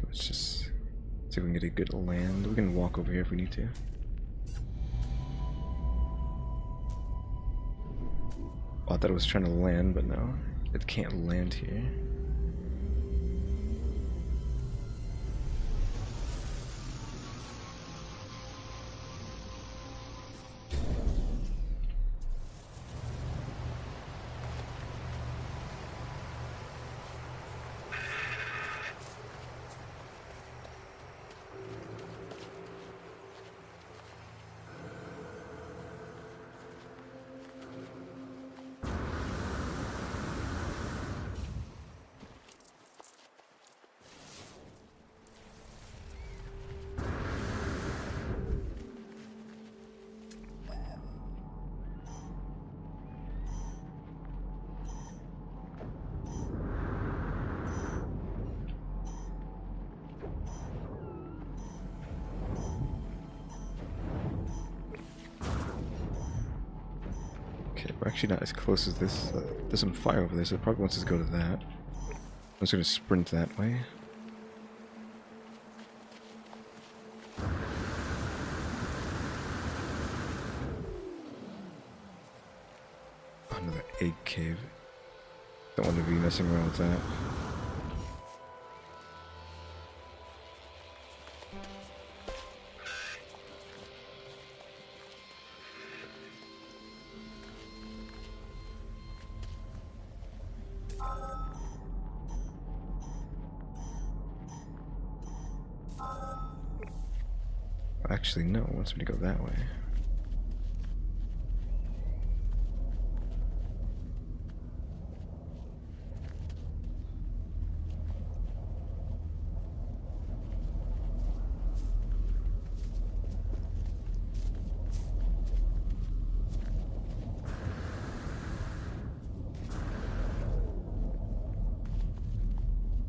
let's just see if we can get a good land. We can walk over here if we need to. Oh, I thought it was trying to land, but no. It can't land here. Okay, we're actually not as close as this. There's some fire over there, so it probably wants us to go to that. I'm just gonna sprint that way. Another egg cave. Don't want to be messing around with that. Actually, no, it wants me to go that way.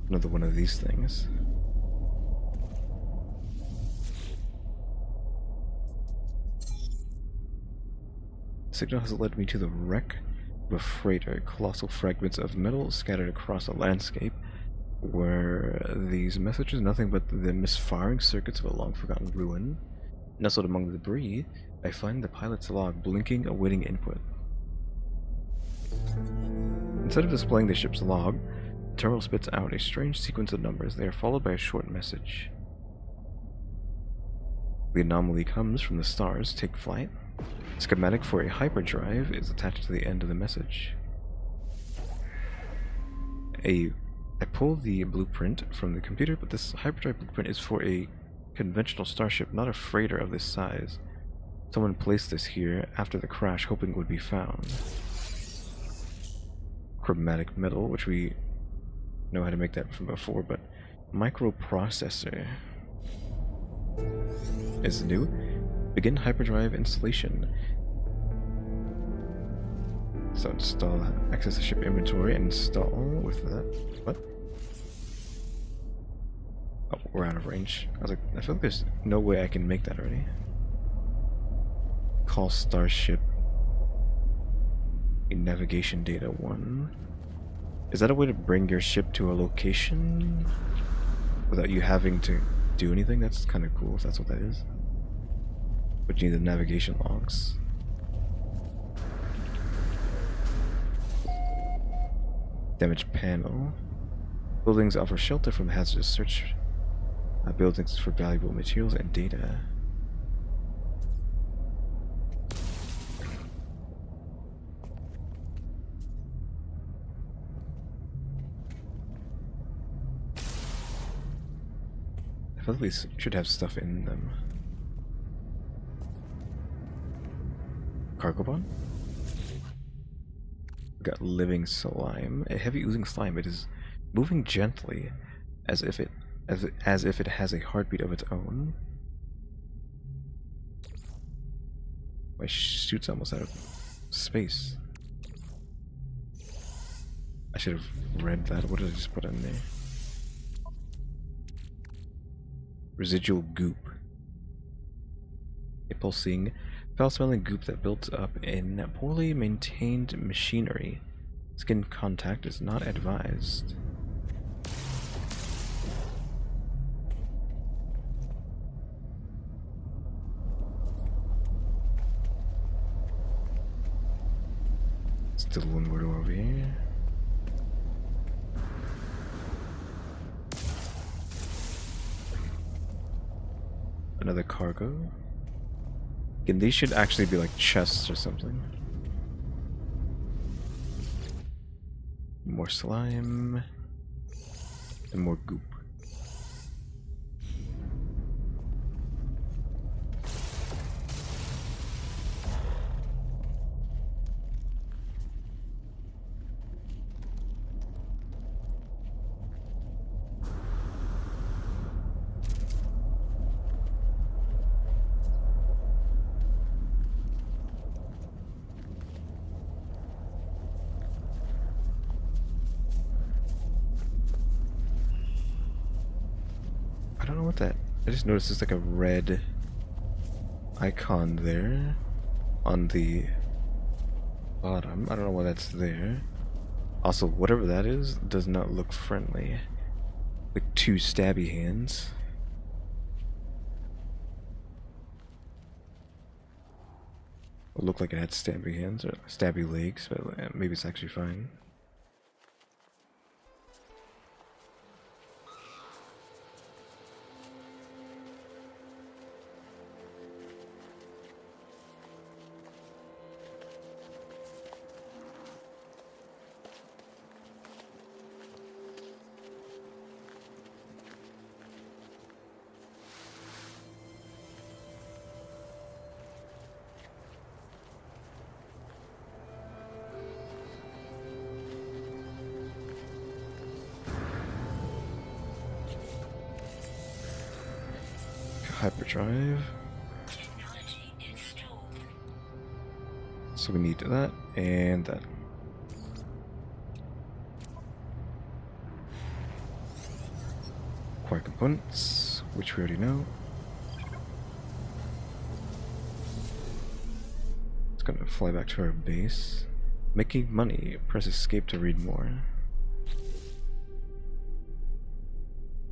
Another one of these things. Signal has led me to the wreck of a freighter. Colossal fragments of metal scattered across a landscape. Were these messages nothing but the misfiring circuits of a long-forgotten ruin? Nestled among the debris, I find the pilot's log blinking, awaiting input. Instead of displaying the ship's log, the terminal spits out a strange sequence of numbers. They are followed by a short message. The anomaly comes from the stars. Take flight. Schematic for a hyperdrive is attached to the end of the message. I pulled the blueprint from the computer, but this hyperdrive blueprint is for a conventional starship, not a freighter of this size. Someone placed this here after the crash, hoping it would be found. Chromatic metal, which we know how to make that from before, but microprocessor is new. Begin hyperdrive installation. So install, access the ship inventory, and install with that. What? Oh, we're out of range. I was like, I feel like there's no way I can make that already. Call starship. Navigation data 1. Is that a way to bring your ship to a location without you having to do anything? That's kind of cool if that's what that is. But you need the navigation logs. Damaged panel. Buildings offer shelter from hazardous search. Buildings for valuable materials and data. I feel like we should have stuff in them. Cargo bond? We got living slime. A heavy oozing slime. It is moving gently, as if it has a heartbeat of its own. My chute's almost out of space. I should have read that. What did I just put in there? Residual goop. A pulsing, foul-smelling goop that built up in poorly maintained machinery. Skin contact is not advised. Still one more door over here. Another cargo. Again, these should actually be like chests or something. More slime. And more goop. I don't know what that... I just noticed there's like a red icon there on the bottom. I don't know why that's there. Also, whatever that is does not look friendly. Like two stabby hands. It looked like it had stabby hands or stabby legs, but maybe it's actually fine. Hyperdrive. Technology installed. So we need that and that. Acquire components, which we already know. It's gonna fly back to our base. Making money. Press escape to read more.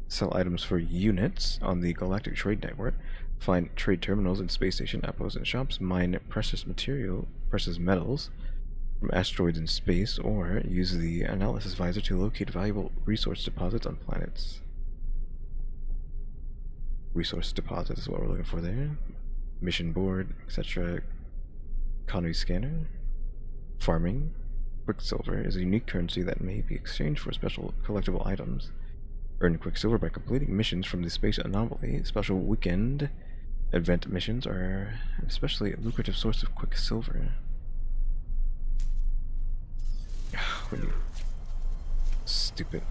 Sell items for units on the Galactic Trade Network. Find trade terminals and space station outposts and shops. Mine precious metals from asteroids in space, or use the analysis visor to locate valuable resource deposits on planets. Resource deposits is what we're looking for there. Mission board, etc. Economy scanner. Farming. Quicksilver is a unique currency that may be exchanged for special collectible items. Earn Quicksilver by completing missions from the Space Anomaly. Special weekend event missions are especially a lucrative source of Quicksilver. We need stupid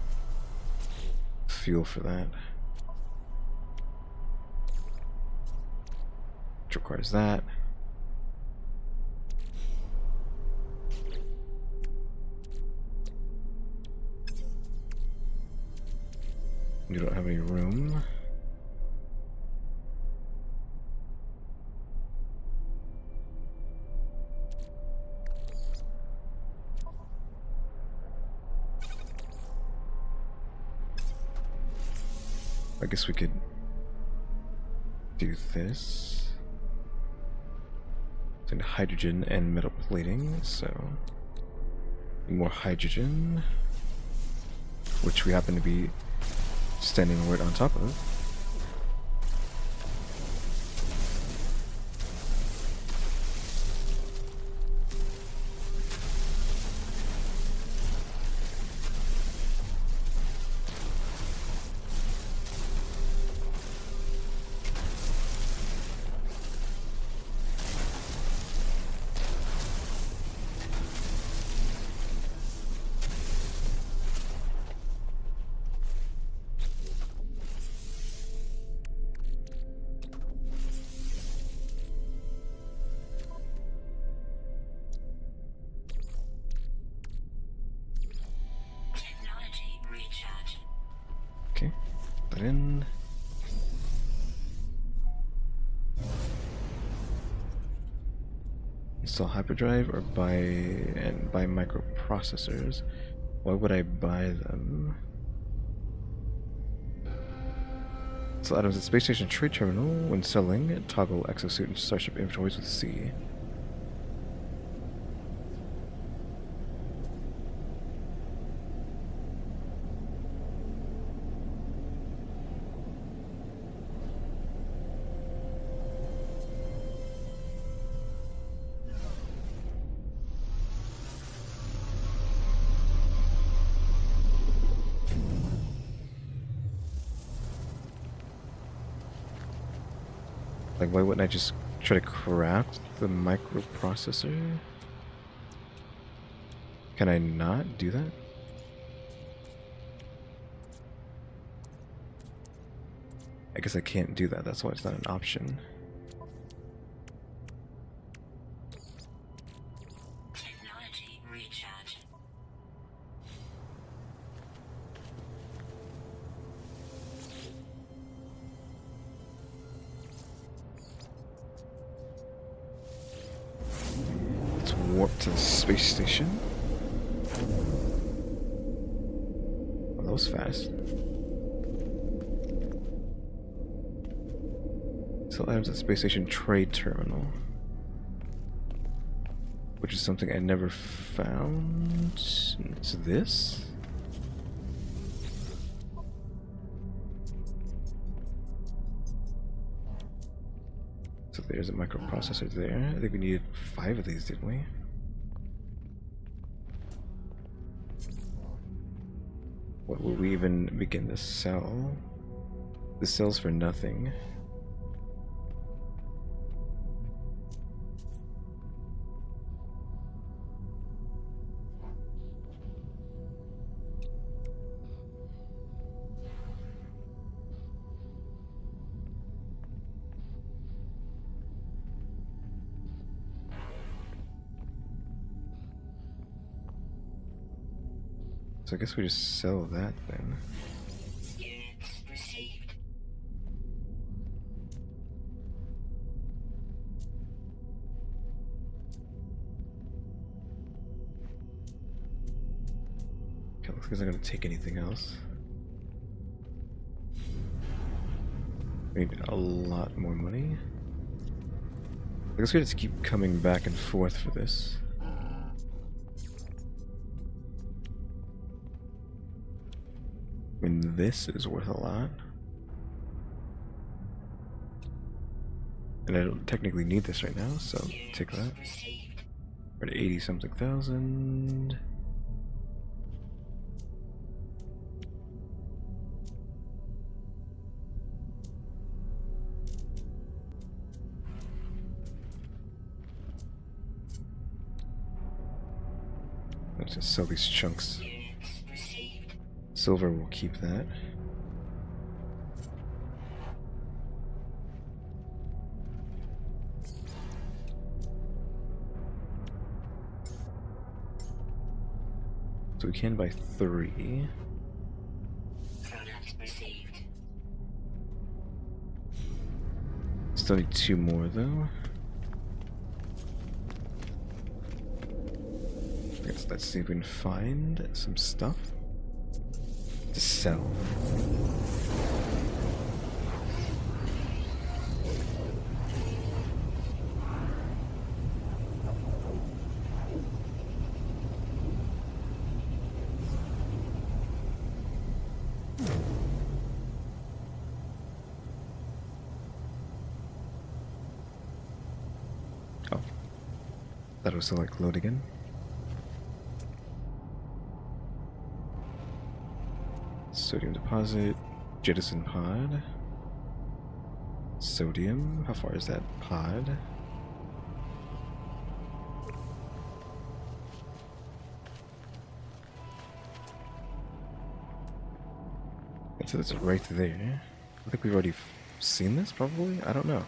fuel for that. Which requires that. You don't have any room. I guess we could do this. It's hydrogen and metal plating, so more hydrogen, which we happen to be standing right on top of. Okay, put that in. Install hyperdrive or buy microprocessors. Why would I buy them? Sell items at Space Station Trade Terminal. When selling, toggle exosuit and starship inventories with C. Like, why wouldn't I just try to craft the microprocessor? Can I not do that? I guess I can't do that, that's why it's not an option. Technology recharge. Let's warp to the space station. Oh, that was fast. Sell items at space station trade terminal. Which is something I never found. It's this? So there's a microprocessor there. I think we needed 5 of these, didn't we? What will we even begin to sell? This sells for nothing. So I guess we just sell that then. Units received. Okay, looks like it's not gonna take anything else. We need a lot more money. I guess we have to keep coming back and forth for this. I mean, this is worth a lot. And I don't technically need this right now, so take that. Received. We're at 80 something thousand. Let's just sell these chunks. Units received. Silver, we'll keep that. So we can buy 3. Product received. Still need 2 more though. Let's see if we can find some stuff to sell. Oh, thought it was still like load again. Sodium deposit, jettison pod. Sodium, how far is that pod? It says it's right there. I think we've already seen this, probably? I don't know.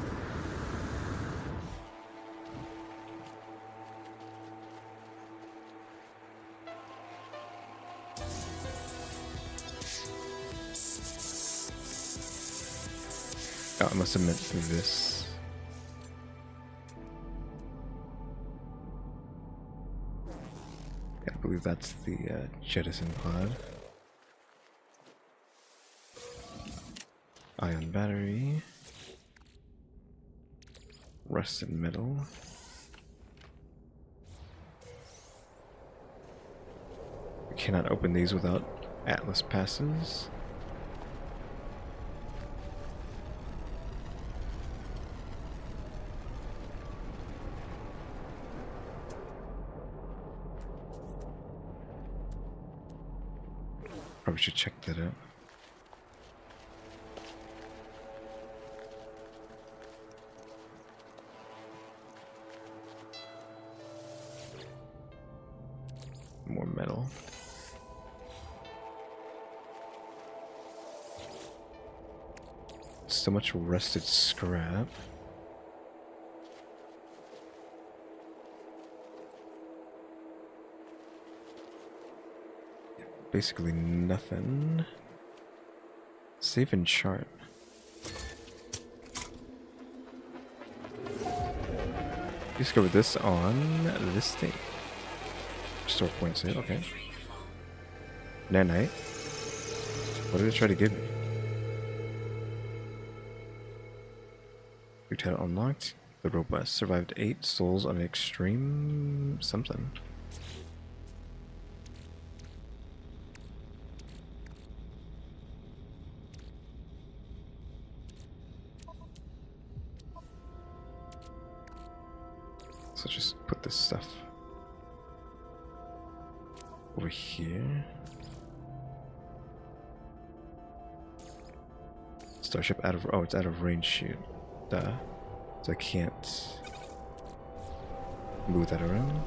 Oh, I must have meant through this. Yeah, I believe that's the jettison pod. Ion battery. Rusted metal. We cannot open these without Atlas passes. Probably should check that out. more metal. So much rusted scrap. Basically nothing. Save and chart. Discovered this on this thing. Store points here, okay. Nanite. What did it try to give me? New title unlocked. The robust survived 8 souls on an extreme something. So just put this stuff over here. Starship out of, oh, it's out of range, shoot. Duh. So I can't move that around.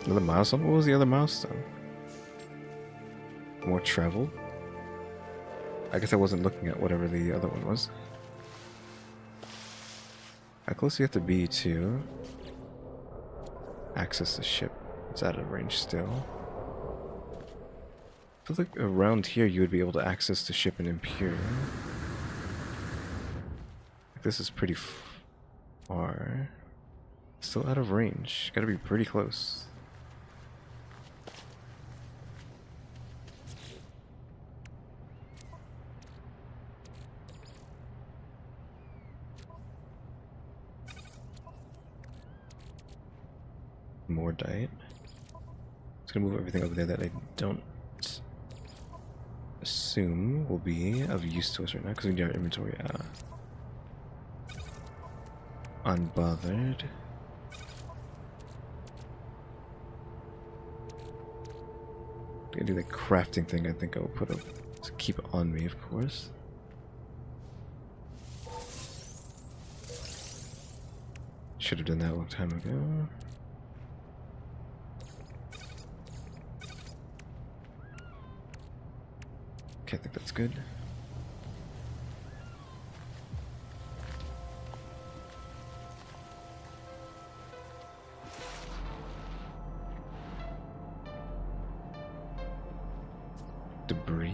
Another milestone? What was the other milestone? More travel? I guess I wasn't looking at whatever the other one was. How close do you have to be to access the ship? It's out of range still. I feel like around here you would be able to access the ship in Imperial. This is pretty far. Still out of range. Gotta be pretty close. More diet. Just gonna move everything over there that I don't assume will be of use to us right now because we need our inventory unbothered. Gonna do the crafting thing. I think I'll put to keep it on me, of course. Should have done that a long time ago. Okay, I think that's good. Debris.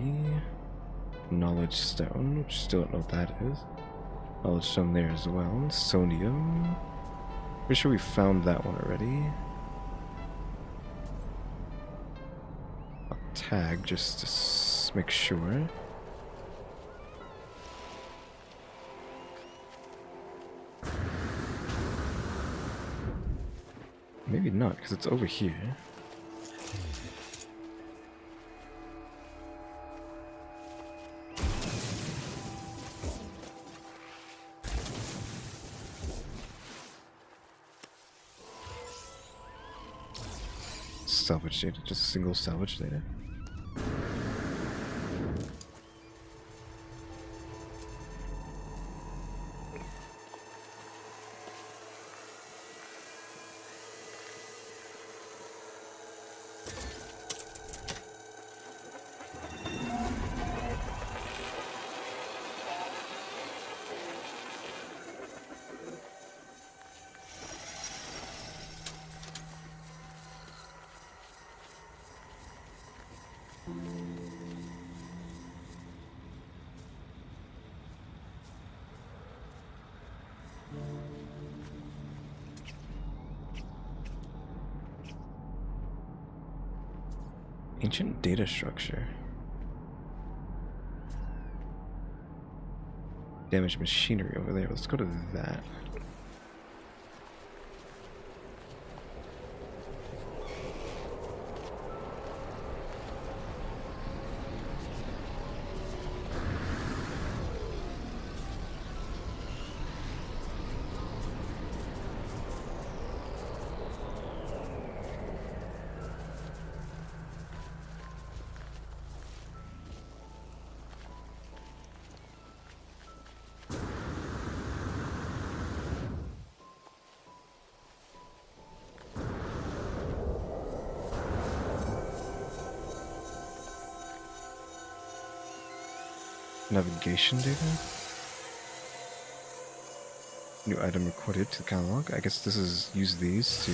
Knowledge stone, which still don't know what that is. Knowledge stone there as well. Sonium. Pretty sure we found that one already. I'll tag just to make sure. Maybe not, because it's over here. Salvage data, just a single salvage data. Ancient data structure. Damaged machinery over there. Let's go to that. Navigation data? New item recorded to the catalog. I guess this is use these to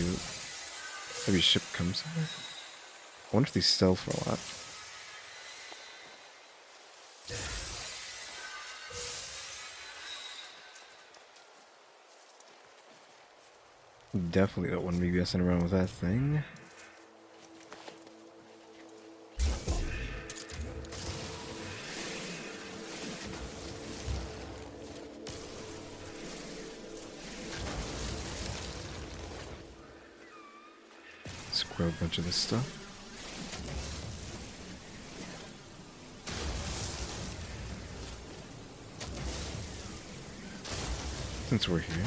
every ship comes in. I wonder if these sell for a lot. Definitely don't want to be messing around with that thing. Let's grab a bunch of this stuff. Since we're here.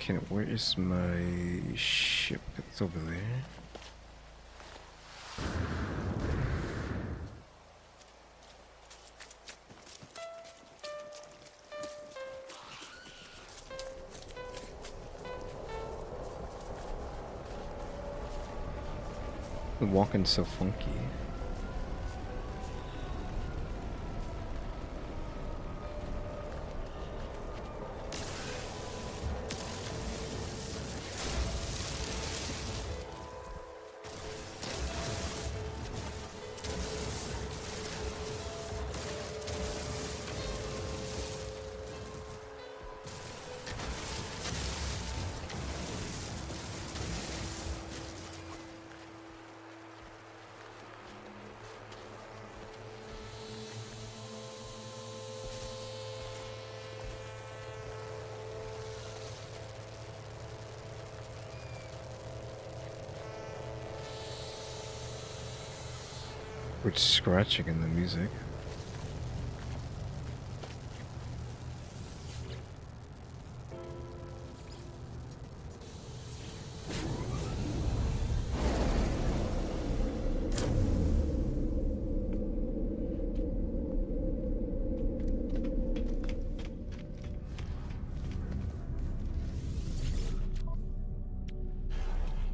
Okay, where is my ship? It's over there. The walking's so funky. We're scratching in the music.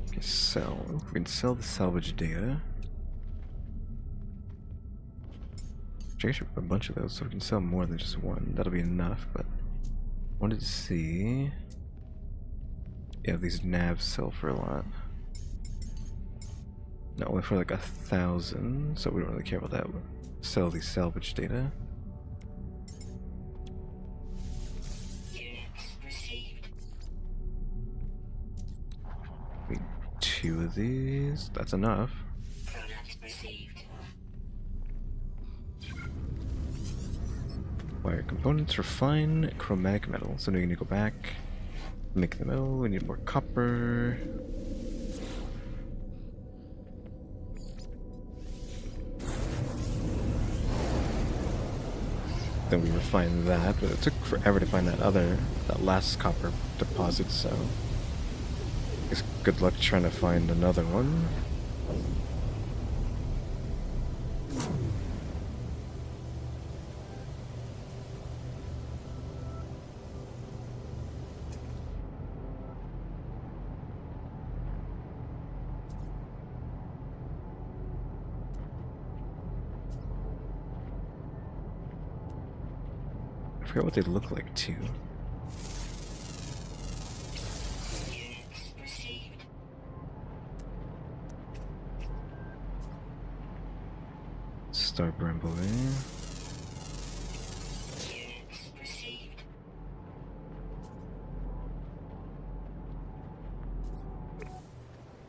Okay, sell. We can sell the salvage data. I should put a bunch of those so we can sell more than just one. That'll be enough, but wanted to see. Yeah, these navs sell for a lot. Not only for like 1,000, so we don't really care about that. We'll sell these salvage data. Units received. We need 2 of these. That's enough. Product received. Wire components for fine chromatic metal. So now we need to go back, make the metal. We need more copper. Then we refine that, but it took forever to find that last copper deposit, so I guess good luck trying to find another one. I forgot what they look like too. Units received. Star Bramble there. Units received.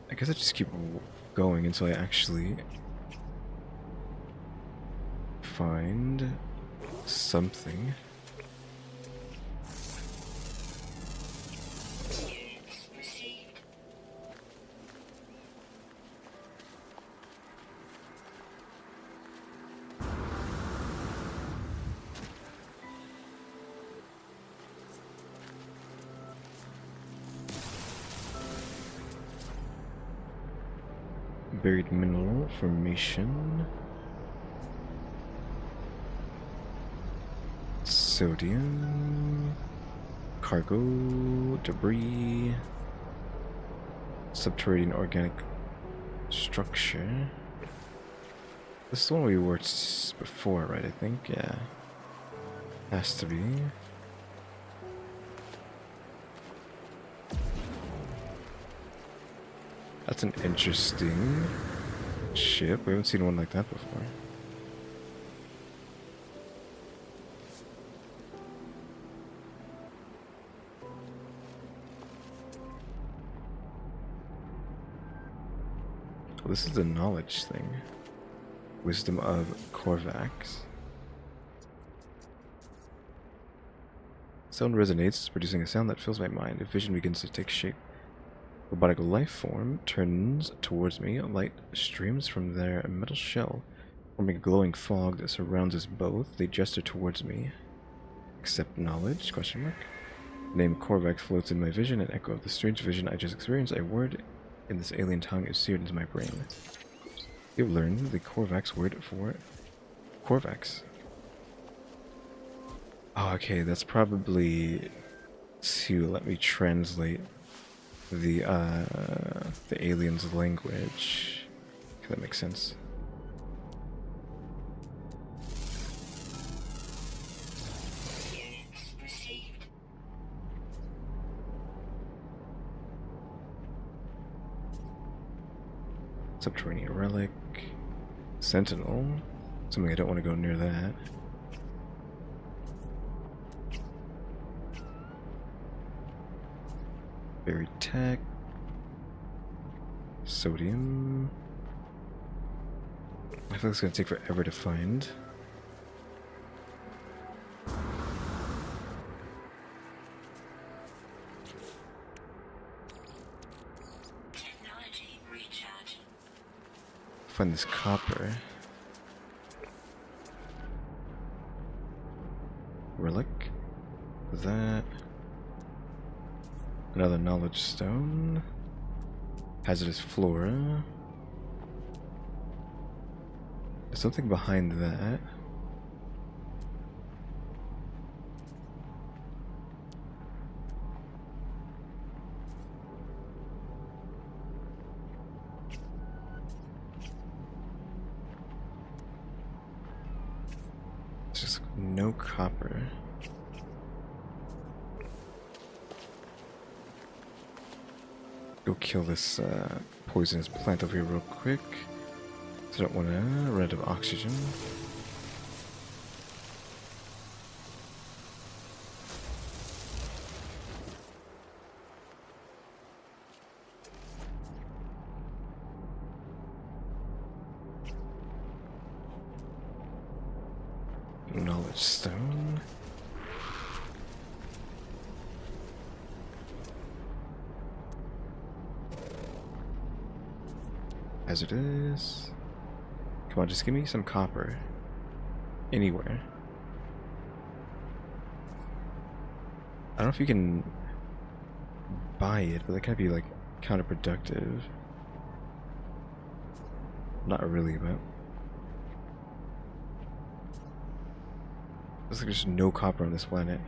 I guess I just keep going until I actually find something. Units received. Buried mineral formation. Sodium. Cargo, debris, subterranean organic structure. This is the one we worked before, right? I think, yeah. Has to be. That's an interesting ship. We haven't seen one like that before. Oh, this is the knowledge thing. Wisdom of Korvax. Sound resonates, producing a sound that fills my mind. A vision begins to take shape. Robotic life form turns towards me. Light streams from their metal shell, forming a glowing fog that surrounds us both. They gesture towards me. Accept knowledge? Question mark. The name Korvax floats in my vision, an echo of the strange vision I just experienced. A word in this alien tongue is seared into my brain. You've learned the Korvax word for Korvax. Oh, okay, that's probably to let me translate the alien's language. Okay, that makes sense. Units received. Subterranean relic. Sentinel. Something I don't want to go near that. Buried tech. Sodium. I feel like it's gonna take forever to find. Technology recharging. Find this copper. Relic. That. Another knowledge stone. Hazardous flora. There's something behind that. It's just no copper. Go kill this poisonous plant over here real quick. So I don't want to run out of oxygen. Knowledge stone. As it is. Come on, just give me some copper. Anywhere. I don't know if you can buy it, but that could be like counterproductive. Not really, but looks like there's no copper on this planet.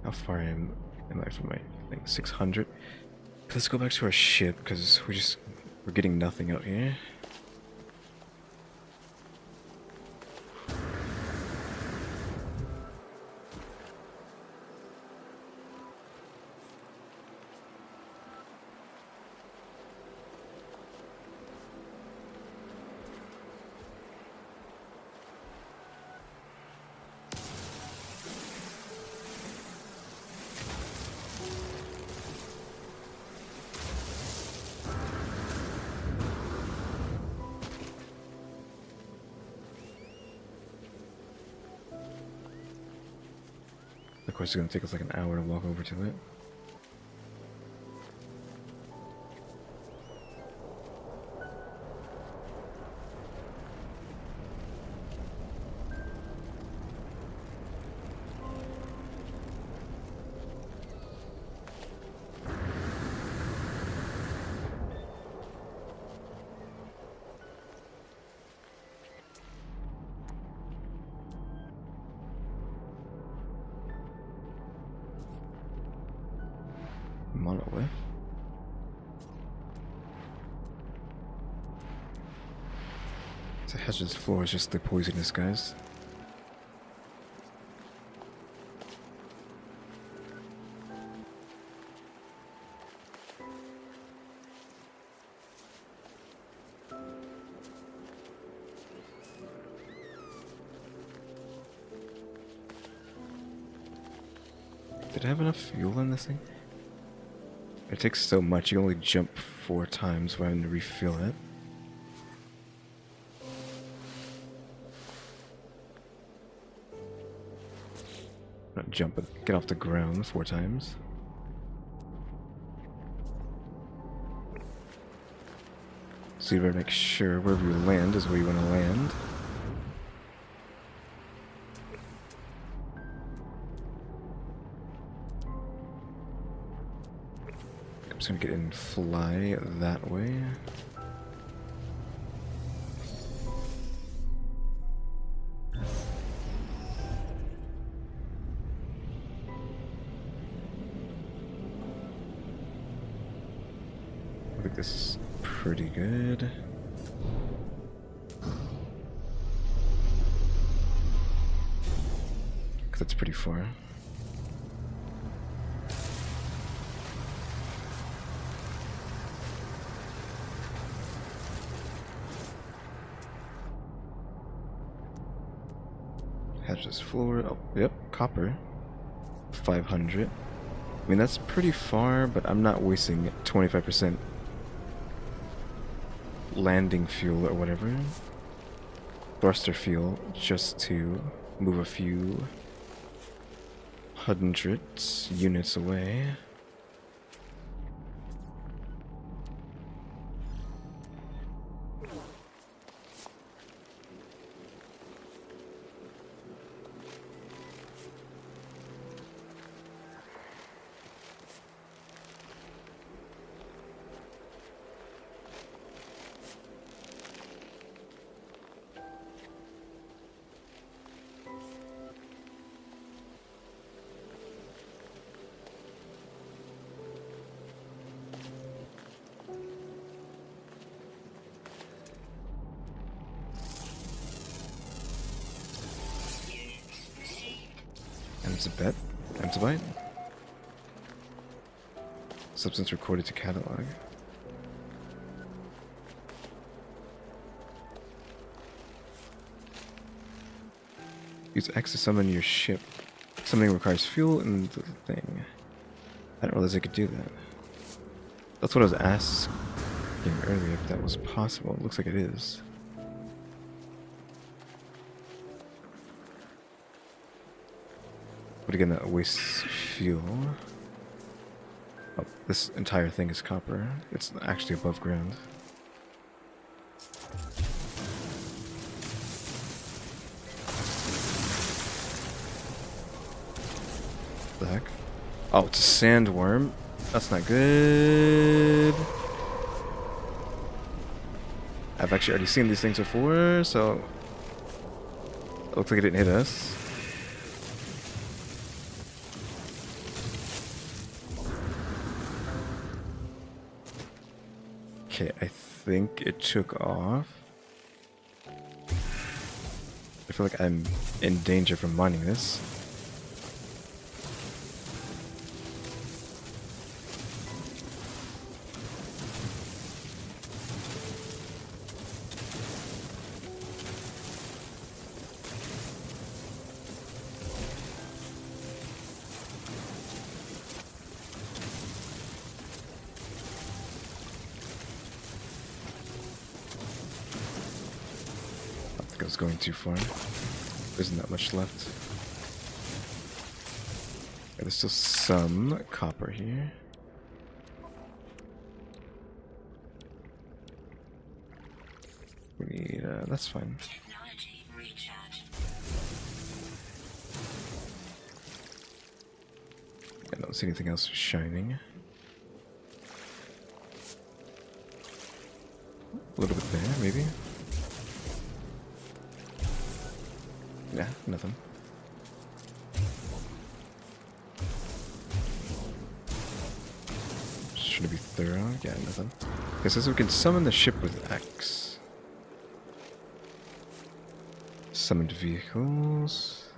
How far am I from my thing? 600. Let's go back to our ship because we're getting nothing out here. Of course, it's gonna take us like an hour to walk over to it. monolith. The hazardous floor is just the poisonous guys. Did I have enough fuel in this thing? It takes so much, you only jump 4 times when having to refill it. Not jump, but get off the ground 4 times. So you better make sure wherever you land is where you want to land. I'm just gonna get in and fly that way. I think this is pretty good. Cause that's pretty far. Hazardous floor. Oh, yep, copper. 500. I mean, that's pretty far, but I'm not wasting 25% landing fuel or whatever. Thruster fuel just to move a few hundreds units away. Emzabet? Emzabite? Substance recorded to catalog. Use X to summon your ship. Summoning requires fuel and the thing. I didn't realize I could do that. That's what I was asking earlier, if that was possible. It looks like it is. But again, that wastes fuel. Oh, this entire thing is copper. It's actually above ground. What the heck? Oh, it's a sandworm. That's not good. I've actually already seen these things before, so it looks like it didn't hit us. Okay, I think it took off. I feel like I'm in danger from mining this. I was going too far. There isn't that much left. Yeah, there's still some copper here. We need, that's fine. Technology recharge. I don't see anything else shining. A little bit there, maybe. Yeah, nothing. trying to be thorough. Yeah, nothing. It says we can summon the ship with X. Summoned vehicles.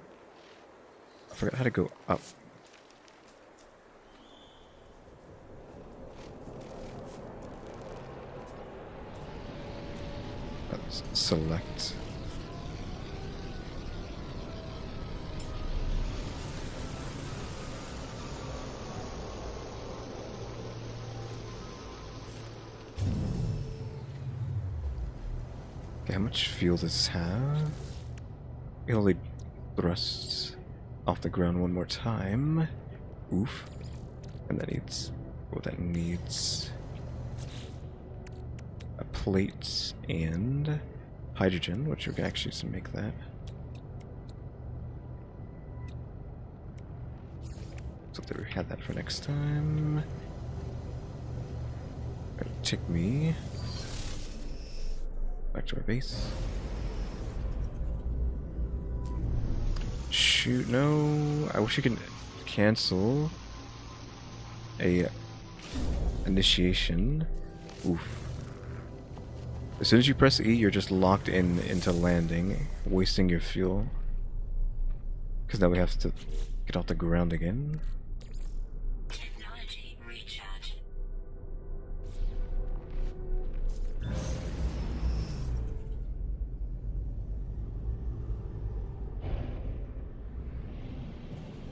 I forgot how to go up. Let's select. Okay, how much fuel does this have? It only thrusts off the ground one more time. Oof. And that needs... what that needs... a plate and hydrogen, which we can actually just make that. So there we had that for next time. Gonna take me back to our base. Shoot, no. I wish you could cancel a initiation. Oof. As soon as you press E, you're just locked into landing, wasting your fuel. Because now we have to get off the ground again. Technology recharge.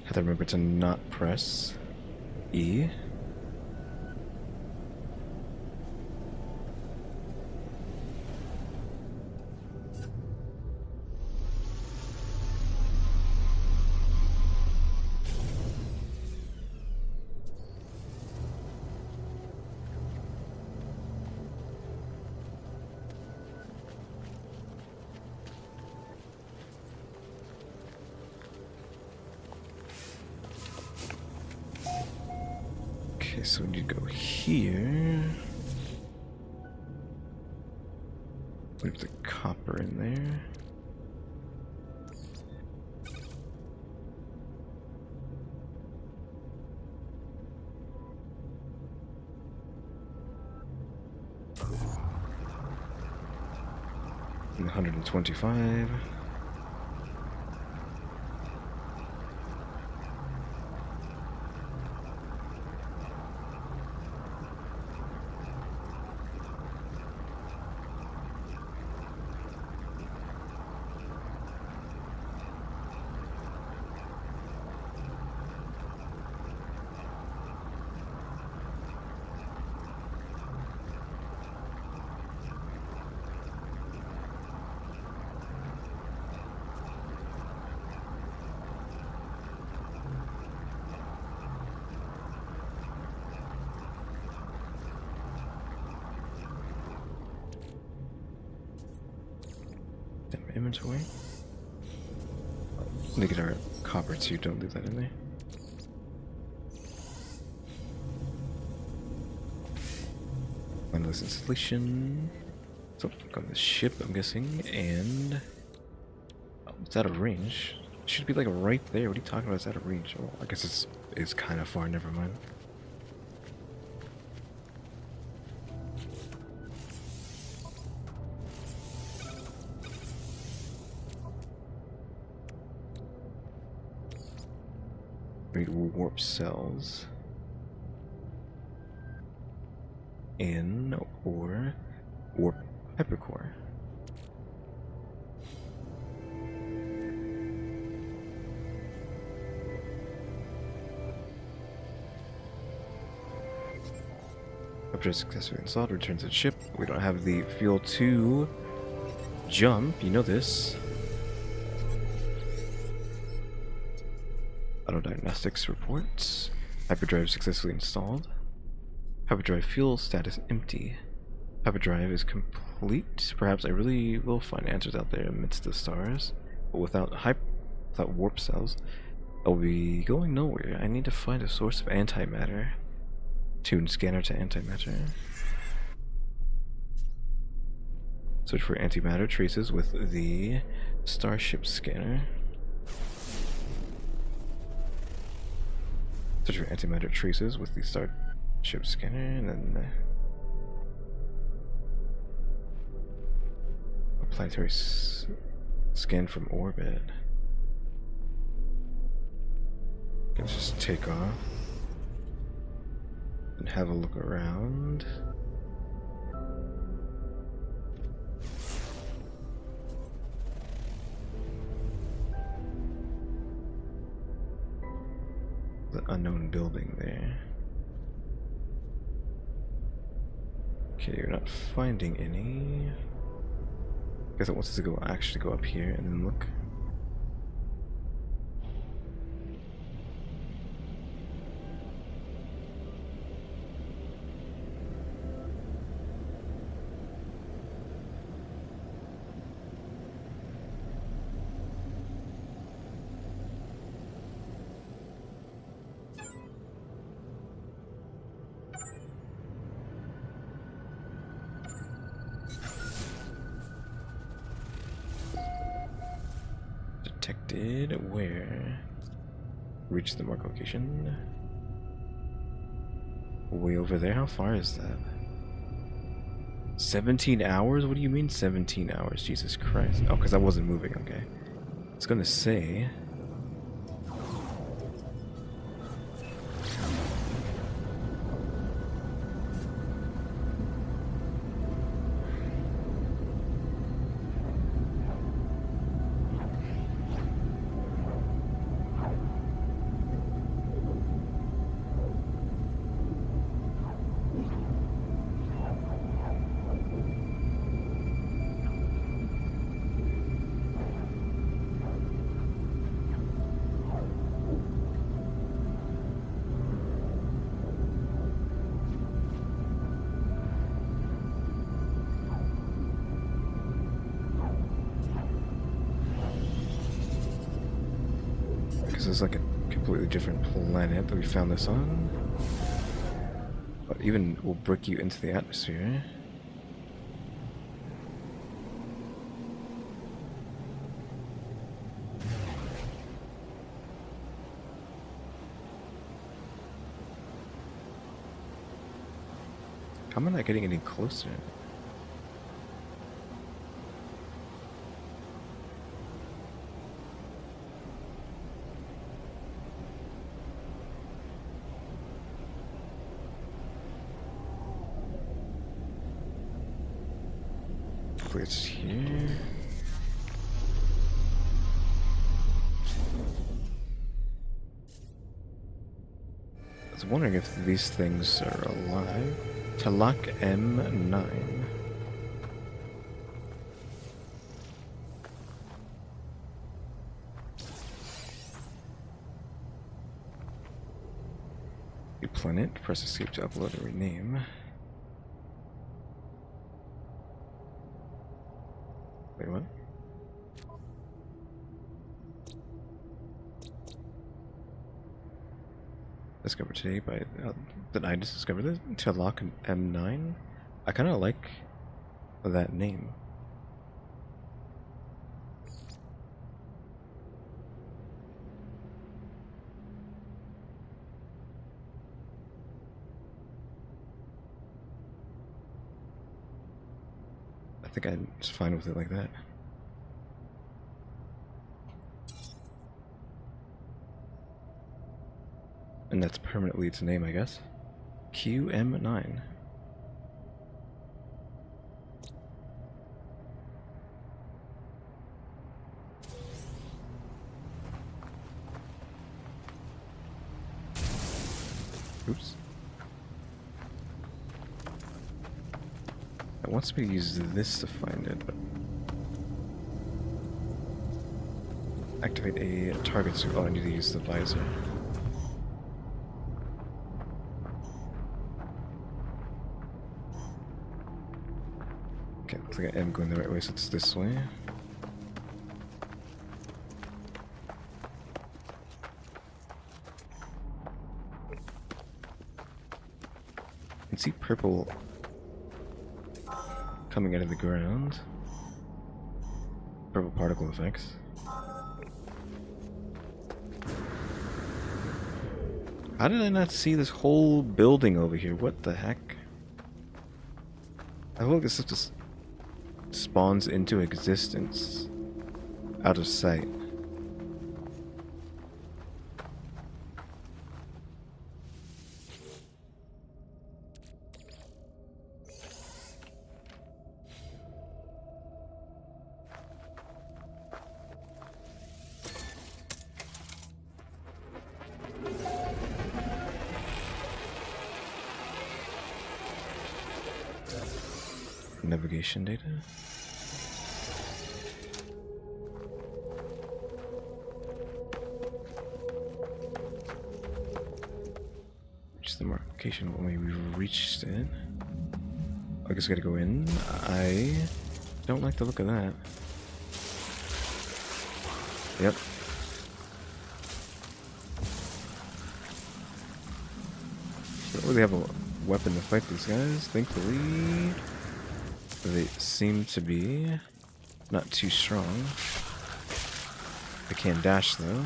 Have to remember to not press E. Okay, so we need to go here. Leave the copper in there. And 125. Inventory. Let me get our copper too, don't leave that in there. Mindless installation. So, got the ship, I'm guessing, and... oh, it's out of range. It should be like right there. What are you talking about? It's out of range. Oh, I guess it's kind of far, never mind. Warp cells in or warp hypercore. After successfully installed, returns to the ship. We don't have the fuel to jump, you know this. Auto diagnostics reports. Hyperdrive successfully installed. Hyperdrive fuel status empty. Hyperdrive is complete. Perhaps I really will find answers out there amidst the stars. But without warp cells, I'll be going nowhere. I need to find a source of antimatter. Tune scanner to antimatter. Search for antimatter traces with the starship scanner. Search for antimatter traces with the Ship scanner, and then a planetary scan from orbit. Let's just take off and have a look around. The unknown building there. Okay, you're not finding any. I guess it wants us to actually go up here and then look. Detected where? Reach the mark location. Way over there? How far is that? 17 hours? What do you mean 17 hours? Jesus Christ. Oh, because I wasn't moving, okay. It's gonna say... Because it's like a completely different planet that we found this on. But even will break you into the atmosphere. How am I not getting any closer? Hopefully it's here. I was wondering if these things are alive. Talak M9. New planet. Press escape to upload and rename. Wait, what? Discovered today by... did I just discover this? Talak M9? I kind of like that name. I think I'm just fine with it like that. And that's permanently its name, I guess. QM9. Oops. It wants me to use this to find it, but... activate a target suit. Oh, I need to use the visor. Okay, looks like I am going the right way, so it's this way. I can see purple coming out of the ground. Purple particle effects. How did I not see this whole building over here? What the heck? I feel like this stuff just spawns into existence out of sight. Navigation data. Reach the marcation when we reached it. I guess we gotta go in. I don't like the look of that. Yep. Don't really have a weapon to fight these guys, thankfully. They seem to be not too strong. They can dash though.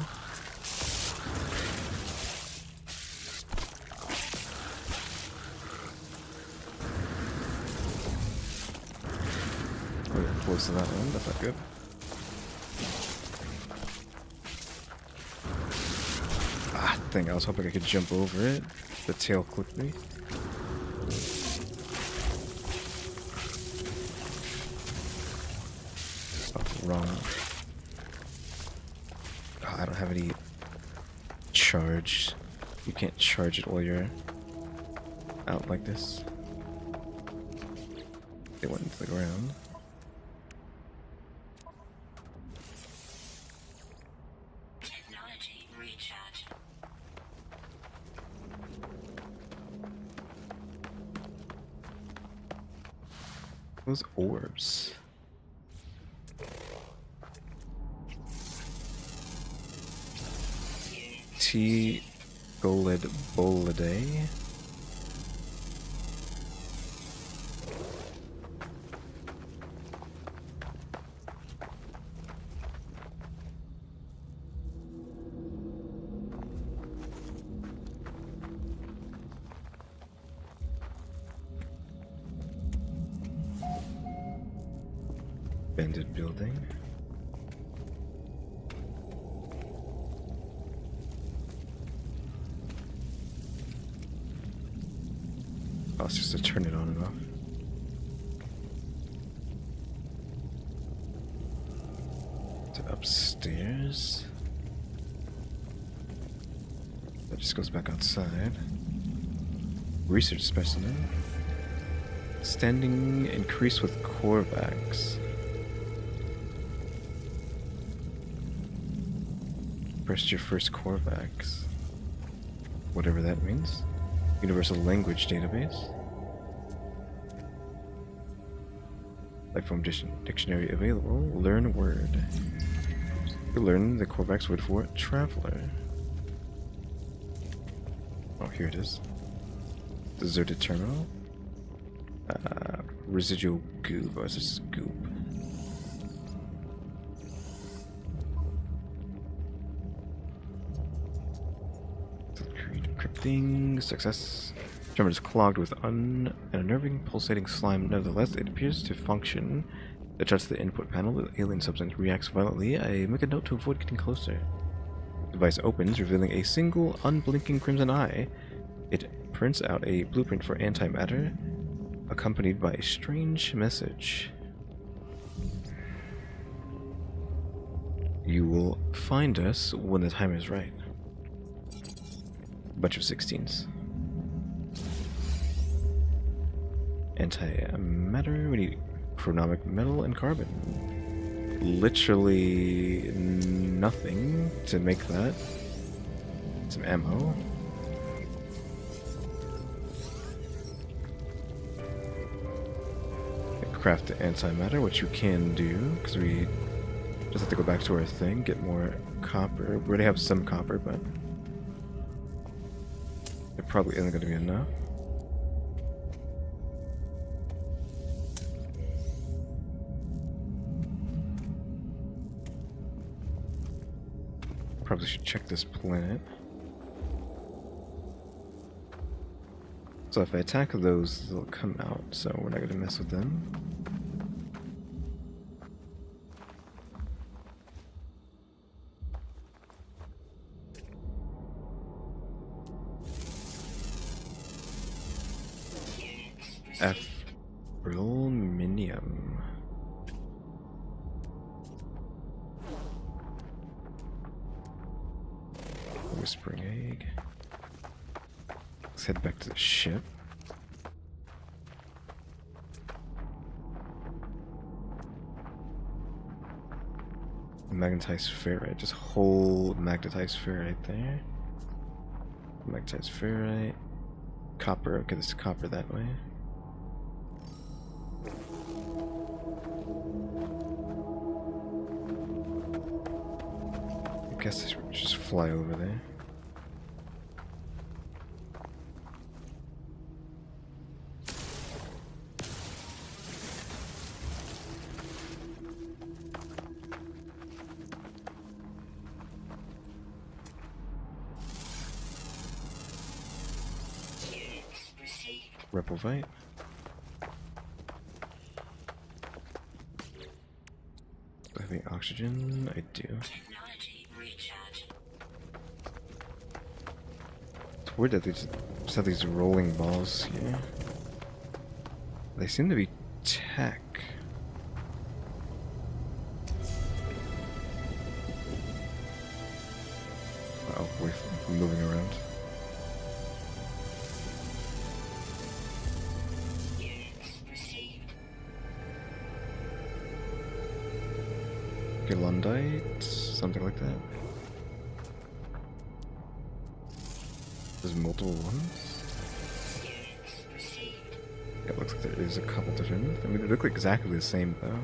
We're close to that one, that's not good. Ah, dang, I was hoping I could jump over it. The tail clipped me. Wrong. Oh, I don't have any charge. You can't charge it while you're out like this. They went into the ground. Technology recharge. Those orbs. T. Golid Bolidae. Bended building. Oh, it's just to turn it on and off. To upstairs. That just goes back outside. Research specimen. Standing increase with Korvax. Press your first Korvax. Whatever that means. Universal Language Database. Lifeform Dictionary available. Learn a word. You learn the Korvax word for traveler. Oh, here it is. Deserted terminal. Residual goob. Oh, it's just goop. Encrypting. Success. Terminal is clogged with an unnerving, pulsating slime. Nevertheless, it appears to function. Adjust the input panel. The alien substance reacts violently. I make a note to avoid getting closer. The device opens, revealing a single, unblinking crimson eye. It prints out a blueprint for antimatter, accompanied by a strange message. You will find us when the time is right. Bunch of 16s. Antimatter, we need chronomic metal and carbon. Literally nothing to make that. Some ammo. Craft the antimatter, which you can do, because we just have to go back to our thing, get more copper. We already have some copper, but it probably isn't going to be enough. Probably should check this planet. So if I attack those, they'll come out, so we're not gonna mess with them. Brominium. Whispering egg. Let's head back to the ship. Magnetized ferrite. Just hold magnetized ferrite there. Magnetized ferrite. Copper. Okay, this is copper that way. I guess I should just fly over there. Reprovite. Do I have any oxygen? I do. Technology recharge. It's weird that they just have these rolling balls here. They seem to be tech. Oh, we're moving around. Gelundite, something like that. There's multiple ones. Yeah, it looks like there is a couple different. I mean, they look exactly the same though.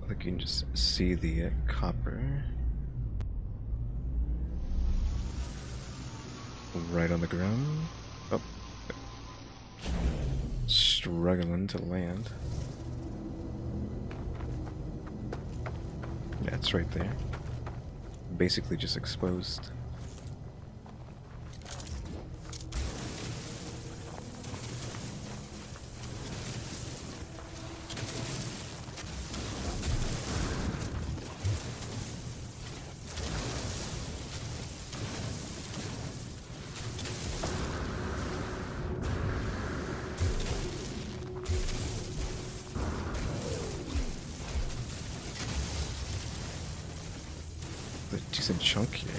You can just see the copper right on the ground. Oh, struggling to land. Yeah, it's right there. Basically just exposed. A decent chunk here.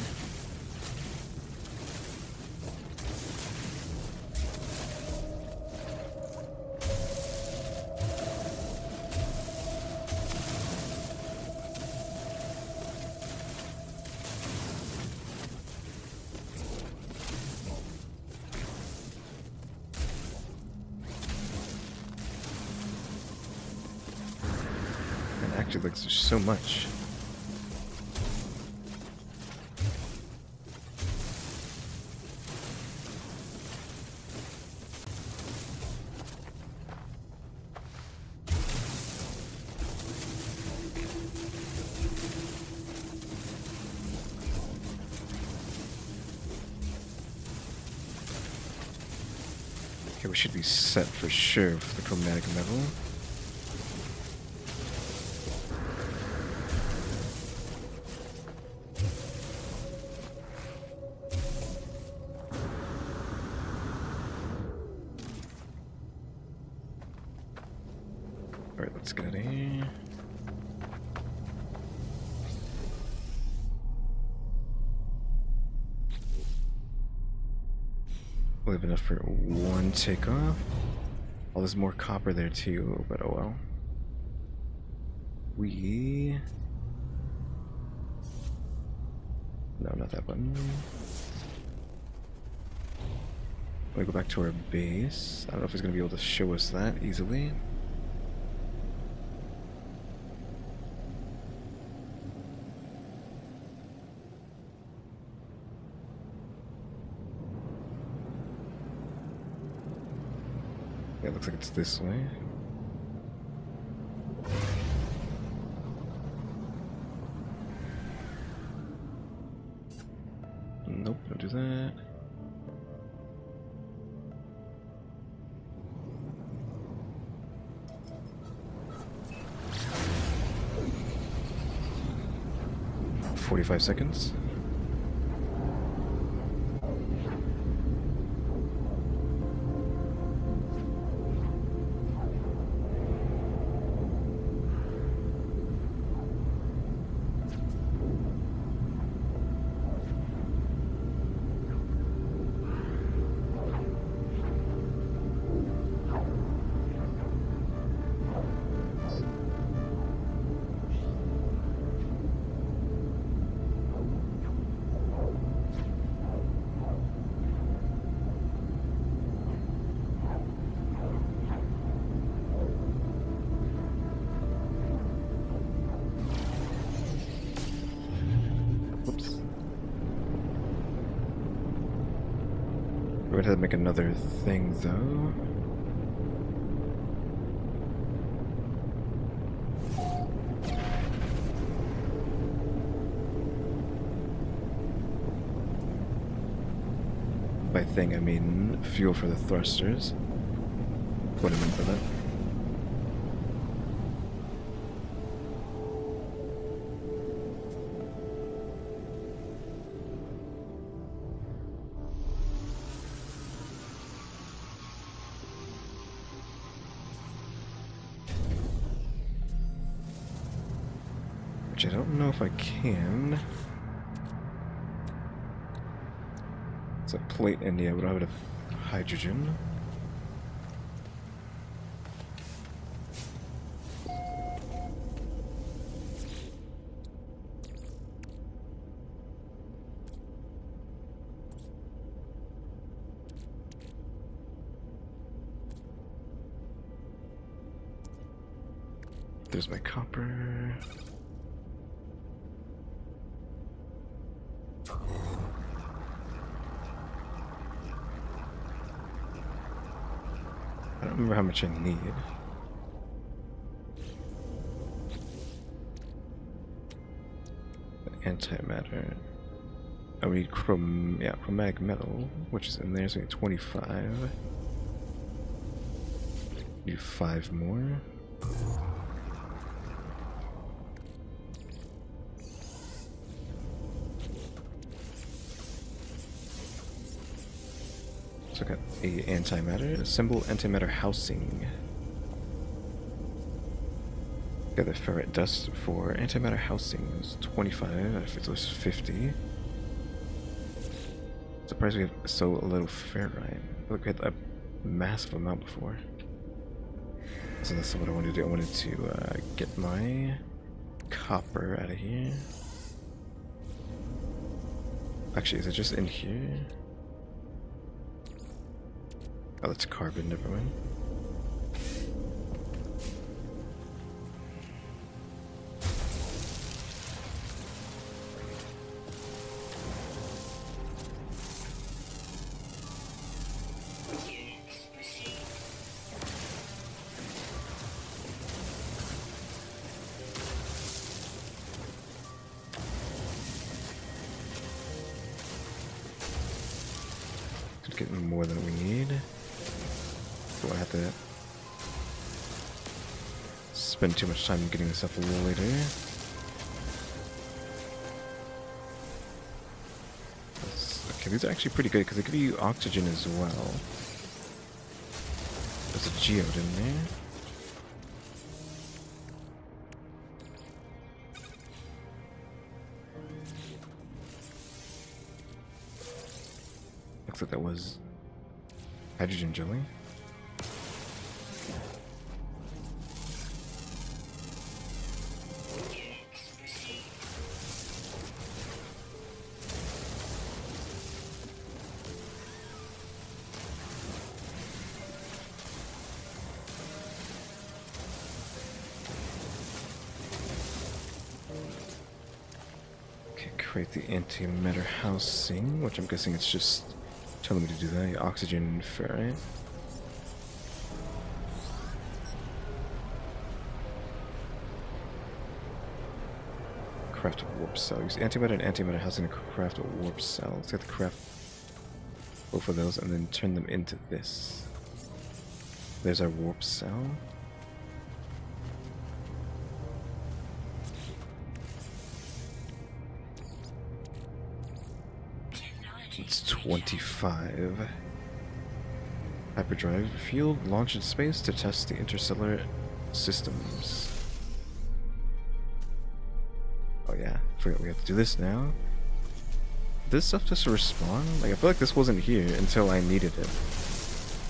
And actually, like, there's so much. Okay, we should be set for sure with the chromatic metal. Alright, let's get out of here. We have enough for one takeoff. Oh, there's more copper there too, but oh well. No, not that button. We go back to our base. I don't know if he's gonna be able to show us that easily. it looks like it's this way. Nope, don't do that. "45 seconds. Whoops. We're gonna have to make another thing though. By thing I mean fuel for the thrusters. What I meant by that. Which I don't know if I can. It's a plate in the but I would have hydrogen. There's my copper. I don't remember how much I need. Antimatter. Oh, we need chromatic metal, which is in there, so we need 25. Need 5 more. So I got a antimatter, assemble antimatter housing. Got the ferret dust for antimatter housing. It's 25. If it was 50. Surprised we have so little ferrite. I feel like we had a massive amount before. So that's what I wanted to do. I wanted to get my copper out of here. Actually, is it just in here? Oh, that's carbon, never mind. Getting more than we need. Do I have to spend too much time getting this stuff later? Okay, these are actually pretty good because they give you oxygen as well. There's a geode in there. Looks like that was hydrogen jelly. Okay, create the antimatter housing, which I'm guessing it's just telling me to do that. Oxygen ferrite. craft a warp cell. Use antimatter and antimatter housing to craft a warp cell. Let's have to craft both of those and then turn them into this. There's our warp cell. It's 25. Hyperdrive field launch in space to test the interstellar systems. Oh yeah, forgot we have to do this now. This stuff just respawn? Like, I feel like this wasn't here until I needed it.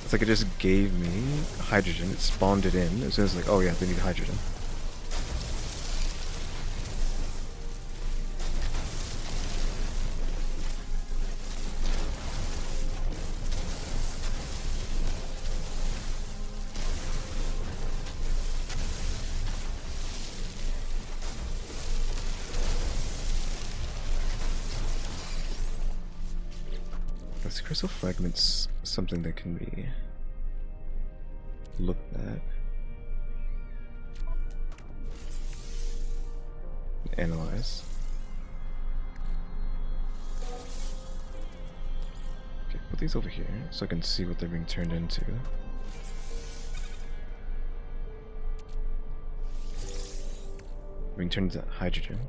It's like it just gave me hydrogen, it spawned it in as soon as like, oh yeah, they need hydrogen. This crystal fragment's something that can be looked at. Analyze. Okay, put these over here so I can see what they're being turned into. Being turned into hydrogen.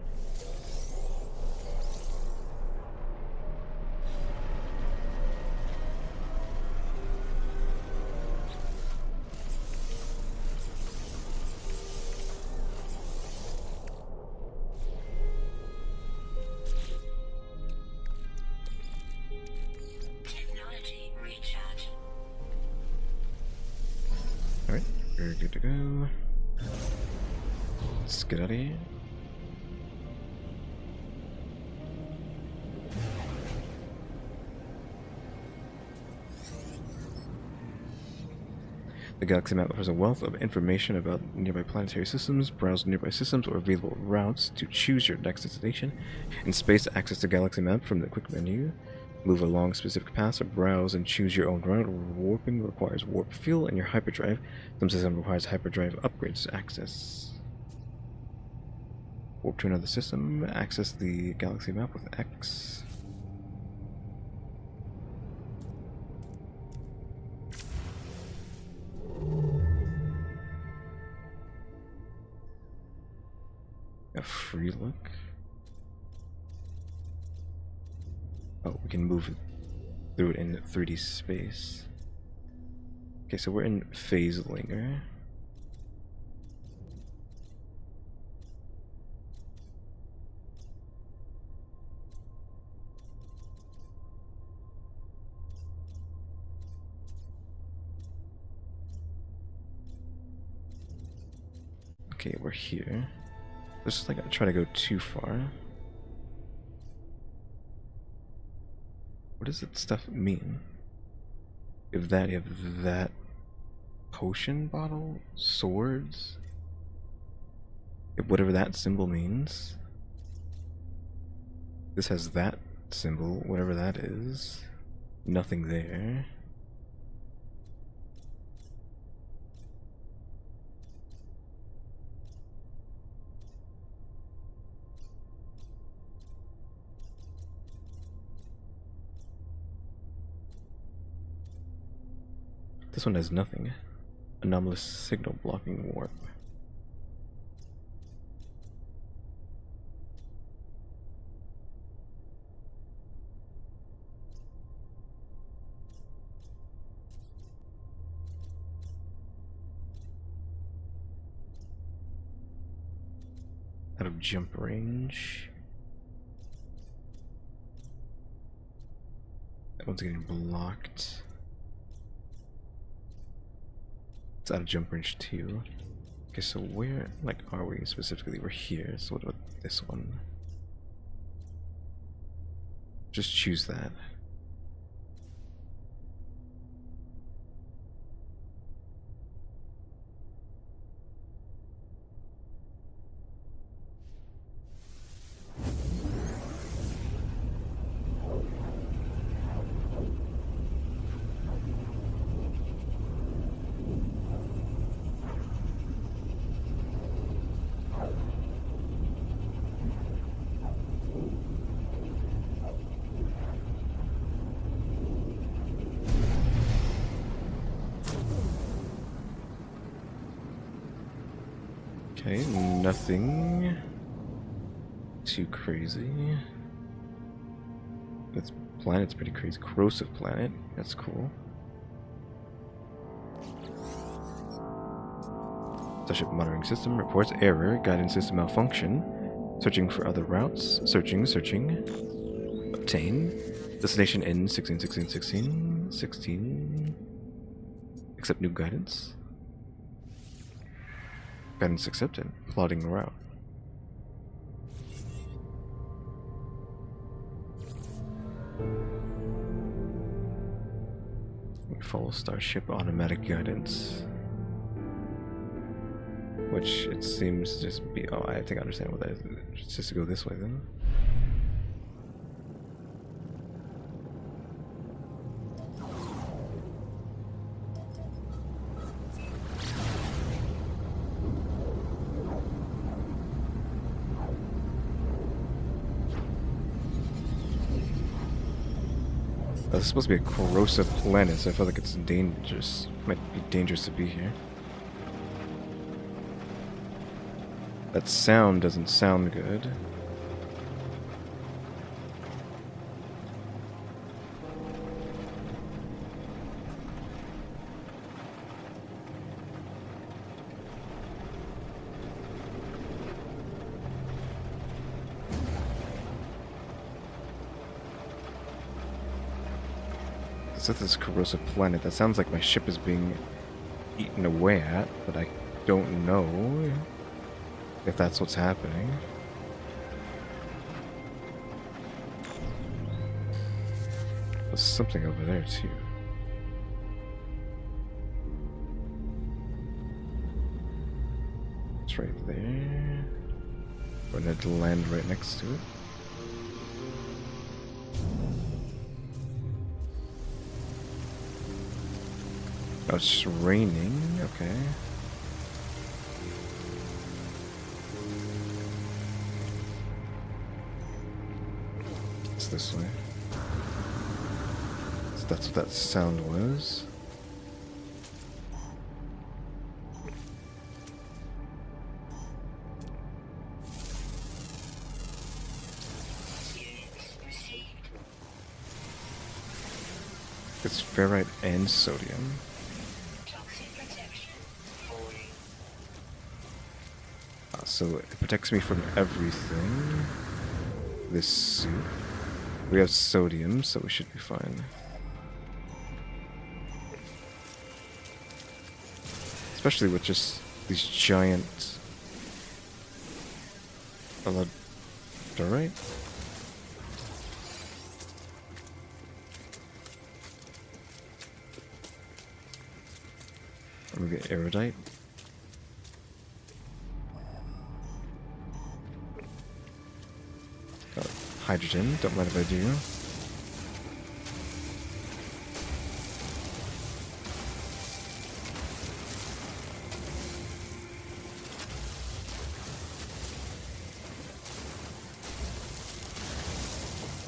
Alright, we're good to go. Let's get out of here. The galaxy map offers a wealth of information about nearby planetary systems. Browse nearby systems or available routes to choose your next destination. In space, access the galaxy map from the quick menu. Move along specific paths or browse and choose your own route. Warping requires warp fuel and your hyperdrive. Some system requires hyperdrive upgrades to access. Warp to another system. Access the galaxy map with X. A free look. Oh, we can move through it in 3D space. Okay, so we're in phase linger. Okay, we're here. Let's just like try to go too far. What does that stuff mean? You have that potion bottle, swords, whatever that symbol means. This has that symbol, whatever that is. Nothing there. This one has nothing. Anomalous signal blocking warp. Out of jump range. That one's getting blocked. It's out of jump range too. Okay, so where, like, are we specifically? We're here, so what about this one? Just choose that. Okay, nothing too crazy. This planet's pretty crazy. Corrosive planet. That's cool. Starship monitoring system reports error. Guidance system malfunction. Searching for other routes. Searching. Obtain. Destination in 16. Accept new guidance. Guidance accepted. Plotting route. We follow Starship automatic guidance. Which it seems to just be. Oh, I think I understand what that is. It's just to go this way then. It's supposed to be a corrosive planet, so I feel like it's dangerous. Might be dangerous to be here. That sound doesn't sound good. It's at this corrosive planet. That sounds like my ship is being eaten away at, but I don't know if that's what's happening. There's something over there too. It's right there. We're going to land right next to it. Oh, it's raining. Okay. It's this way. So that's what that sound was. It's ferrite and sodium. So it protects me from everything. This suit. We have sodium, so we should be fine. Especially with just these giant... Alright. Or maybe erudite. Hydrogen, don't mind if I do.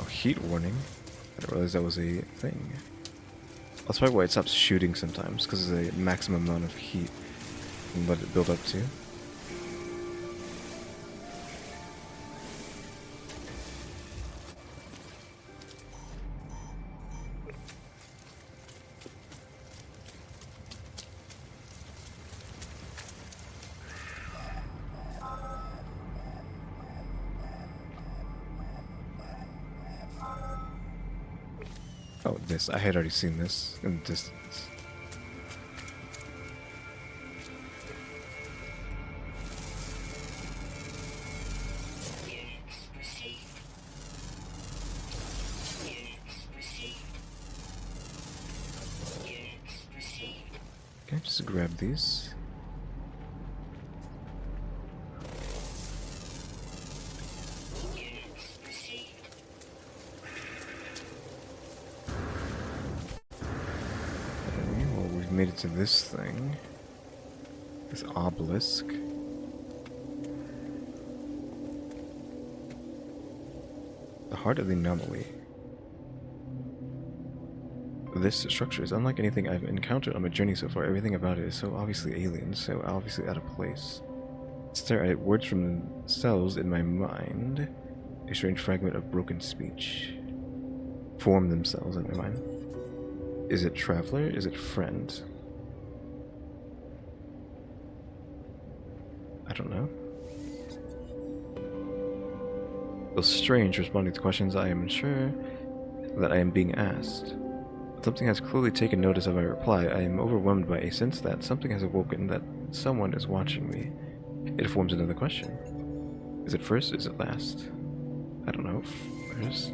Oh, heat warning. I didn't realize that was a thing. That's probably why it stops shooting sometimes, because there's a maximum amount of heat you can let it build up to. Oh, this. I had already seen this in the distance. Okay, just grab these. Made it to this thing. This obelisk. The heart of the anomaly. This structure is unlike anything I've encountered on my journey so far. Everything about it is so obviously alien, so obviously out of place. Stare at words from themselves in my mind. A strange fragment of broken speech. Form themselves in my mind. Is it traveler? Is it friend? I don't know. Feels strange responding to questions I am unsure that I am being asked. Something has clearly taken notice of my reply. I am overwhelmed by a sense that something has awoken, that someone is watching me. It forms another question. Is it first? Is it last? I don't know. First?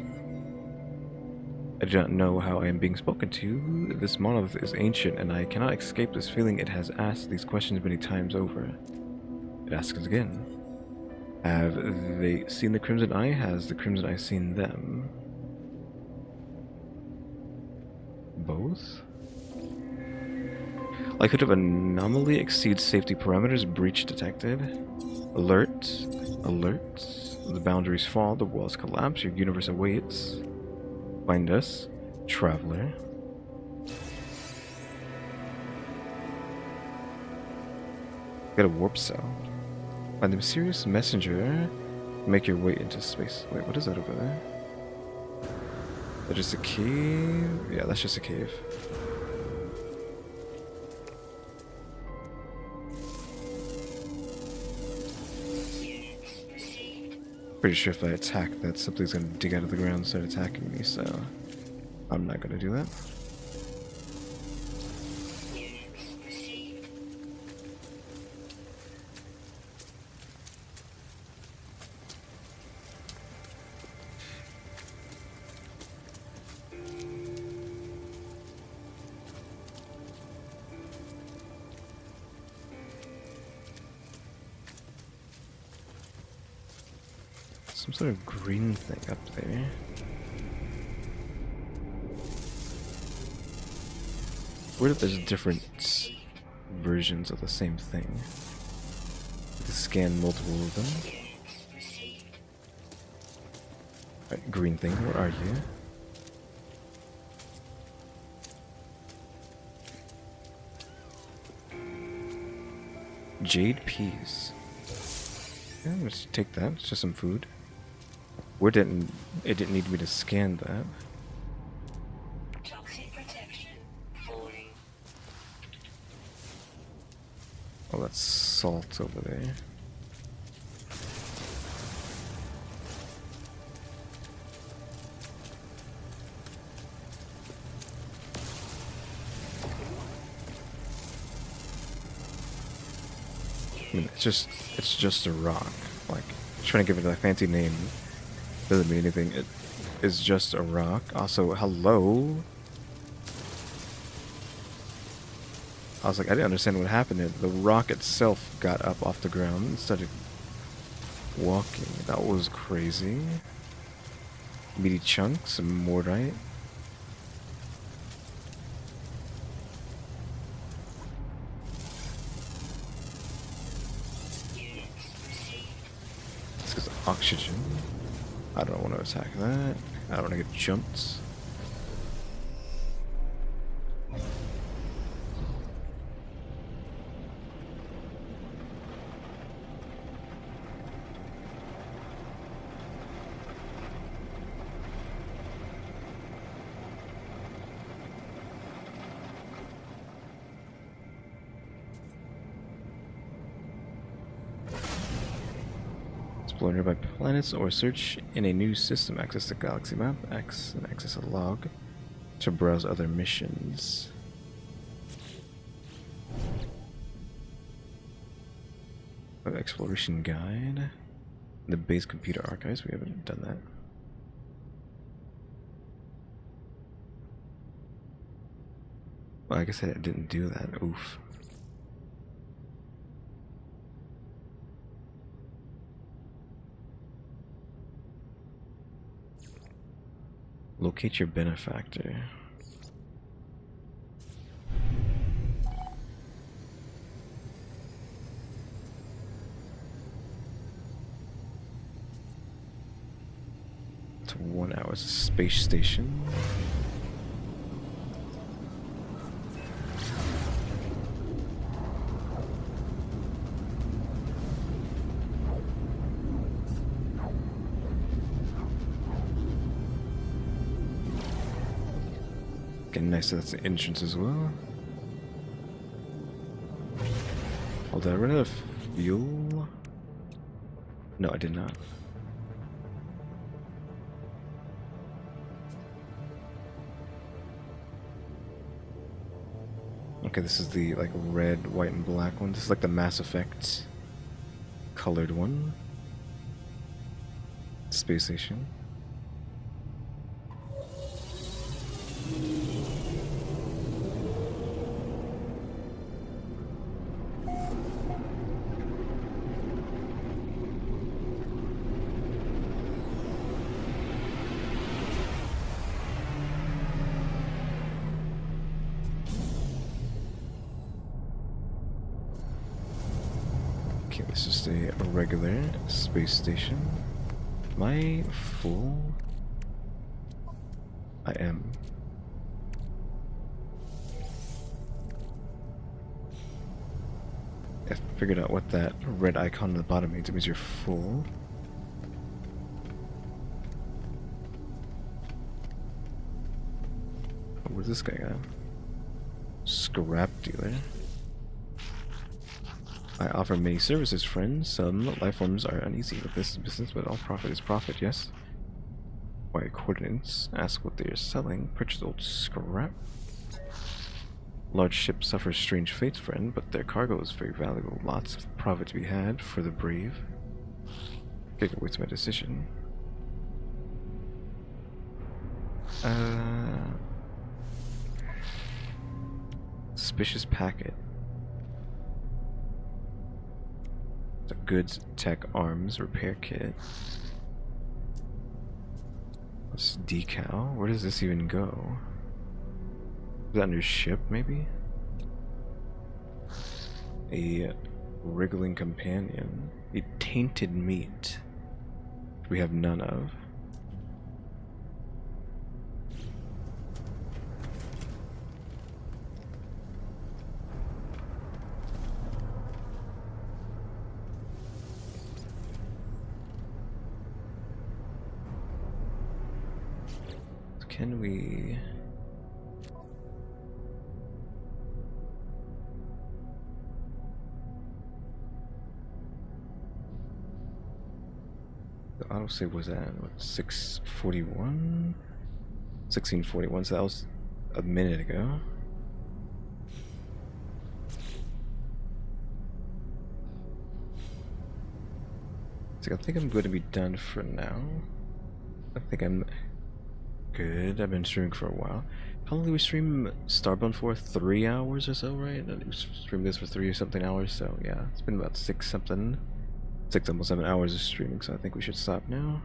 I do not know how I am being spoken to. This monolith is ancient, and I cannot escape this feeling it has asked these questions many times over. It asks again. Have they seen the Crimson Eye? Has the Crimson Eye seen them? Both? Likelihood of anomaly exceeds safety parameters. Breach detected. Alert. Alert. The boundaries fall. The walls collapse. Your universe awaits. Find us. Traveler. Got a warp cell. Find the mysterious messenger. Make your way into space. Wait, what is that over there? Is that just a cave? Yeah, that's just a cave. Pretty sure if I attack that, something's gonna dig out of the ground and start attacking me, so I'm not gonna do that. Some sort of green thing up there. Weird that there's different versions of the same thing. To scan multiple of them. Alright, green thing, where are you? Jade peas. Yeah, let's take that. It's just some food. It didn't need me to scan that. Toxic protection falling. Oh, that's salt over there. I mean, it's just a rock. Like, trying to give it a fancy name doesn't mean anything. It is just a rock. Also, hello. I was like, I didn't understand what happened there. The rock itself got up off the ground and started walking. That was crazy. Meaty chunks, some mortite. This is oxygen. I don't want to attack that. I don't want to get jumped. Explore nearby planets or search in a new system. Access the galaxy map. And access a log to browse other missions. Exploration guide. The base computer archives. We haven't done that. Well, I guess I didn't do that. Oof. Locate your benefactor. It's 1 hour. It's a space station. Okay, nice. So that's the entrance as well. Oh, did I run out of fuel? No, I did not. Okay, this is the like red, white, and black one. This is like the Mass Effect colored one. Space station. Okay, this is a regular space station. Am I full? I am. I figured out what that red icon on the bottom means. It means you're full. Where's this guy at? Scrap dealer. I offer many services, friends. Some life forms are uneasy with this business, but all profit is profit, yes? Acquire coordinates. Ask what they are selling. Purchase old scrap. Large ship suffers strange fates, friend, but their cargo is very valuable. Lots of profit to be had for the brave. Take away my decision. Suspicious packet. The goods, tech, arms, repair kit. What's decal? Where does this even go? Is that under ship, maybe? A wriggling companion. A tainted meat. We have none of. Can we... The autosave was at, what, 641? 1641, so that was a minute ago. So I think I'm going to be done for now. I think I'm good. I've been streaming for a while. How long did we stream Starbound for? 3 hours or so, right? And we streamed this for 3 or something hours, so yeah, it's been about 6 something. 6, almost 7 hours of streaming, so I think we should stop now.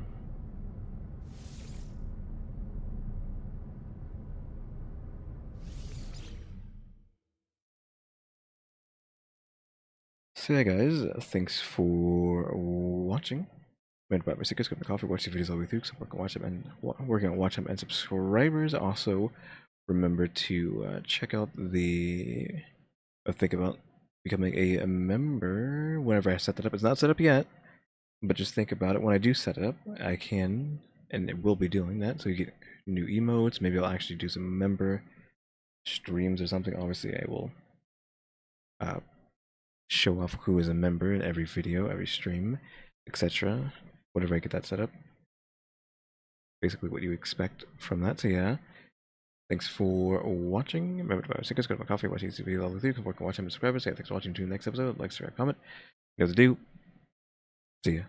So yeah guys, thanks for watching. Made by my secrets, got my coffee, watch the videos all the way through, so I'm working on watch them and subscribers. Also, remember to check out the think about becoming a member whenever I set that up. It's not set up yet, but just think about it. When I do set it up, I can and it will be doing that. So you get new emotes. Maybe I'll actually do some member streams or something. Obviously, I will show off who is a member in every video, every stream, etc. Whenever I get that set up. Basically what you expect from that. So yeah, thanks for watching. Remember to buy my stickers, go to my coffee, watch these videos all the way through. Come work and watch them and subscribe. Say thanks for watching. To the next episode, like, subscribe, comment. You know what to do. See ya.